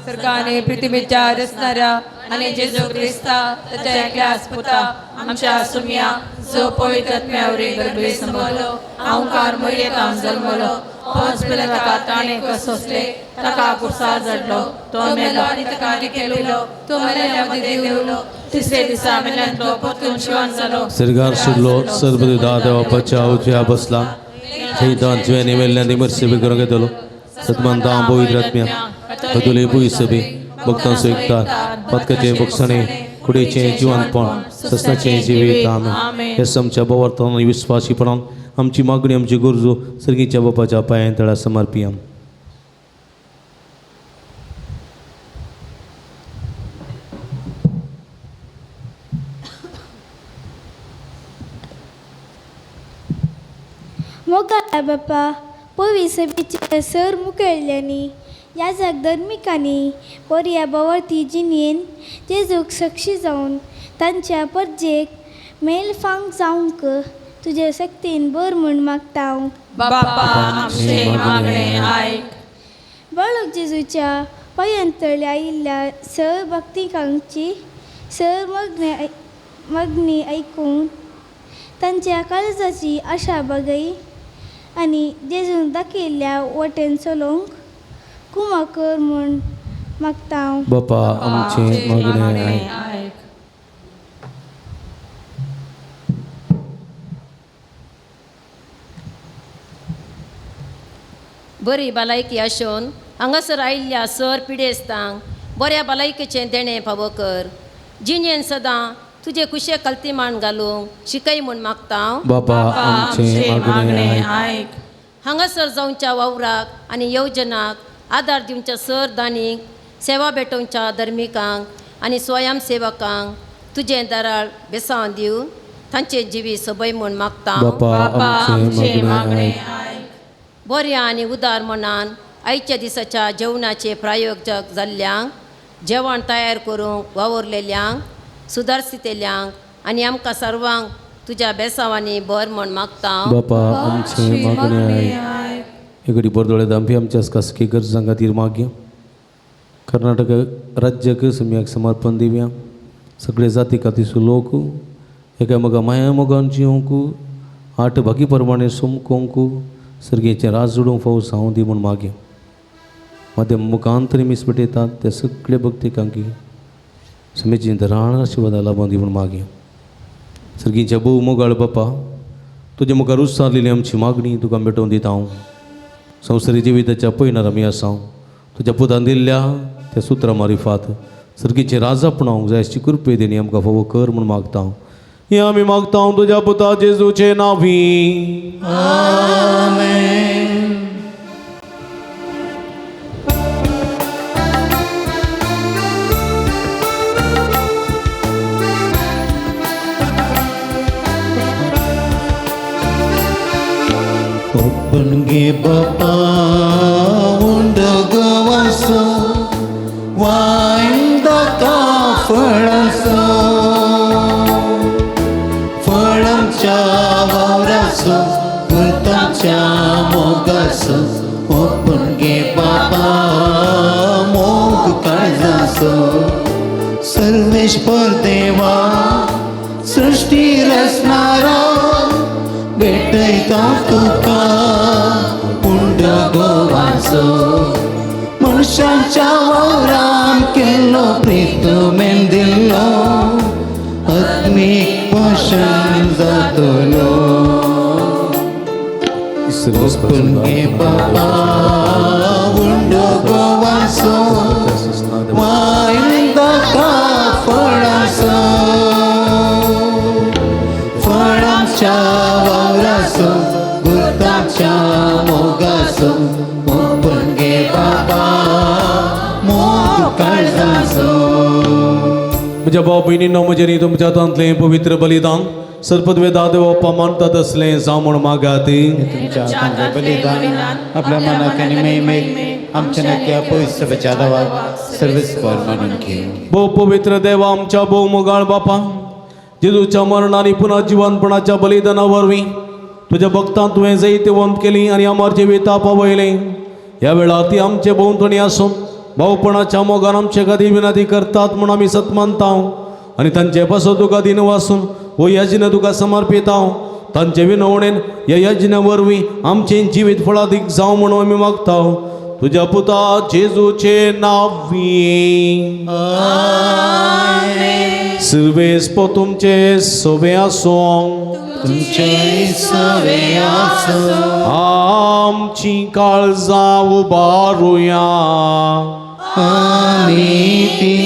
सर्गाने पृथ्वीच्या रचणाऱ्या आणि जेजू ख्रिस्ता त्याच्या एकल्याच पुता आमच्या सुम्या जो पवित्र आत्म्यावरी गर्भे संभवलो अहंकार मयेतान जल्मलो पांच पिलाका ताणे कसोसले ताका कुर्सा जडलो तो मेलो आणि ताका केलो तो मेल्यामध्ये देवलो तिसरे दिसा मेल्यान तो परतून शिवान जालो सर्गार सुरलो सर्वदेदा देवापाच्या उजव्या बसला थंय जुवेनी वेल्ल्या निमर्से करूंक येतलो सतमंता पवित्र आत्म्या बदुले पुई सभे भक्तांचो एकता पदकाचे बक्षणे कुडेचें जिवंतपण सस्नाचें जिवीत आमेन हे आमच्या भोवर्तन विस्वासीपणान आमची मागणी आमची गरजो सर्गीच्या बापाच्या पांयां तळा समर्पिया मोगाला बापा पविसभेच्या सर मुखेल्यांनी ह्या जगधर्मिकांनी बऱ्या भोंवती जिणेन जेजूक साक्षी जावन तांच्या परजेक मेल फांक जावंक तुजे सक्तीन बर म्हूण मागता हांव बापा आमचे मागणे आयक बाळक जेजूच्या पांयांतळी आयिल्ल्या सर भक्तिकांची सर मगनी आयकून तांच्या काळजाची आशा बगय आनी जेजून दाखयल्ल्या वटेन चलोवंक कुमा कर म्हूण मागता हांव बापा आमचे मागणे आयक बरी भलायकी आशोवन हांगासर आयिल्ल्या सर पिडेस्तांक बऱ्या भलायकेचें देणें फावो कर. जिणेन सदां तुजे कुशे कल्तीमान घालूंक शिकय म्हूण मागता हांव. बापा आमचे मागणे आयक. हांगासर जावच्या वावराक आनी येवजनाक आदार दिवच्या सर दानीक सेवा भेटोवच्या धर्मिकांक आनी स्वयंसेवकांक तुजें दाराळ बेसांव दिवन तांचे जिवी सबय म्हूण मागता हांव. बापा आमचे मागणे बऱ्या आनी उदार मनान आयच्या दिसाच्या जेवणाचे प्रायोजक जाल्ल्यांक जेवण तयार करूंक वावरलेल्यांक सुदारसितेल्यांक आनी आमकां सर्वांक तुज्या बेसांवांनी बर म्हूण मागता हांव. बापा आमचे मागणे एगडी बरदोळे दांपी आमच्या खासगी गरजां खातीर मागया. कर्नाटक राज्याक सम्यक समर्पण दिव्या. सगळे जाती खातीर लोक एकामेका माया मोगान जिवंक आठ भागी प्रमाणे सोमकोंक सर्गेचें राज जोडूंक फावो सावं दी म्हूण मागया. माध्यम मुखांतरी मिसपेटयतात ते सगळे भक्तिकांकी समेची धराण आशिर्वादा लाभोवन दी म्हूण मागया. सर्गीच्या भोव मोगाळ बापा तुजे मुखार उस्सारलेली आमची मागणी तुका भेटोवन दिता हांव. संवसारी जिविताच्या पयणार आमी आसां तुज्या पुतान दिल्ल्या त्या सुत्रा मारिफात सर्गीचे राज आपणावंक जाय अशी कृपे देणी आमकां फावो कर म्हूण मागता हांव. हे आमी मागता हांव तुज्या पुता जेजूचे नांवी. ओपन गे बापा उंडगो वासो वायंदा फळसो फळांच्या वावरासो गुलतांच्या मोगासो ओपन गे बापा मोग काळजासो सर्वेश्वर देवा सृष्टी रचणारा भेटयता तुका उंडगो वासो मनशांच्या वावरान केल्लो प्रितुमेन दिल्लो आत्मीक पोशण जातलो. ओपन गे बापा उंडगो वासो वायंदा फळासो फळांच्या वावरासो गुलतांच्या मोगासो ओपन गे बाबा मोग काळजासो. म्हज्या भाव भयणींनो म्हजें न्ही तुमच्या हातांतलें पवित्र बलिदान सर्पद्वेदा देवप्पा मानता तसलें जावं म्हूण मागात. तुमच्या हातांतलें बलिदान आपल्या मनाक आनी मेमेक आमच्या नक्या पवित्र सभेच्या दावाक सर्वेस्पर मानून घे. भोव पवित्र देवा आमच्या भोव मोगाळ बापा जेजूच्या मरणानी पुन्हा जिवंतपणाच्या बलिदाना वरवीं तुज्या भक्तांक तुवें जायते वंत केली आनी आमर जिविता पावयलें. ह्या वेळार ती आमचे भोंवतणी आसून भावपणाच्या मोगान आमचे खातीर विनंती करतात म्हूण आमी सत मानता आनी तांचे पासो तुका दिन वासून हो यज्ञ तुका समर्पिता. तांचे विनवणेन ह्या यज्ञा वरवीं आमचें जिवीत फळादीक जावं म्हणून आमी मागता तुज्या पुता जेजूचे नांवी. सर्वेस्प तुमचे सोबे आसूं तुमचे सवे आसो आमची काळजां उबारुया. आमी ती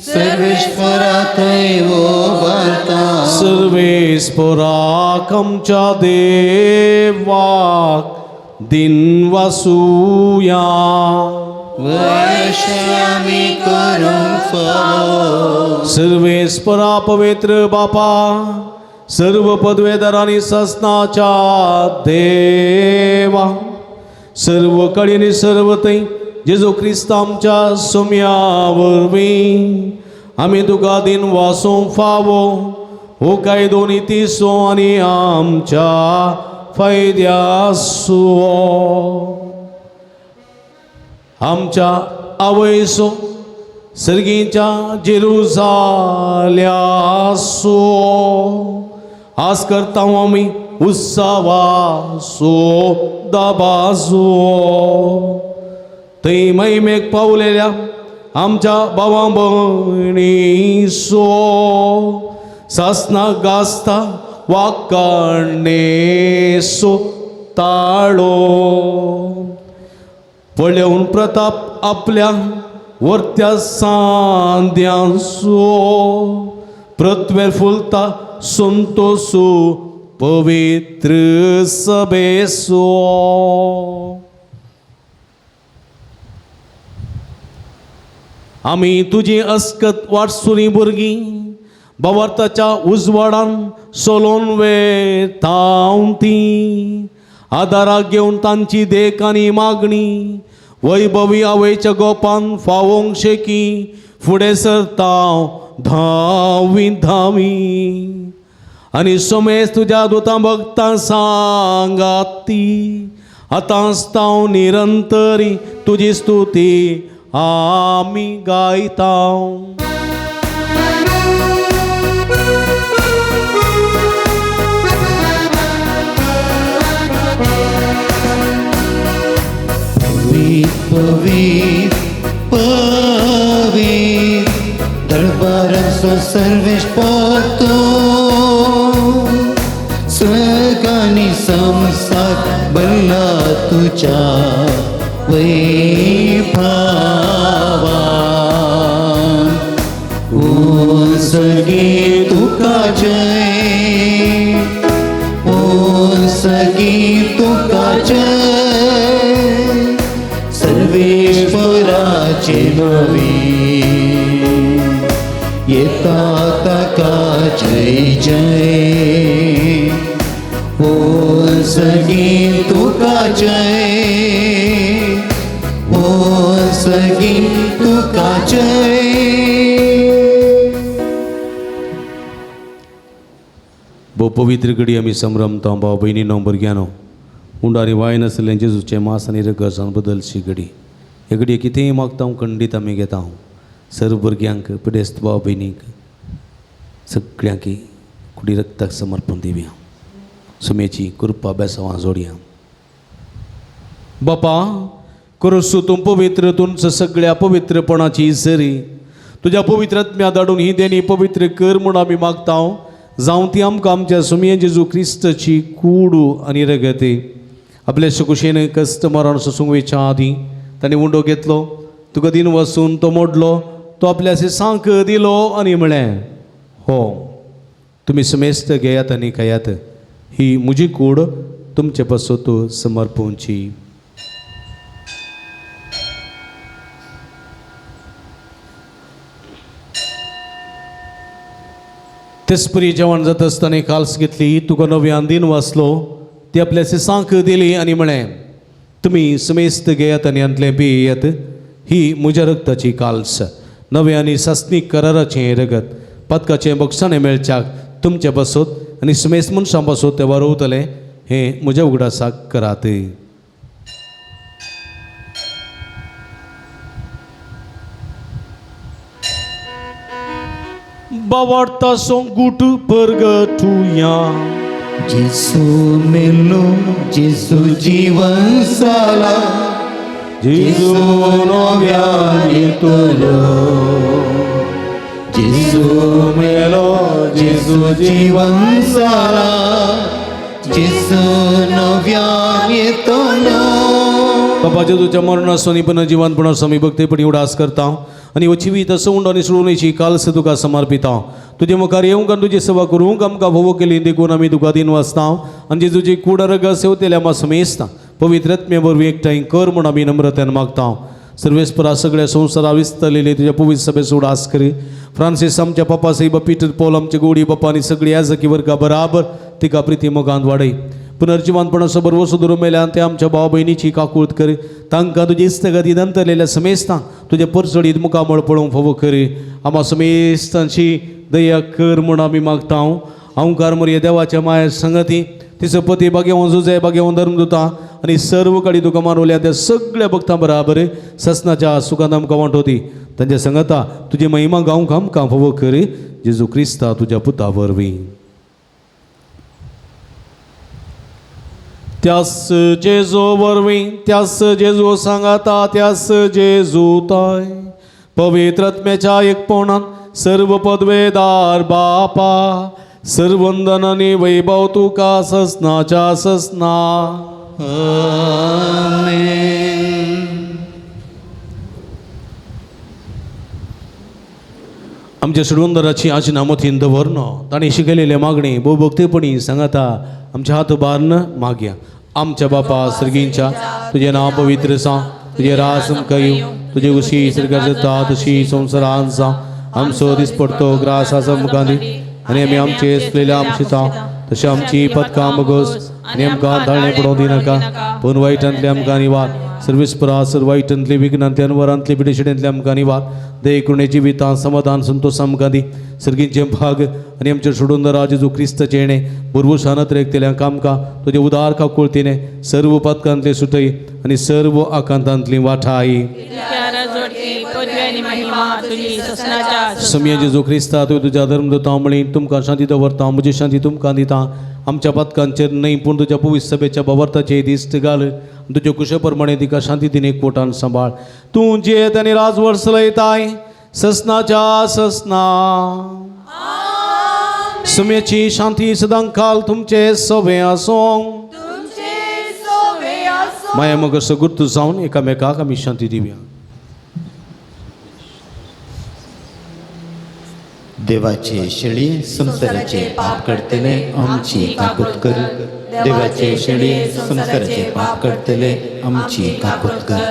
सर्वेश्वरा थंय उबारता. सर्वेस्पराक आमच्या देवाक दिन वासुया. वर्षे आमी करूंक फावो. सर्वेस्परा पवित्र बापा सर्व पदवेदारांनी ससनाच्या देवा सर्व कळीनी सर्व थंय जेजू क्रिस्त आमच्या सोम्या वरवीं आमी तुका दिन वासूंक फावो हो काय दोनी तिसो आनी आमच्या फायद्यासो. आमच्या आवयसो सर्गीच्या जेरुसाल्यासो आस करता आमी उत्सवासो दाबासो. थंय महिमेक पावलेल्या आमच्या भावां भयणीसो सासनाक गासता वाकाणेसो ताळो. पळवून प्रताप आपल्या वरत्या सांद्यांसो पृथ्वीर फुलता संतोषो पवित्र सभेसो. आमी तुजी अस्कत वाटसुरी भुरगीं बावार्थाच्या उजवाडान सोलोन वेताव ती आदाराक घेवन तांची देख आनी मागणी वैभवी आवयच्या गोपान फावोंक शेकी फुडें सरताव धावी धावी आनी सोमेस तुज्या दुतां भक्तां सांगात ती आतांच तांव निरंतरी तुजी स्तुती आमी गायताव. पवित्र पवित्र दरबाराचो सर्वेश पोतो सगळ्यांनी संसार भरला तुझ्या वैभवान. ओ सगळी तुका जय, ओ सगळी तुका जय, सर्वेश्वराचे नवी येता ताका जय जय. ओ सगळी तुका जय, ओ सगळी तुका जय. भोव पवित्र घडी आमी संभ्रमता भाव भयणीनो भुरग्यानो उंडारी वाय नासलें जेजूचे मांस आनी रगत बदलशी घडी. हे घडये कितेंय मागता खंडीत आमी घेता. सर्व भुरग्यांक पिडेस्त भाव भयणीक सगळ्यांक कुडी रक्ताक समर्पण दिवया. सुमेची कृपा बेसांवां जोडया. बापा करुसू तूं पवित्र तुमचं सगळ्या पवित्रपणाची सरी तुझ्या पवित्रात्म्या धाडून ही देणी पवित्र कर म्हूण आमी मागता. जावं ती आमकां आमच्या सुमये जेजू क्रिस्ताची कूड आनी रगत आपल्या कुशेन कस्त मरण सोसूंक वेच्या आदीं ताणें उंडो घेतलो तुका दिन वचून तो मोडलो तो आपल्या सांक दिलो आनी म्हळें हो तुमी समेस्त घेयात आनी खायात ही म्हजी कूड तुमचे पासत समर्पूंची. तेसपरी जेवण जात आसतना काल्स घेतली तुका नव्यान दिन वाचलो ती आपल्या सांक दिली आनी म्हळें तुमी समेस्त घेयात आनी अंतले पियेयात ही म्हज्या रक्ताची काल्स नवे आनी सासनीक कराराचें रगत पदकाचें बक्षाणें मेळच्याक तुमचे बसत आनी समेस्त मनशां बसत ते वारोवतले हें म्हज्या उगडासाक करात. बावार्ता सोंगूट परगटुया. जेसू मेलो जेसू जीवन साला जेसू नव्यान येतलो. जेसू मेलो जेसू जीवन साला जेसू नव्यान येतलो. बाबा जेजूच्या मरणासो पण जिवंतपणासो आमी भक्तीपणी उडास करता आनी वचिवीत असो उंडो आनी सोडूनची काल्स तुका समर्पिता. तुजे मुखार येवंक आनी तुजी सेवा करूंक आमकां फोव केली देखून आमी तुका दिन वाचता आनी जेजूची कूड रगत सेवतेल्या आमकां समेस्ता पवित्रत्मे वरवीं एकठांय कर म्हूण आमी नम्रतेन मागता. सर्वेस्परा सगळ्या संवसारा विस्तरलेली तुज्या पवित्र सभेचो उडास कर. फ्रांसीस आमच्या पप्पा सैब पीटर पॉल आमचे गोडी पप्पा आनी सगळी याजकी वर्गा बराबर तिका प्रिती मोगांत वाडय. पुनर्जिवानपणाचो बरोबर सुदूर मेल्यान ते आमच्या भाव भयणीची काकूळट कर. तांकां तुजी इस्तगती नंतरलेल्या समेस्तां तुजे परसडीत मुखामळ पळोवंक फोव कर. आम्हा समेस्तांची दया कर म्हूण आमी मागता. हांवकार मोरये देवाच्या माया संगती तिचो पती बागेवं जुजे बागेवं धर्मदुता आनी सर्व कडी तुका मानवल्या त्या सगळ्या भक्तां बराबर ससनाच्या सुखांत आमकां वांटोती तांच्या संगता तुजी महिमा गावंक आमकां फोव कर. जेजू क्रिस्ता तुज्या पुता वरवीं. त्यास जेजू वरवीं त्यास जेजू सांगाता त्यास जेजू ताय पवित्रत्म्याच्या एकपणान सर्व पदवेदार बापा सर्वंदन आनी वैभव तुका ससनाच्या ससना. आमेन. आमच्या सुडवंदराची आज नामोथीन दवरणं ताणी शिकलेले मागणी भोभक्तीपणी सांगता आमच्या हात बारनं मागया. आमच्या बापा सर्गींच्या तुझे नाव पवित्र सा, तुझे रासम कयू, तुझे उशी सरगरजता तशी संसारांचा आमचो दिसपडतो ग्रास आसा मुखांदी आणि आम्ही आमचे असलेल्या आमचीचा तशी आमची पदकां बगोस आणि आमकां धाडणे पडोवं दिनाका, पण वायटांतले आमकां निवार, सर्विस्परा सर वायटांतले विघ्नांतले अनवरांतले पिडेशिडेंतले आमकां निवार, दये करुणे जिवितां समाधान संतोष आमकां दी. सर्गींचे भाग आणि आमचे सोडून राज जो क्रिस्ताचे येणे बुरवुशानत रेखतेल्यांक आमकां तुजे उदार काकुळतीने सर्व पदकांतले सुटय आणि सर्व आकांतांतली वाठाई. समया जेजू क्रिस्ता तुवें तुज्या धर्मदूतां मळीं तुमकां शांती दवरता, म्हजी शांती तुमकां दिता. आमच्या पदकांचेर न्हय पूण तुज्या पवित्र सभेच्या भवार्थाचे दिश्ट घाल. तुज्या कुशे प्रमाणे तिका शांती दिने एकवटान सांबाळ. तूं जेत आनी राजवट चलयताय ससनाच्या ससना. समयाची शांती सदां काल तुमचे सोबे आसूं. माया मग सगुर्त जावन एकामेकाक आमी शांती दिवया. देवाचे शेळी संसाराचे पाप करतले आमची काकूत कर. देवाचे शेळी संसाराचे पाप करतले आमची काकूत कर.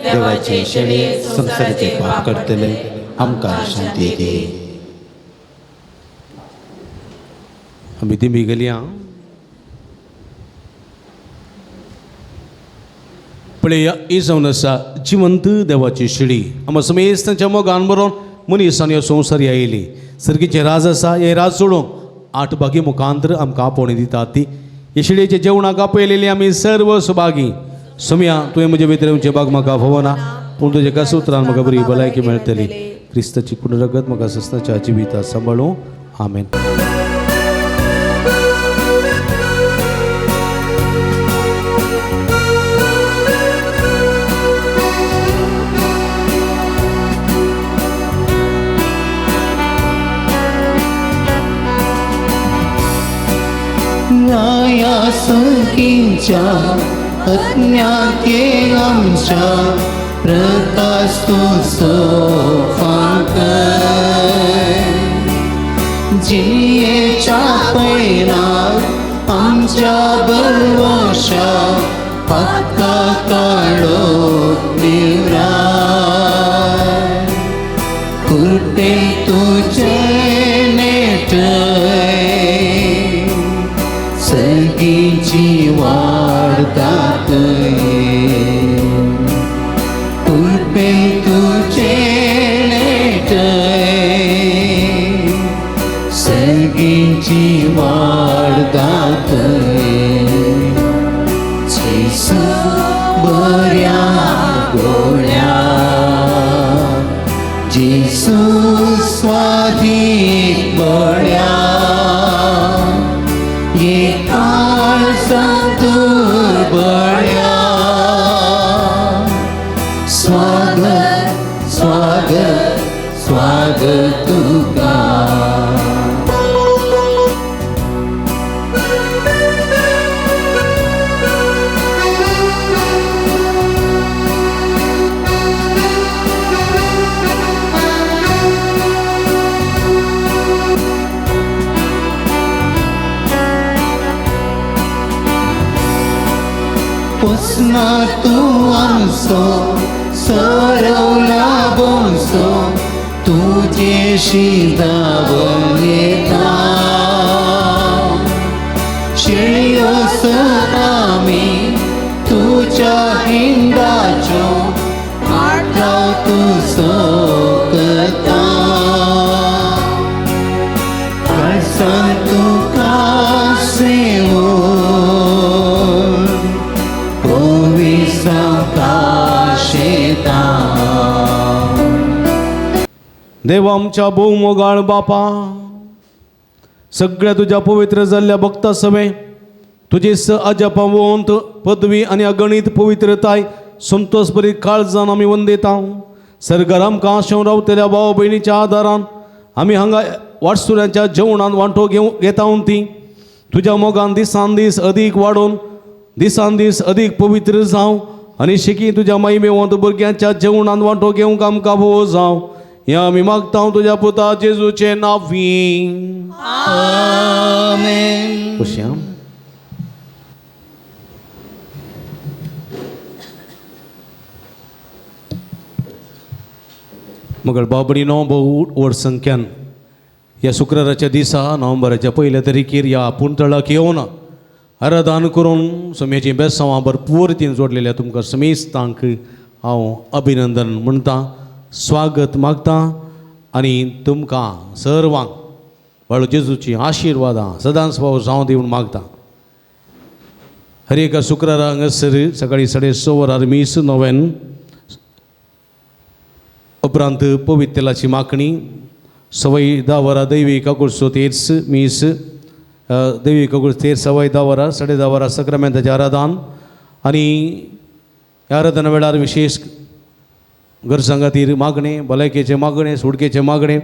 देवाचे शेळी संसाराचे पाप करतले आमकां शांती दे. आमी दिमी गेल्या पळया ही जावन आसा जिवंत देवाची शिडी. आमकां समेस्तांच्या मोगान बरोवन मनीसान ह्या संवसार येयली. सर्गीचे राज आसा हे राज सोडून 8 भागी मुखांतर आमकां आपोवणी दितात ती. हे शिडयेचे जेवणाक आपयलेली आमी सर्व सुभागी. समया तुवें म्हजे भितर तुमचे भाग म्हाका भोवना, पूण तुजे कासूत्रान म्हाका बरी भलायकी मेळटली. क्रिस्ताची कुडरगत म्हाका सस्ताच्या जिवितांत सांबाळूं. आमेन. न्याया संख्येच्या अज्ञाते आमच्या प्रकाश तुझो फांकर. जियेच्या पैराक आमच्या बरवशा पक्का काळो निवराय. कुर्ते तुझे नेटय सर्गीची वाड दाखय. कुर्ते तुझे नेटय सर्गीची वाड दाखय. जेसू बऱ्या गोड्या जेसू स्वाधीन बळ्या ये काळ संतूर बळ्या. स्वागत स्वागत स्वागत तुका. पुसना तू आमचो सरवला बोंसो तुझेशी धांवून येता. शेळयो आमी तुझ्या हिंडाच्यो आठाव तुजो करता. काळजान तुका सेवून देवा आमच्या भोव मोगाळ बापा, सगळ्या तुझ्या पवित्र जाल्ल्या भक्ता सवे तुजी अजपावंत पदवी आनी अगणित पवित्रताय संतोष बरी काळजान आमी वंदयता. सरकार आमकां आशेवन रावतल्या भाव भयणीच्या आदारान आमी हांगा वाटसुऱ्यांच्या जेवणान वांटो घेता ती तुज्या मोगान दिसान दीस अदीक वाडोवन दिसान दीस अदीक पवित्र जावं आनी शिकी तुज्या महिमेवंत भुरग्यांच्या जेवणान वांटो घेवंक आमकां भोव जावं. या आम्ही मागता तुझ्या पुता जेजूचे नावी. आमेन. खुशाम. मग बाबडीनो बहु ओड संख्यान या शुक्राराच्या दिसा नोव्हेंबराच्या पहिल्या तारीखेर या पुंतळाक येवन आराधन करून समेची बेसांवां भरपूर रितीन जोडलेल्या तुमकां समेस्तांक हांव अभिनंदन म्हणटा, स्वागत मागता आनी तुमकां सर्वांक बाळू जेजूची आशिर्वादां सदांच फावो जावं दी म्हूण मागता. हर एका शुक्रारा हांगासर सकाळी 6:30 वरार मीस नोवेन उपरांत पवित्र तेलाची माखणी, सवाई 10 वरां दैवी काकुळसो तेर्स मीस, दैवी काकुळ तेर्स सवाई 10 वरां 10:30 वरां सक्रामेंताचें आराधन आनी ह्या आराधना वेळार विशेष गरजां खातीर मागणें, भलायकेचें मागणें, सुडकेचें मागणें,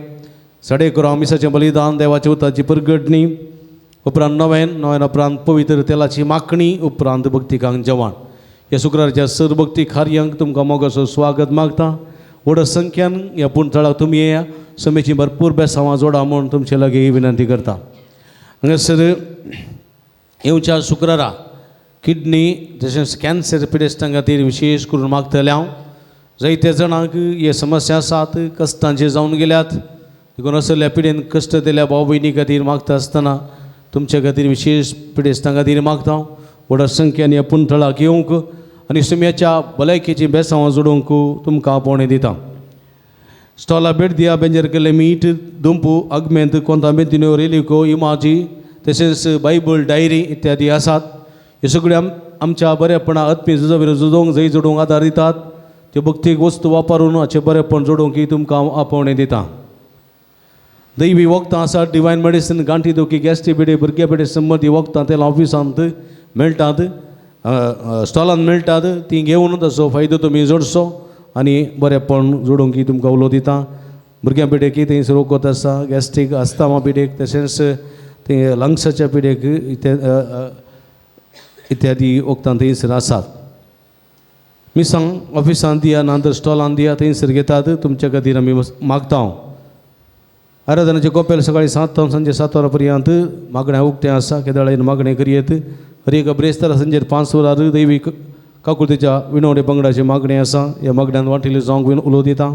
11:30 मिसाचें बलिदान, देवाच्या उताची परगटणी, उपरांत नोवेन उपरांत पवित्र तेलाची माखणी, उपरांत भक्तिकांक जेवण. ह्या शुक्राराच्या सर भक्ती कार्यांक तुमकां मोगाचो स्वागत मागता. व्हड संख्यान ह्या पुंतळाक तुमी येया, समेची भरपूर बेसांवां जोडा म्हूण तुमचे लागीं विनंती करता. हांगासर येवच्या शुक्रारा किडनी तशेंच कॅन्सर पिडेस्तां खातीर विशेश करून मागतले हांव. जायत्या जाणांक हे समस्या आसात, कश्टांचे जावन गेल्यात, देखून असल्या पिडेन कश्ट दिल्या भाव भयणी खातीर मागता आसतना तुमच्या खातीर विशेष पिडेस्तां खातीर मागता हांव. व्हड संख्यान ह्या पुंतळाक येवंक आनी सुम्याच्या भलायकेची बेसांवां जोडूंक तुमकां आपोवणें दिता. स्टॉला भेट दिया, बेंजर केल्लें मीठ, दुंपू, अगमेंत, कोंतामेंतिन्यो, रेलिको, इमाजी, तशेंच बायबल, डायरी इत्यादी आसात. हे सगळे आमच्या बरेपणा आत्मीय झुजावेर झुजोवंक जंय जोडूंक आदार दितात. त्यो भक्तीक वस्तू वापरून हाचें बरेपण जोडूंक तुमकां आपोवणें दिता. दैवी वखदां आसात, डिवायन मेडिसीन, गांठी दुखी, गॅस्ट्री पिडे, भुरग्या पिडे संबंदी वखदां तेला ऑफिसांत मेळटात, स्टॉलान मेळटात. ती घेवन ताचो फायदो तुमी जोडचो आनी बरेपण जोडूंक तुमकां उलो दिता. भुरग्यां पिडेक थंयसर वखद आसा, गॅस्ट्रीक, आस्थमा पिडेक, तशेंच ते लंग्साच्या पिडेक इत्यादी वखदां थंयसर आसात. मिसांग ऑफिसांत दिया, नांतर स्टॉलान दिया, थंयसर घेतात. तुमच्या खातीर आमी मागता. आराधनाचे कोपेल सकाळी 7 सांजे 7 वरां पर्यंत मागण्या उक्तें आसा. केदाळेन मागणें करियेत. हर एक ब्रेस्तारा संजेर 5 वरार दैवी काकुळतेच्या विनवडे पंगडाचे मागणें आसा. ह्या मागण्यांत वांटिल्ले जावंक उलो दिता.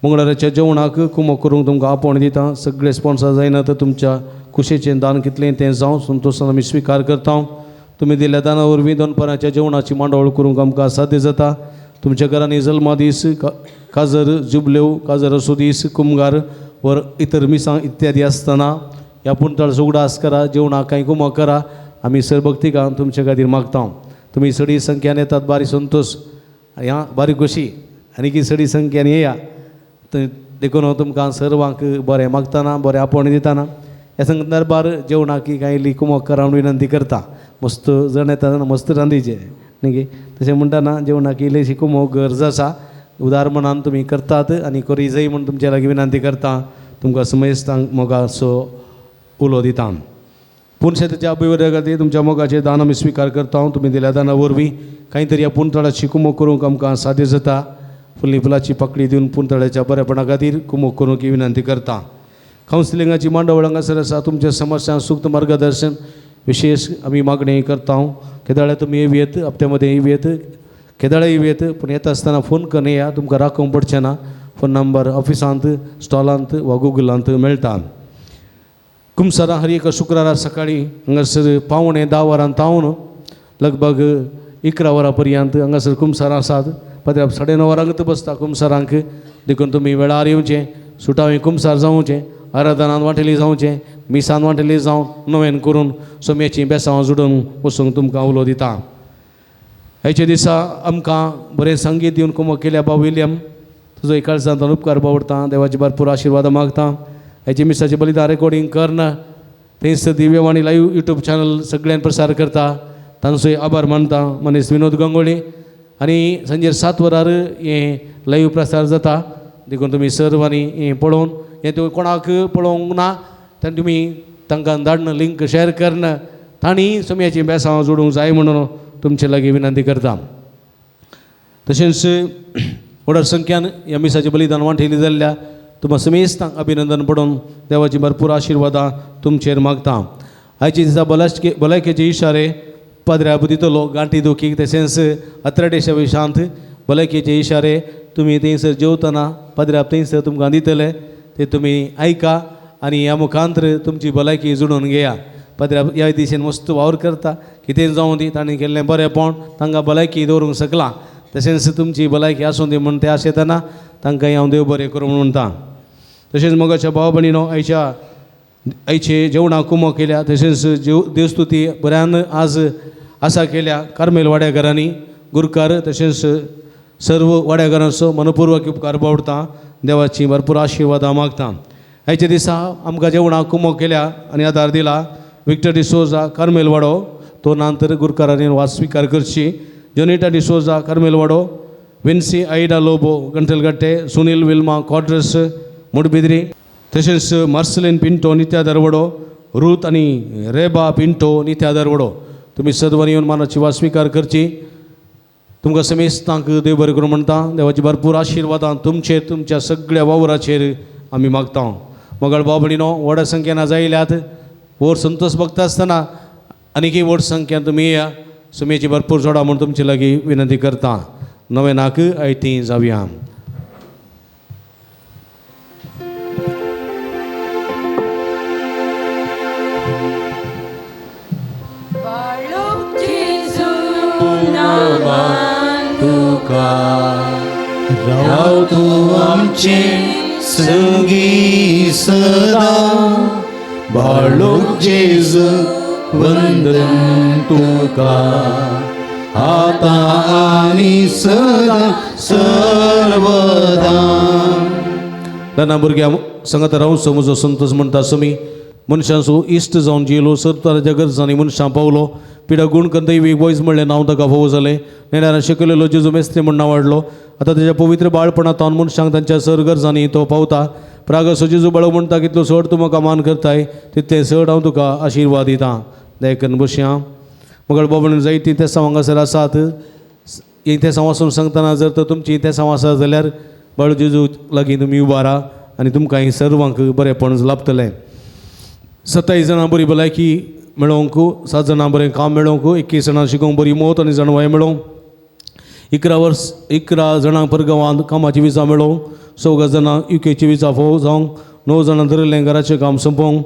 मंगळाराच्या जेवणाक कुमक करूंक तुमकां आपोवणें दिता. सगळे स्पॉन्सर जायनात. तुमच्या कुशेचें दान कितलें तें जावं संतोशान आमी स्विकार करता. तुमी दिल्ल्या दाना वरवीं दनपाराच्या जेवणाची मांडावळ करूंक आमकां साध्य जाता. तुमच्या घरांनी जल्मा दीस, काजर, जुबल्यो, काजर असो दीस, कुमगार वर इतर मिसां इत्यादी आसतना ह्या पुंतळ उगडास करा, जेवणाक कांय कुमक करा. आमी सरभक्तिकान तुमचे खातीर मागता. तुमी सडी संख्यान येतात, बारी संतोश, ह्या बारी खोशी आनी की सडी संख्यान येया. देखून तुमकां सर्वांक बरें मागतना, बरें आपोवणें दितना ह्या संदर्भार जेवणाक कांय इल्ली कुमक करा म्हूण विनंती करता. मस्त जण येता मस्त रांदीचे न्ही गे, तशें म्हणटाना जेवणाक इल्लीशी कुमक गरज आसा. उदार मनान तुमी करतात आनी करी जाय म्हूण तुमच्या लागीं विनंती करता. तुमकां समेस्तांक मोगाचो उलो दिता. पुणशेताच्या अभिवर्या खातीर तुमच्या मोगाचें दान आमी स्विकार करता. तुमी दिल्या दाना वरवीं कांय तरी ह्या पुंतळाची कुमक करूंक आमकां साध्य जाता. फुल्ली फुलाची पकडी दिवन पुंतळाच्या बरेपणा खातीर कुमक करूंक विनंती करता. कावन्सिलिंगाची मांडावळ हांगासर आसा. तुमच्या समस्या सूक्त मार्गदर्शन विशेष आमी मागणी करता. केदाळ्या तुमी येवयेत, हप्त्या मदें येवयेत, केदाळ्या येवयेत, पूण येता आसतना फोन करून येया. तुमकां राखूंक पडचें ना. फोन नंबर ऑफिसांत, स्टॉलांत वा गुगलांत मेळटा. कुमसारा हर एक शुक्रारा सकाळी हांगासर 9:45 वरां तावन लगभग 11 वरां पर्यंत हांगासर कुमसार आसात. पात्रांव 9:30 वरांक बसता कुमसारांक. देखून तुमी वेळार येवचें, सुटावें कुमसार जावचें, आराधनान वांटेली जावचें, मिसान वांटेली जावं, नवेन करून सोम्याची बेसांवां जोडून वचूंक तुमकां उलो दिता. हेचे दिसा आमकां बरें संगीत दिवन कुमक केल्या भाव विलियम, तुजो इकाळसांत उपकार बावडटा. देवाची भरपूर आशिर्वाद मागता. हेचे मिसाचें बलिदान रेकॉर्डिंग करना. थंयसर दिव्यवाणी लाईव्ह यूट्यूब चॅनल सगळ्यान प्रसार करता. तांचोय आभार मानता. मनीस विनोद गंगोळी आनी सांजेर 7 वरार हें लाईव्ह प्रसार जाता. देखून तुमी सर्वांनी हें पळोवन, हें तुमी कोणाक पळोवंक ना तेन्ना तुमी तांकां धाडना, लिंक शेअर करना. तांणी सोम्याची बेसांवां जोडूंक जाय म्हणून तुमचे लागीं विनंती करता. तशेंच व्हड संख्यान ह्या मिसाचें बलिदान वांटेली जाल्ल्या तुमकां समेस्तांक अभिनंदन पडून देवाची भरपूर आशिर्वादां तुमचेर मागता. आयचे दिसा भलायकेचे इशारे पाद्र्यां दितलो गांठी दुखीक तशेंच आथ्राटेच्या विशांत भलायकेचे इशारे तुमी थंयसर जेवतना पाद्र्या थंयसर तुमकां दितले ते तुमी आयका आनी ह्या मुखांतर तुमची भलायकी जुळून घेया. पाद्र्या ह्या दिशेन मस्त वावर करता कितें जावं दी ताणें केल्लें बरेंपण तांकां भलायकी दवरूंक शकलां तशेंच तुमची भलायकी आसूं दी म्हण तें आशेतना तांकां हांव देव बरें करूं म्हणटा. तशेंच मोगाच्या भाव भयणीनो आयचे जेवणाक कुमो केल्या तशेंच देवस्तुती बऱ्यान आज आसा केल्या कार्मेल वाड्याघरांनी गुरकार तशेंच सर्व वाड्याघरांचो मनपूर्वक उपकार बावडटा देवाची भरपूर आशिर्वादां मागता. आयच्या दिसा आमकां जेवणाक कुमो केल्या आनी आदार दिला विक्टर डिसोजा कार्मेल वाडो तो नंतर गुरकारांनी वास स्विकार करची. जोनिटा डिसोजा कार्मेल वाडो विन्सी आयडा लोबो गंटलगट्टे सुनील विल्मा क्वार्टर्स मुडबिद्री तशेंच मार्सलिन पिंटो नित्या दरवडो रूथ आनी रेबा पिंटो नित्या दरवडो तुमी सदवर येवन मानाची वास स्विकार करची. तुमकां समेस्तांक देव बरें करूं म्हणटा. देवाची भरपूर आशिर्वादां तुमचेर तुमच्या सगळ्या वावराचेर आमी मागता. मोगाळ भाव भयणीनो व्हड संख्येन जायल्यात व्हड संतोश भक्त आसतना आनीकय व्हड संख्येन तुमी येया सुमेची भरपूर जोडा म्हूण तुमचे लागीं विनंती करता. नवेनाक आयती जावया. राव तू आमचे संगी सदा बाळोक जेजू वंदन तुका आता आनी सदा सर्वदा. ल्हान भुरग्यां सांगात रावचो म्हजो संतोश म्हणटा सुमी मनशांचो इश्ट जावन जियेलो सरताराच्या गरजांनी मनशां पावलो पिडा गूण दैवी वॉयस म्हणलें नांव ताका फोव जालें नेण्यान शिकयलेलो जेजू मेस्त्री म्हण वाडलो आतां तेच्या पवित्र बाळपणांत मनशांक तांच्या सर गरजांनी तो पावता. प्रागसो जेजू बाळो म्हणटा कितलो चड तूं म्हाका मान करताय तितले चड हांव तुका आशिर्वाद दितां. देखून बसया मगळ बाबण जायतीं ते हांगासर आसात. ते वाचून सांगतना जर तर तुमची ते आसा जाल्यार बाळू जेजू लागीं तुमी उबारा आनी तुमकां ही सर्वांक बरेंपण लाभतलें. 27 जाणां बरी भलायकी मेळोवंक 7 जाणां बरें काम मेळोवंक 21 जाणां शिकोवंक बरी मोत आनी जणवाय मेळोवंक 11 जाणांक परगांवांत कामाची विजा मेळोवंक 14 जाणांक युकेची विजा फोव जावंक 9 जाणां धरलें घराचें काम संपोवंक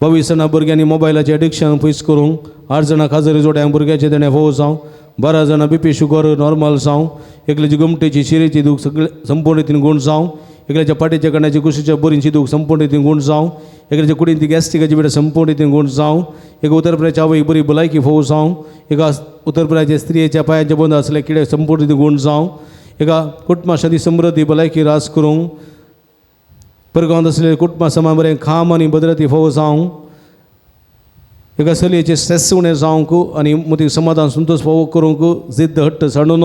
22 जाणां भुरग्यांनी मोबायलाचें एडिक्शन पयस करूंक 8 जाणां खाजरी जोड्यांक भुरग्याचें देणें फोव जावंक 12 जाणां BP शुगर नॉर्मल जावंक एकल्याची गुमटेची शिरेची दूख सगळे संपूर्ण रितीन गुण जावंक एकल्याच्या पाटेच्या कण्याची कुशीच्या बोरींची दूख संपूर्ण रितीन गुण जावंक एकल्याच्या कुडीन ती गॅस्ट्रिकाची पिडा संपूर्ण रितीन गुण जावंक एक उत्तर प्रदेशाच्या आवयक बरी भलायकी फोव जावंक एका उत्तर प्रदेशाच्या स्त्रियेच्या पांयाच्या बंद आसले किडे संपूर्ण रितीन गुण जावंक एका कुटुंबा शादी समृद्धी भलायकी रास करूंक परगांवांत आसलेले कुटुंबा समान बरें खाम आनी भद्रती फोव जावंक एका चलयेचें स्ट्रेस उणें जावंक आनी मदीं समाधान संतोश फोव करूंक जिद्द हट्ट साडून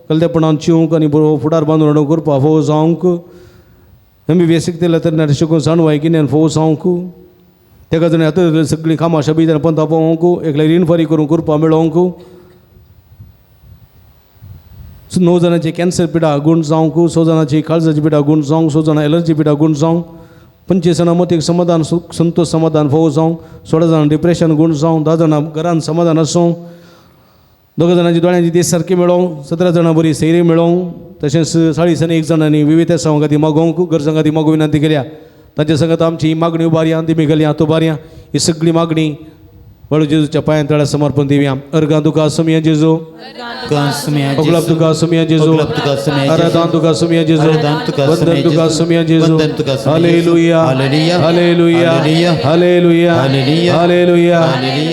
कलतेपणान चिवंक आनी बरो फुडार बांदून हाडूंक करपा फोव जावंक MBBS शिकतले तर शिकून जाणवाय किन्यान फोव जावंक तेका जण आतां सगळीं कामां शाबी जाणां पंथा पोवंक एकल्या रीण फारी करूंक करपा मेळोवंक 9 जाणांची कॅन्सर पिडा गुण जावंक 6 जाणांची काळजाची पिडा गुण जावंक 6 जाणां एलर्जी पिडा गुण जावंक 25 जाणां मतीक समाधान संतोश समाधान फोव जावंक 16 जाणां डिप्रेशन गुण जावंक 10 जाणां घरान समाधान आसूंक 2 जाणांची दोळ्यांची देश सारकी मेळोवंक 17 जाणां बरी सैरी मेळोवंक तशेंच 40 जाणांनी विविध सांग खातीर मागोवंक गरजां खातीर मागोवंक विनंती केल्या. तांचे सांगात आमची ही मागणी उबारया दिमी घालया तुबारया ही सगळी मागणी बाळू जेजूच्या पांयां तळ्यार समर्पण दिवया. अर्गां तुका सुमिया जेजू ओगलाप तुका सुमिया जेजू आराधन तुका सुमिया जेजू वंदन तुका सुमिया Jezu hallelujah hallelujah hallelujah hallelujah hallelujah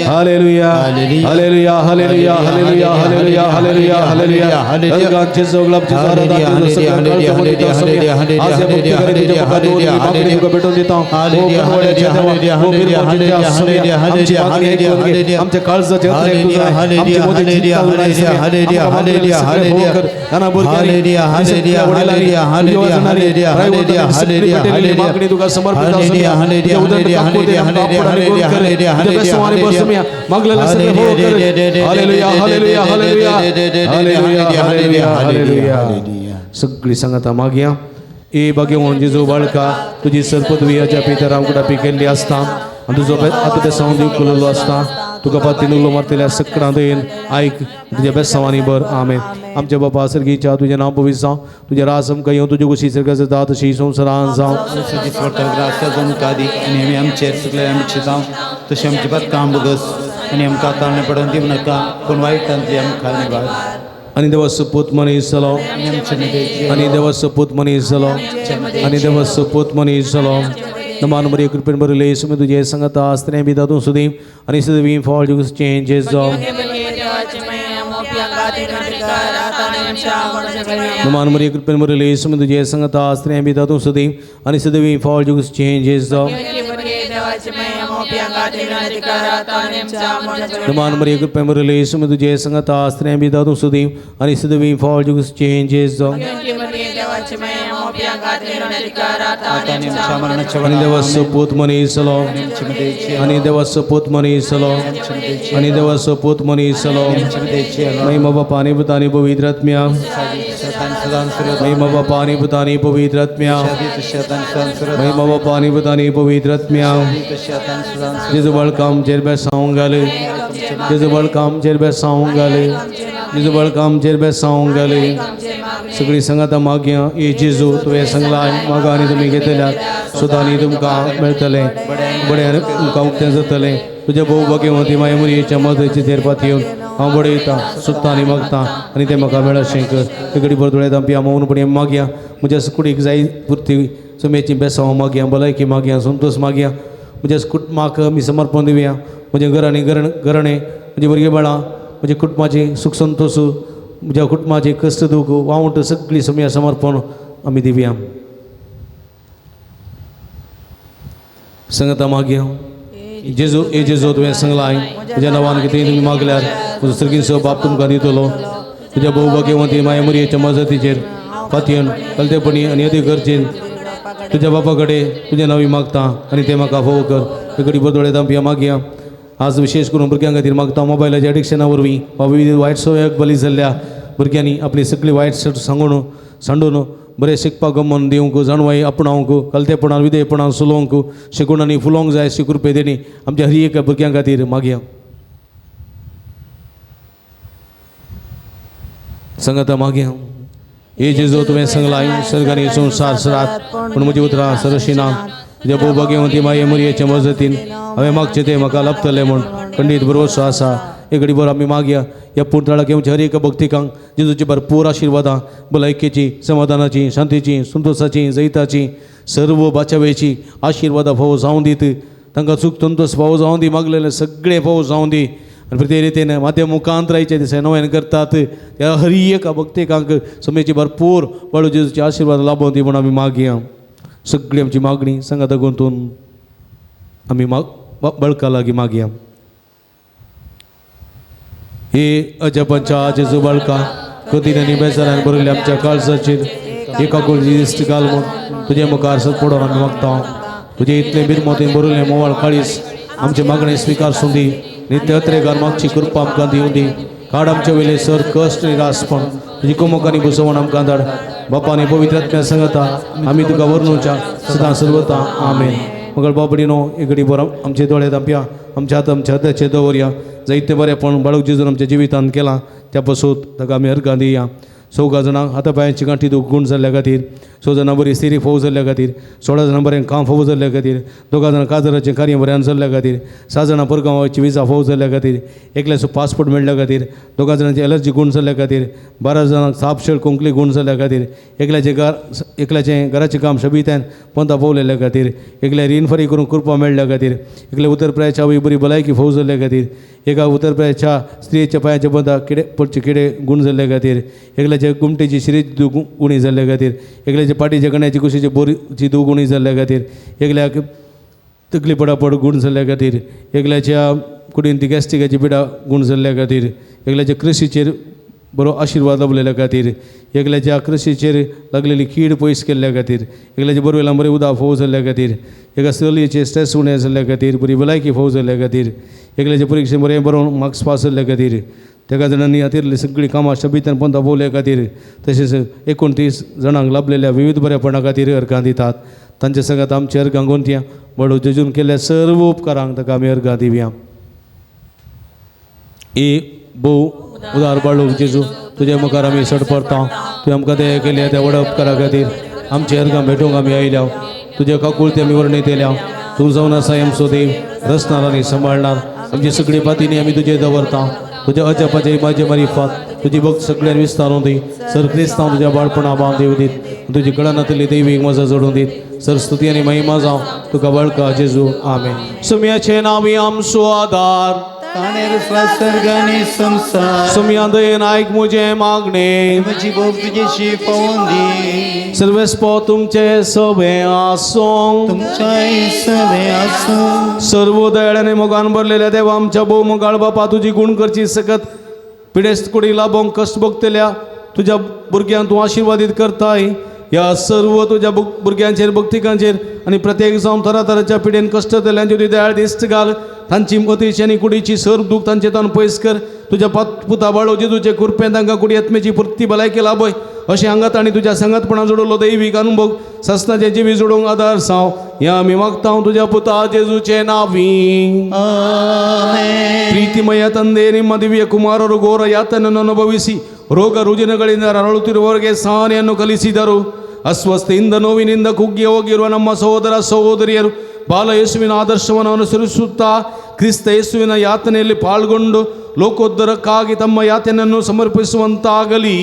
hallelujah hallelujah hallelujah hallelujah hallelujah hallelujah अर्गां जेजू ओगलाप जेजू आराधन जेजू हालेलुया हालेलुया हालेलुया हालेलुया मागणी तुका भेटून दिता hallelujah hallelujah hallelujah hallelujah hallelujah आमच्या काळजाचे hallelujah hallelujah hallelujah hallelujah hallelujah hallelujah hallelujah hallelujah hallelujah hallelujah hallelujah hallelujah hallelujah hallelujah मागणी तुका समर्पित hallelujah hallelujah hallelujah hallelujah hallelujah hallelujah hallelujah मागलेला सगळं हो कर hallelujah hallelujah hallelujah hallelujah hallelujah hallelujah सगळी सांगाता मागया ए भाग्यवान जेजू बाळका तुझी सरपदवियाच्या पितरां उगडापी केल्ली आसता आनी तुजो आतां बेसांव दिवंक उलयलो आसता तुका पातीन उलो मारतल्या सगळ्यां देन आयक तुज्या बेसांवांनी बर आमेन आमच्या बापा सर्गीच्या तुजें नांव पवित्र जावं तुजें राज आमकां येवं तुजी कुशी सर्ग जाता तशी संवसारांत जावं ग्रास जावन कादी आनी आमी आमचेर सगळे आमचे जावं तशें आमची बदकां बगस आनी आमकां ताळणे पडोवन दिवं नाका पूण वायटांतली आमकां निवार आनी देवाचो पूत मनीस जालो आनी आमचे नदयेची आनी देवाचो पूत मनीस जालो आनी देवाचो पूत मनीस जालो नमान मरी कृपेन बरयले येसू तुजे सांगता आसतलें बी तातूं सुदी आनी सदवी फॉल जुगस चेंजेस जावं नमान मरी कृपेन बरयले येसू तुजे सांगता आसतलें बी तातूं सुदी आनी सदवी फॉल जुगस चेंजेस जावं नमान मरी कृपेन बरयले येसू तुजे सांगता आसतलें बी तातूं सुदी आनी सदवी फॉल जुगस चेंजेस जावं आनी देवाचो पूत मनीस जालो आनी देवाचो पूत मनीस जालो आनी देवाचो पूत मनीस जालो महिमा बापा आनी पुता आनी पवित्र आत्म्या महिमा बापा आनी पुता आनी पवित्र आत्म्या महिमा बापा आनी पुता आनी पवित्र आत्म्या जेजू बाळकाम चेर बेसांव घाले जेजू बाळकाम चेर बेसांव घाले जेजू बाळकाम चेर बेसांव घाले सगळी सांगाता मागया ए जेजू तुवें सांगलां मागा आनी तुमी घेतल्यात सुदांनी तुमकां मेळटलें बडें तुमकां उक्तें जातलें तुज्या भोव भाग्यवंती माय मुरयेच्या मदतीचे तेरपात येवन हांव बडयतां सुत्तां आनी मागतां आनी तें म्हाका मेळशें कर तिकडी परतुळेंत आमी मौनपणी मागया म्हज्या कुडीक जाय पुरती समेची बेसांव मागया भलायकी मागया संतोश मागया म्हज्या कुटुंबाक आमी समर्पण दिवया म्हजे घरांनी घराणें म्हजी भुरगीं बाळां म्हज्या कुटुंबाची सुख संतोश म्हज्या कुटुंबाची कश्ट दूख वावंट सगळी समया समर्पण आमी दिवया सांगता मागया जेजू ए जेजू तुवें सांगलां तुज्या नांवान कितें तुमी मागल्यार तुजो सर्गीचो बाप तुमकां दितलो तुज्या भोव भाग्यवंती माया मुरयेच्या मजतीचेर फातयेन कलतेपणी आनी अदी गरजेन तुज्या बापा कडेन तुजें नांवी मागता आनी तें म्हाका फोव कर एकडी बदोळेत आमी मागया आज विशेष करून भुरग्यां खातीर मागता मोबायलाच्या एडिक्शना वरवीं वा विविध वायट सवयाक बली जाल्ल्या भुरग्यांनी आपली सगळी वायट सांडून बरें शिकपाक गमन दिवंक जाणवाई आपणावंक कलतेपणान विधेयपणान सुलोवंक शिकून आनी फुलोवंक जाय अशी कृपे देणी आमच्या हर एका भुरग्यां खातीर मागया सांगता मागया हे जेजू तुवें सांगलां सर्गांनी संवसार सरात पूण म्हजी उतरां सरशी ना तुज्या भोव भाग्यवंती माये मुरयेच्या मजतीन हांवें मागचें तें म्हाका लभतलें म्हूण खंडीत भरवोसो आसा एक घडी बर आमी मागया ह्या पुर्तळाक येवच्या हर एका भक्तिकांक जेजूची भरपूर आशिर्वादां भलायकेची समाधानाची शांतीची संतोषाची जैताची सर्व बाचावेची आशिर्वादां फावो जावं दीत तांकां चूक संतोष फावो जावं दी मागलेले सगळे फावो जावं दी आनी प्रते रितीन माते मुखांतरायचे दिसा नव्यान करतात त्या हर एका भक्तिकांक समेची भरपूर बाळू जेजूची आशिर्वाद लाभोवन दी म्हूण आमी मागया सगळी आमची मागणी सांगाता गुंतून आमी बळका लागीं मागया हे अजपांच्या जेजू बाळका कधीने बेजारान बरयले आमच्या काळजाचेर एका कोळजी दिश्टी घाल म्हूण तुजे मुखार सत पडोवन आमी मागता तुजे इतले बिरमोतीन बरयलें मोवाळ काळीस आमचे मागणे स्विकारसून दी नित्य अत्रेकार मागची कृपा आमकां दिवं दी काड आमचे वयले सर कश्ट निरासपण तुजी कुमकांनी बुसवण आमकां धाड बापानी पवित्र आत्म्या सांगता आमी तुका वर्णुच्या सदां सर्वता आमेन मगळ बाबडीनो एकडी बरो आमचे दोळे दांपया आमच्या हात आमच्या हाताचे दवरया जायते बरेपण बाळूक जेजून आमच्या जिवितांत केलां त्या पासून ताका आमी अर्घां दिया 14 जाणांक हातापांयाची गांठी दूख गूण जाल्ल्या खातीर 6 जाणां बरी स्थिरी फोव जाल्ल्या खातीर 16 जाणां बरें काम फोव जाल्ल्या खातीर 2 जाणां काजराचें कार्य बऱ्यान जाल्ल्या खातीर 6 जाणां परगांवाची विजा फोव जाल्ल्या खातीर एकल्याचो पासपोर्ट मेळ्ळ्या खातीर 2 जाणांची एलर्जी गूण जाल्ल्या खातीर 12 जाणांक सापशेळ कोंकली गूण जाल्ल्या खातीर एकल्याचें घराचें काम शबितान पंता फोवलेल्या खातीर एकल्या रीण करून कृपा मेळ्ळ्या खातीर एकल्या उत्तर प्रदेशाच्या बरी भलायकी फोव जाल्ल्या खातीर एका उत्तर प्रदेशाच्या स्त्रियेच्या पांयाच्या बंदा किडे गूण जाल्ल्या खातीर एकल्याचे गुमटेची शिरीची दूख गुणी जाल्ल्या खातीर एकल्याचे पाटीच्या गण्याची कुशीची बोरीची दूख गुणी जाल्ल्या खातीर एकल्याक तकली पडापड गूण जाल्ल्या खातीर एकल्याच्या कुडीन ती गॅस्ट्रिकाची पिडा गूण जाल्ल्या खातीर एकल्याच्या कृशीचेर बरो आशिर्वाद लाभलेल्या खातीर एकल्याच्या कृशीचेर लागलेली कीड पयस केल्ल्या खातीर एकल्याच्या बरवेला बरें उदक फोव जाल्ल्या खातीर एका चलयेचे स्ट्रेस उणें जाल्ल्या खातीर बरी भलायकी फोव जाल्ल्या खातीर एकल्याच्या परिक्षेन बरें बरो मार्क्स पास जाल्ल्या खातीर त्या जाणांनी हातीरली सगळी कामां शबितान पंथा भोवल्या खातीर तशेंच 29 जाणांक लाभलेल्या विविध बऱ्यापणा खातीर अर्घां दितात. तांचे संगत आमचे अर्घां गोंतया बडो जेजून केल्ल्या सर्व उपकारांक ताका आमी अर्घां दिवया. भोव उदार बाळू जेजू तुज्या मुखार आमी सड परता. तुवें आमकां दया केल्या त्या व्हड उपकारा खातीर आमचे अर्घां भेटोवंक आमी आयल्या. तुज्या काकुळती आमी वर्णयतल्या. तूं जावन आसा आमचो देव, रचणार आनी सांबाळणार. आमची सगळी पातींनी आमी तुजे दवरता. तुज्या अजापाचे इमाचे मारिफात तुजी भक्त सगळ्यांनी विस्तारूं दी. सर क्रिस्तांव तुज्या बाळपणा बांव देव दीत. तुजी कळनातली दैवीक मजा जोडून दीत. सर स्तुती आनी महिमा जावं तुका वळखा जेजू. आमेन. सुमयाचे नावी आमचो आदार ताणेर स्वर्गानी संसार सुमया दयेन आयक मुजे मागणे. म्हजी भोग तुजेशी पळोवन दी. सर्वेस्पो तुमचे सवे आसूं. तुमच्याय सवे आसूं. सर्व दयाळ्याने मोगान भरलेल्या देवा आमच्या भोव मोगाळ बापा तुजी गुण करची सकत पिडेस्त कुडी लाभोंक कश्ट भोगतल्या तुज्या भुरग्यांक तूं आशिर्वादीत करताय. ह्या सर्व तुज्या भुरग्यांचेर भक्तिकांचेर आनी प्रत्येक जावन तरातराच्या पिडेन कश्ट केल्ल्यांचेर तुजी दयाळ दिश्ट घाल. तांची मतीची आनी कुडीची सर दूख तांचे तान पयस कर. तुज्या पुता बाळो जेजूचे कृपेन तांकां कुडी आत्मेची पुर्ती भलायकी लाभय. अशें हांगात आनी तुज्या संगतपणां जोडलो दैवीक अनुभव सस्नाचे जिवी जोडूंक आदार साव. ह्या आमी मागता तुज्या पुता जेजूचे नावी. आमेन. ಪ್ರೀತಿಮಯ ತಂದೆ ನಿಮ್ಮ ದಿವ್ಯ ಕುಮಾರರು ಘೋರ ಯಾತನನ್ನು ಅನುಭವಿಸಿ ರೋಗ ರುಜಿನಗಳಿಂದ ನರಳುತ್ತಿರುವವರಿಗೆ ಸಹನೆಯನ್ನು ಕಲಿಸಿದರು. ಅಸ್ವಸ್ಥೆಯಿಂದ ನೋವಿನಿಂದ ಕುಗ್ಗಿ ಹೋಗಿರುವ ನಮ್ಮ ಸಹೋದರ ಸಹೋದರಿಯರು ಬಾಲ ಯೇಸುವಿನ ಆದರ್ಶವನ್ನು ಅನುಸರಿಸುತ್ತಾ ಕ್ರಿಸ್ತ ಯೇಸುವಿನ ಯಾತನೆಯಲ್ಲಿ ಪಾಲ್ಗೊಂಡು ಲೋಕೋದ್ಧಾರಕ್ಕಾಗಿ ತಮ್ಮ ಯಾತನೆಯನ್ನು ಸಮರ್ಪಿಸುವಂತಾಗಲಿ.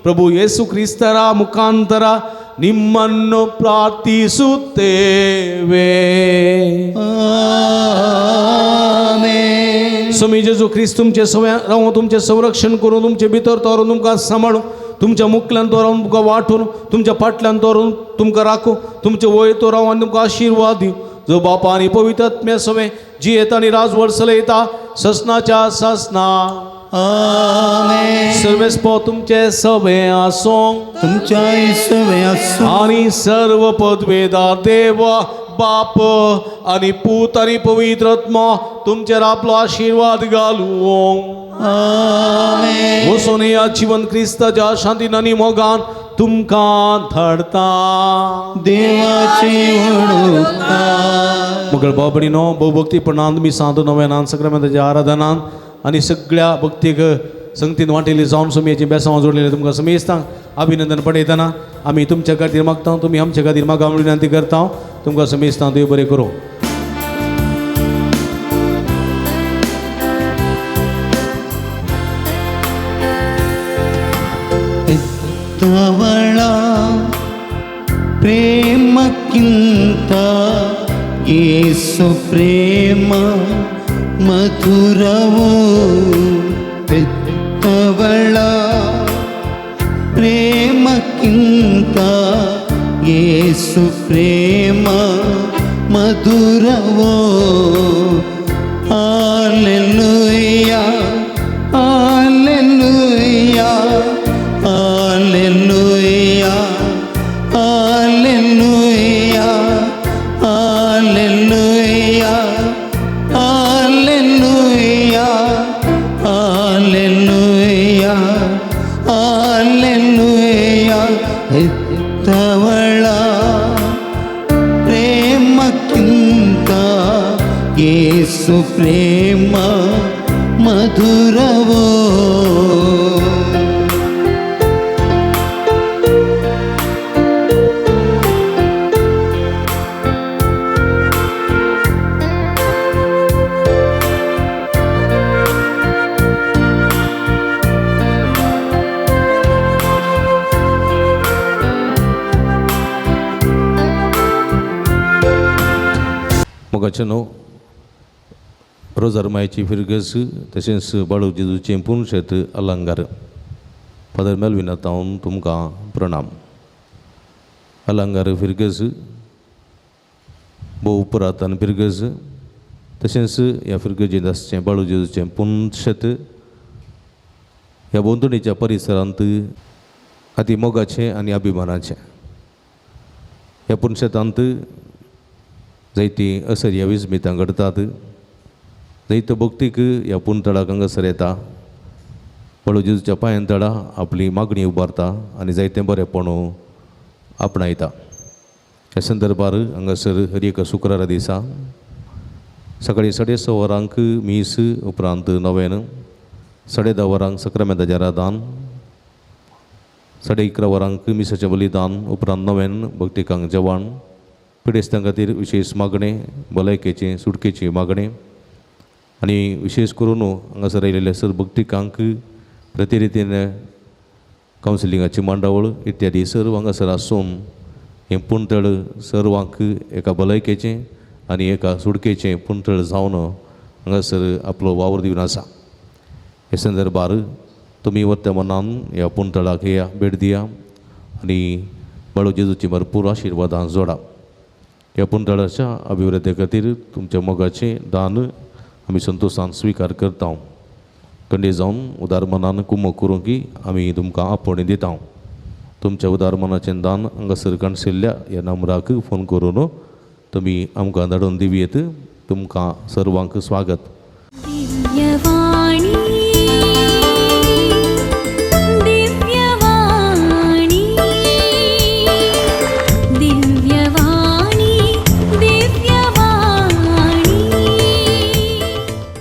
ಪ್ರಭು ಯೇಸು ಕ್ರಿಸ್ತರ ಮುಖಾಂತರ ನಿಮ್ಮನ್ನು ಪ್ರಾರ್ಥಿಸುತ್ತೇವೆ. स्वामी जेजू ख्रिस्त तुमचे रावूं तुमचे संरक्षण करून तुमचे भितर तोरून तुमकां सांबाळूं तुमच्या मुखल्यान तो रावन तुमकां वाटून तुमच्या फाटल्यान तोरून तुमकां राखूं तुमचे वयर तो रावन आनी तुमकां आशिर्वाद दिवं. जो बापा आनी पवित्र आत्म्या सवे जी येता आनी राजवट चलयता ससनाच्या ससना. आमेन. सर्वेस्पो तुमचे सवे आसूं. तुमच्याय सवे आसूं. आनी सर्व पदवेदार देवा बाप आनी पूत आनी पवित्र आत्मा तुमचेर आपलो आशिर्वाद घालूं. आमेन. वचून या जीवन क्रिस्ताच्या शांतीन आनी मोगान तुमकां धाडटा. देवाची वळखा. मुगळ बाबडीनो भोवभक्तीपणान मी सांत नव्यानान सक्रामेंताच्या आराधनान आनी सगळ्या भक्तीक संगतीन वांटेली जावन सुमयेची बेसांवां जोडलेली तुमकां समेस्तांक अभिनंदन पळयतना आमी तुमच्या खातीर मागता तुमी आमच्या खातीर मागा म्हणून विनंती करता. तुमकां समेस्तां देव बरें करूं. ಎತ್ತವಳ ಪ್ರೇಮಕ್ಕಿಂತ ಯೇಸು ಪ್ರೇಮ ಮಧುರವೋ. ಎತ್ತವಳ ಪ್ರೇಮಕ್ಕಿಂತ ಯೇಸು ಪ್ರೇಮ ಮಧುರವೋ. Hallelujah hallelujah hallelujah hallelujah hallelujah hallelujah hallelujah hallelujah. ಎತ್ತವಳ ಪ್ರೇಮಕ್ಕಿಂತ ಯೇಸು ಪ್ರೇಮ ಮಧುರವೋ. मोगाचेनो रोजारमायची फिरगस तशेंच बाळू जेजूचें पुणशेत अलंकार फादर मेल्विना तावन तुमकां प्रणाम. अलंकार फिरगस भोव पुरातन फिरगस तशेंच ह्या फिरगजींत आसचें बाळू जेजूचें पुणशेत ह्या बोंदणीच्या परिसरांत अति मोगाचें आनी अभिमानाचें. ह्या पुणशेतांत जायतीं असर्या विस्मितां घडटात. जायत्यो भक्तीक ह्या पुणतळाक हांगासर येता बाळू जेजूच्या पांयां तळा आपली मागणी उबारता आनी जायतें बरेंपण आपणायता. ह्या संदर्भार हांगासर हर एक शुक्रारा दिसा सकाळीं 6:30 वरांक मीस उपरांत नवेन 10:30 वरांक सक्रामेंताचें आराधन 11:30 वरांक मिसाचें बलिदान उपरांत नवेन भक्तिकांक जेवण पिडेस्तां खातीर विशेश मागणें भलायकेचें सुटकेची मागणें आनी विशेश करून हांगासर आयिल्ल्या सर भक्तिकांक प्रतिरितीन कावन्सिलिंगाची मांडावळ इत्यादी सर्व हांगासर आसून हें पुंतळ सर्वांक एका भलायकेचें आनी एका सुटकेचें पुंतळ जावन हांगासर आपलो वावर दिवन आसा. हे संदर्भार तुमी वर्तमानान ह्या पुंतळाक येया, भेट दिया आनी बाळू जेजूची भरपूर आशिर्वादां जोडा. ह्या पुंतळाच्या अभिवृद्धी खातीर तुमच्या मोगाचें दान आमी संतोशान स्विकार करता. खंडे जावन उदार मनान कुमक करूं की आमी तुमकां आपोवणें दिता. तुमच्या उदार मनाचें दान हांगासर कणसिल्ल्या ह्या नंबराक फोन करून तुमी आमकां धाडून दिवयेत. तुमकां सर्वांक स्वागत. दिव्यवाणी